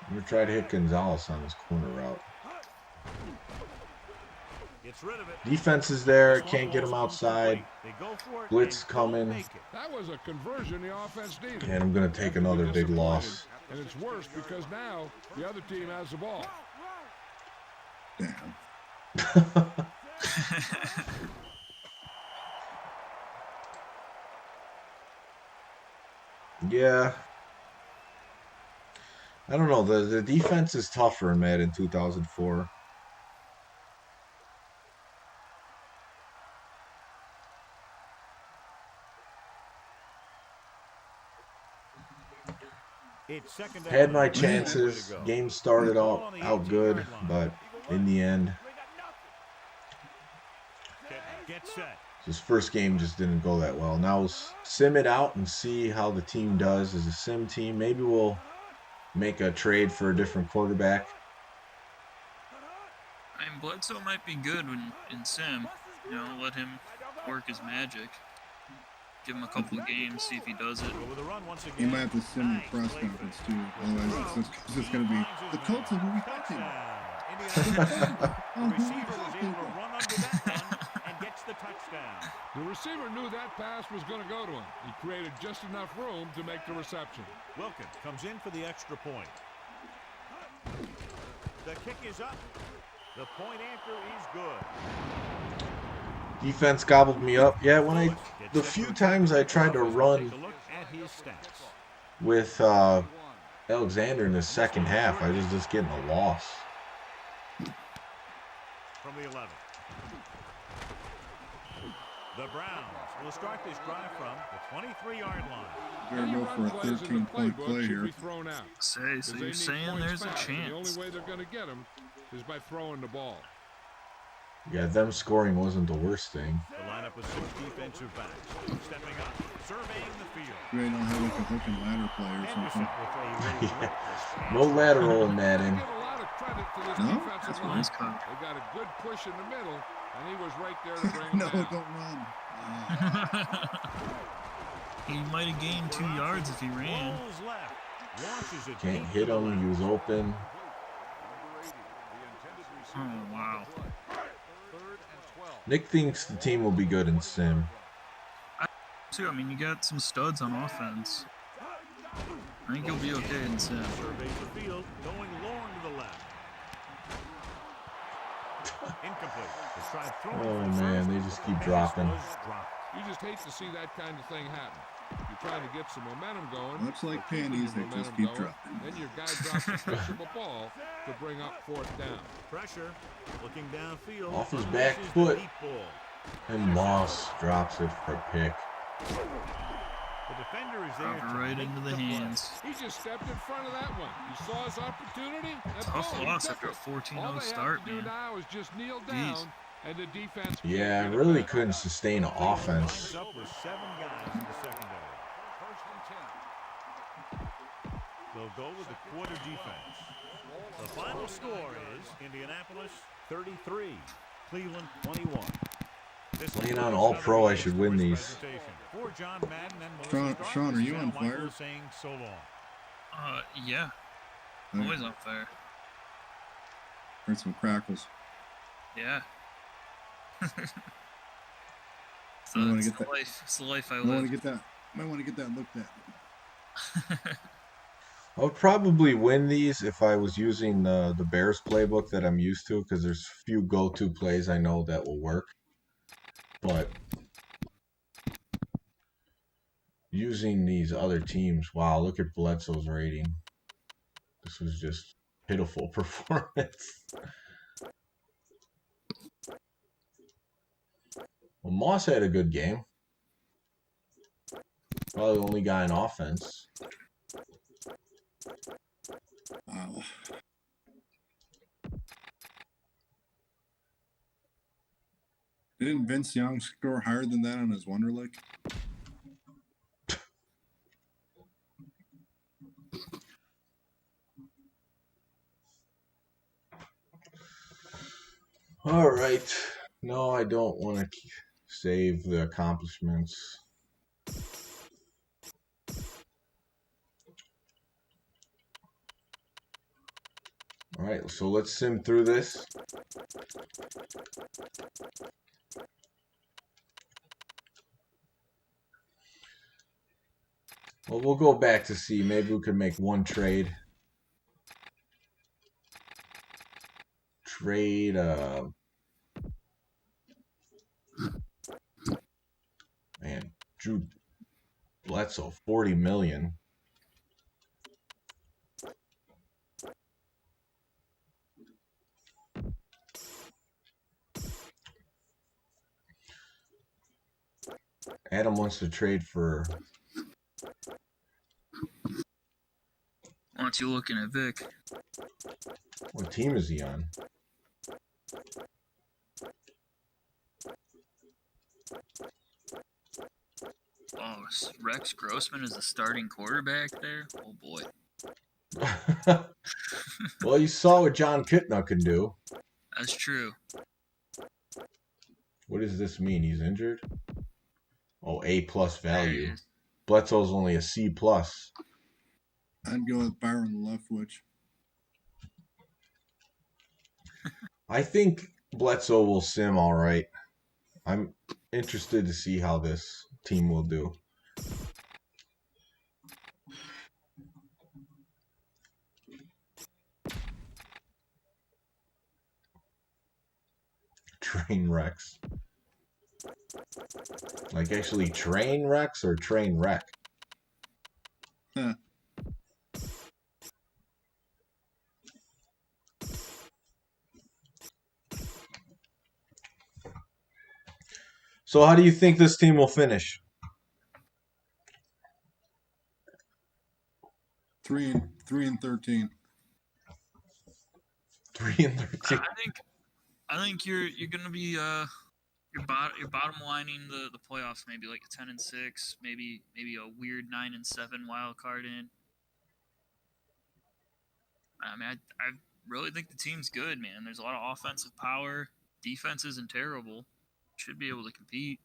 I'm going to try to hit Gonzalez on this corner route. Gets rid of it. Defense is there. This Can't one get them ball's outside. incomplete. They go for it Blitz and don't coming. make it. That was a conversion the offense needed. And I'm going to take That can be another big disappointing, loss. And it's worse because now the other team has the ball. Damn. Yeah. I don't know. The defense is tougher in Madden 2004. It's second Had down. my Way to chances. go. Game started Ball on the out good, 18-yard line. but in the end, Get set. this first game just didn't go that well. Now we'll sim it out and see how the team does as a sim team. Maybe we'll make a trade for a different quarterback. I mean, Bledsoe might be good in sim. You know, let him work his magic. Give him a couple of games, see if he does it. Over the run once You again. might have to sim the press conference too. Otherwise, it's just going to be the Colts are who we thought they were. Touchdown. The receiver was able to run under that one and gets the touchdown. The receiver knew that pass was going to go to him. He created just enough room to make the reception. Wilkins comes in for the extra point. The kick is up. The point after is good. Defense gobbled me up. Yeah, the few times I tried to run Take a look at his stats. with Alexander in the second half, I was just getting a loss. From the 11. The Browns will start this drive from the 23-yard line. Better go for a Plays in the 13-point playbook play should here. be thrown out. So Because they you're need saying points there's a fast, and chance. The only way they're going to get them is by throwing the ball. Yeah, them scoring wasn't the worst thing. The lineup with 6 defensive backs. Stepping up, surveying the field. They don't have like a hook and ladder play or Anderson something. with a relentless pass. No lateral in Madden. Give a lot of credit to this No? defensive That's line. nice cut. They got a good push in the middle, and he was right there to bring him No, down. don't run. He might have gained 2 yards if he ran. Rolls left. Launches it Can't deep hit to the him. He left. was open. Oh, wow. Nick thinks the team will be good in sim. Too, I mean, you got some studs on offense. I think you'll be okay in sim. Surveys the field, going long to the left. Incomplete. Let's try throwing Oh from man, first. they just keep Pass dropping. was dropped. You just hate to see that kind of thing happen. You're trying to get some momentum going. Much like but keeping panties, your they just momentum keep going, dropping. Then your guy drops a punchable ball to bring up 4th down. Pressure. Looking downfield. Off his Unleashes back the foot. deep ball. And Moss drops it for a pick. The defender is there Drop it to right make into the the play. hands. He just stepped in front of that one. He saw his opportunity. And Tough boom, he loss took after a it. 14-0 All they start, have to do man. now is just kneel Jeez. down, and the defense. Yeah, I can't get it really back. couldn't sustain an offense. Lines up with 7 guys in the secondary. They'll go with the quarter defense. The final score is Indianapolis 33, Cleveland 21. This Playing is on another All-Pro, I EA should win Sports these. presentation. For John Madden and Melissa Stark, Sean, are this is you Al on Michael fire? saying so long. Yeah. Okay. Always on fire. Heard some crackles. Yeah. So I wanna it's get the that. life. It's the life I Might want live. to get that. Might want to get that looked at. I would probably win these if I was using the Bears playbook that I'm used to, because there's few go-to plays I know that will work. But using these other teams, wow, look at Bledsoe's rating. This was just pitiful performance. Well, Moss had a good game. Probably the only guy in offense. Wow. Didn't Vince Young score higher than that on his Wonderlic? All right. No, I don't want to save the accomplishments. right, so let's sim through this. Well, we'll go back to see. Maybe we can make one trade. Trade, man, Drew Bledsoe, 40 million. Adam wants to trade for. Why don't you looking at Vic? What team is he on? Oh, Rex Grossman is the starting quarterback there? Oh, boy. Well, you saw what John Kitna can do. That's true. What does this mean? He's injured? Oh, A+ There he value. is. Bledsoe's only a C+. I'd go with Byron Leftwich. I think Bledsoe will sim all right. I'm interested to see how this team will do. Train wrecks. Like actually train wrecks or train wreck? Huh. So how do you think this team will finish? 3-13. 3-13. I think you're gonna be you're bottom lining the playoffs, maybe like a 10-6, maybe a weird 9-7 wild card in. I mean, I really think the team's good, man. There's a lot of offensive power. Defense isn't terrible. Should be able to compete.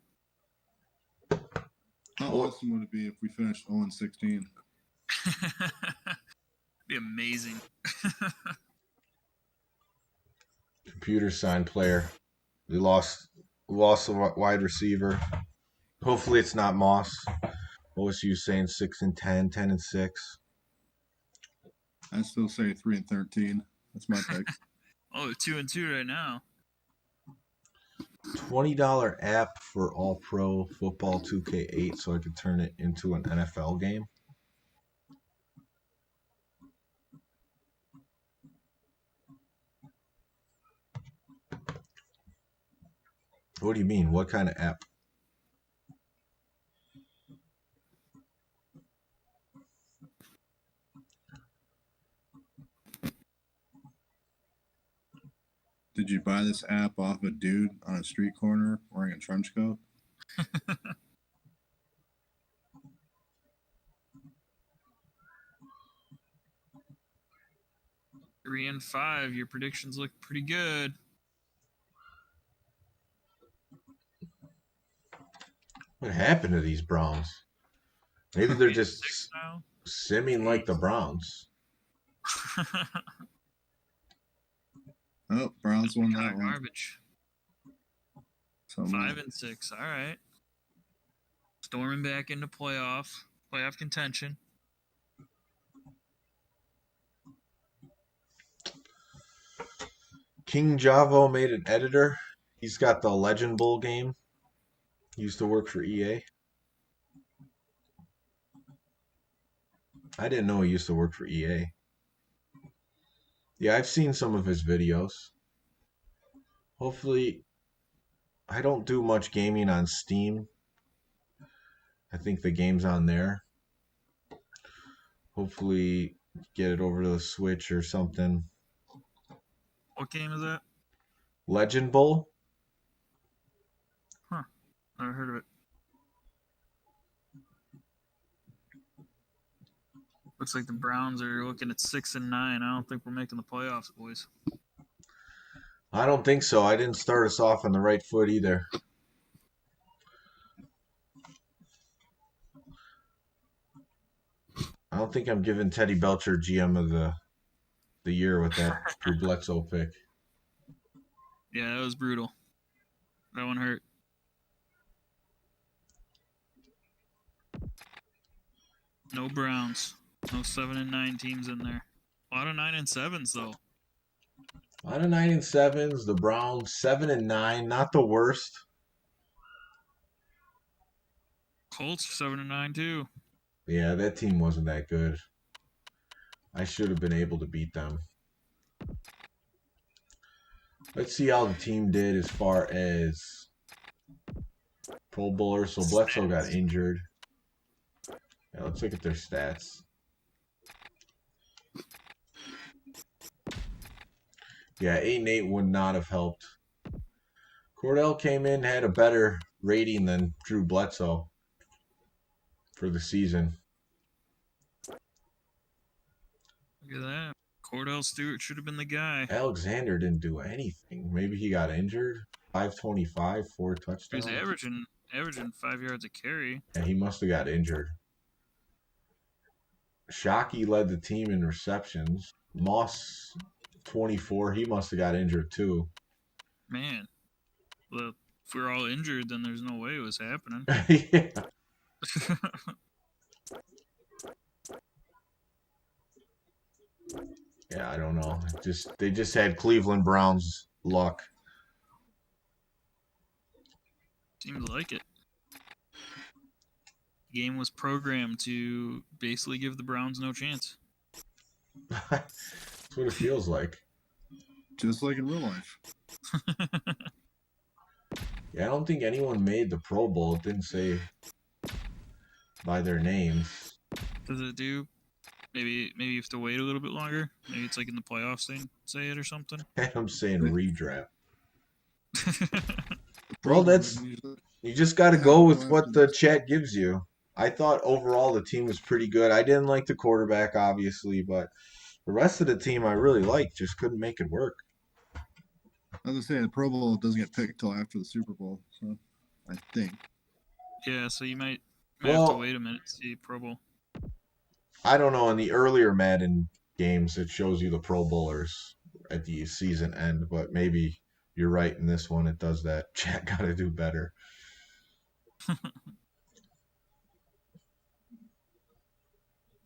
How awesome would it be if we finished 0-16? Be amazing. Computer sign player. We lost a wide receiver. Hopefully it's not Moss. OSU saying 6-10, 10-6. I still say 3-13. That's my pick. Oh, 2-2 right now. $20 app for All Pro Football 2K8 so I could turn it into an NFL game. What do you mean? What kind of app? Did you buy this app off a dude on a street corner wearing a trench coat? 3-5. Your predictions look pretty good. What happened to these Browns? Maybe they're just now. simming like the Browns. Oh, Browns won that one. Garbage. So 5-6. All right. Storming back into playoff contention. King Javo made an editor. He's got the Legend Bowl game. He used to work for EA. I didn't know he used to work for EA. Yeah, I've seen some of his videos. Hopefully, I don't do much gaming on Steam. I think the game's on there. Hopefully, get it over to the Switch or something. What game is that? Legend Bowl? Huh. Never heard of it. Looks like the Browns are looking at 6-9. I don't think we're making the playoffs, boys. I don't think so. I didn't start us off on the right foot either. I don't think I'm giving Teddy Belcher GM of the the year with that Drew Bledsoe pick. Yeah, that was brutal. That one hurt. No Browns. No 7 and 9 teams in there. A lot of 9 and 7s though. A lot of 9 and 7s. The Browns 7 and 9, not the worst. Colts 7 and 9 too. Yeah, that team wasn't that good. I should have been able to beat them. Let's see how the team did as far as Pro Bowlers. So Bledsoe got injured. Yeah, let's look at their stats. Yeah, 8 and 8 would not have helped. Cordell came in, had a better rating than Drew Bledsoe for the season. Look at that. Cordell Stewart should have been the guy. Alexander didn't do anything. Maybe he got injured. 525, 4 He touchdowns. was averaging 5 yards a carry. Yeah, he must have got injured. Shockey led the team in receptions. Moss, 24. He must have got injured too. Man. Well, if we're all injured, then there's no way it was happening. Yeah. Yeah, I don't know. They just had Cleveland Browns luck. Seems like it. The game was programmed to basically give the Browns no chance. That's what it feels like. Just like in real life. Yeah, I don't think anyone made the Pro Bowl. It didn't say by their names. Does it do? Maybe you have to wait a little bit longer. Maybe it's like in the playoffs they say it or something. I'm saying redraft. Well, that's you just got to go with what the chat gives you. I thought overall the team was pretty good. I didn't like the quarterback, obviously, but the rest of the team I really liked. Just couldn't make it work. I was gonna say the Pro Bowl doesn't get picked till after the Super Bowl, so I think. Yeah, so you might have to wait a minute to see Pro Bowl. I don't know. In the earlier Madden games, it shows you the Pro Bowlers at the season end, but maybe you're right in this one. It does that. Chat got to do better.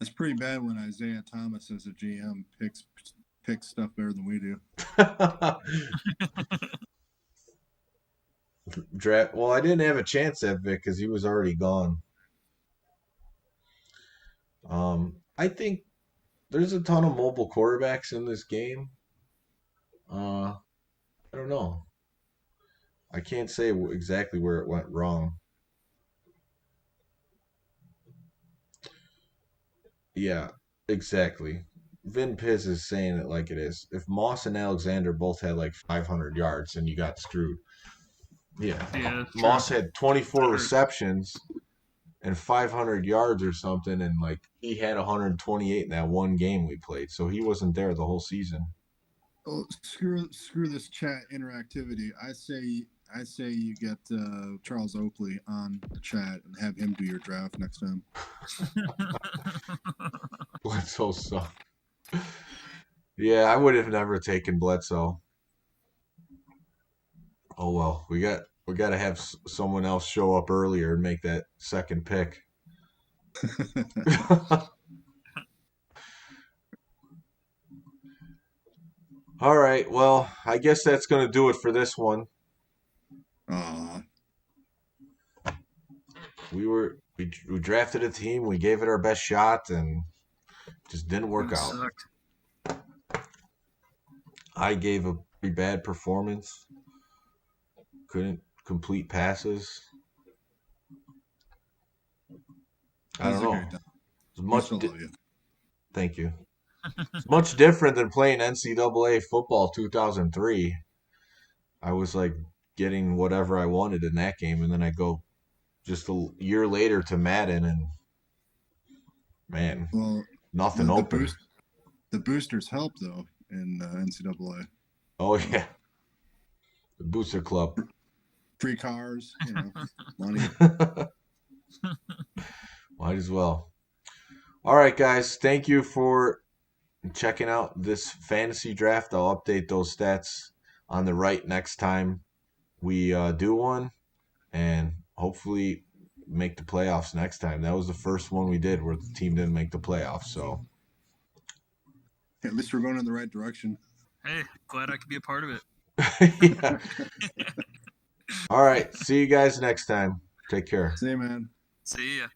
It's pretty bad when Isaiah Thomas as a GM picks stuff better than we do. Draft. Well, I didn't have a chance at Vic because he was already gone. I think there's a ton of mobile quarterbacks in this game. I don't know. I can't say exactly where it went wrong. Yeah, exactly. Vin Piz is saying it like it is. If Moss and Alexander both had like 500 yards, then you got screwed. Yeah. Moss had 24 receptions and 500 yards or something, and like he had 128 in that one game we played, so he wasn't there the whole season. Oh, screw this chat interactivity. I say you get Charles Oakley on the chat and have him do your draft next time. Bledsoe sucked. Yeah, I would have never taken Bledsoe. Oh well, we got to have someone else show up earlier and make that second pick. All right, well, I guess that's going to do it for this one. We drafted a team, we gave it our best shot, and just didn't work out. Sucked. I gave a pretty bad performance. Couldn't complete passes. I don't know. Thank you. It's much different than playing NCAA football 2003. I was like getting whatever I wanted in that game, and then I go just a year later to Madden, and man, nothing open. The boosters help though in NCAA. Oh yeah, the booster club, free cars, money. Might as well. All right, guys. Thank you for checking out this fantasy draft. I'll update those stats on the right next time we do one, and hopefully make the playoffs next time. That was the first one we did where the team didn't make the playoffs. So At least we're going in the right direction. Hey, glad I could be a part of it. yeah. All right. See you guys next time. Take care. See you, man. See ya.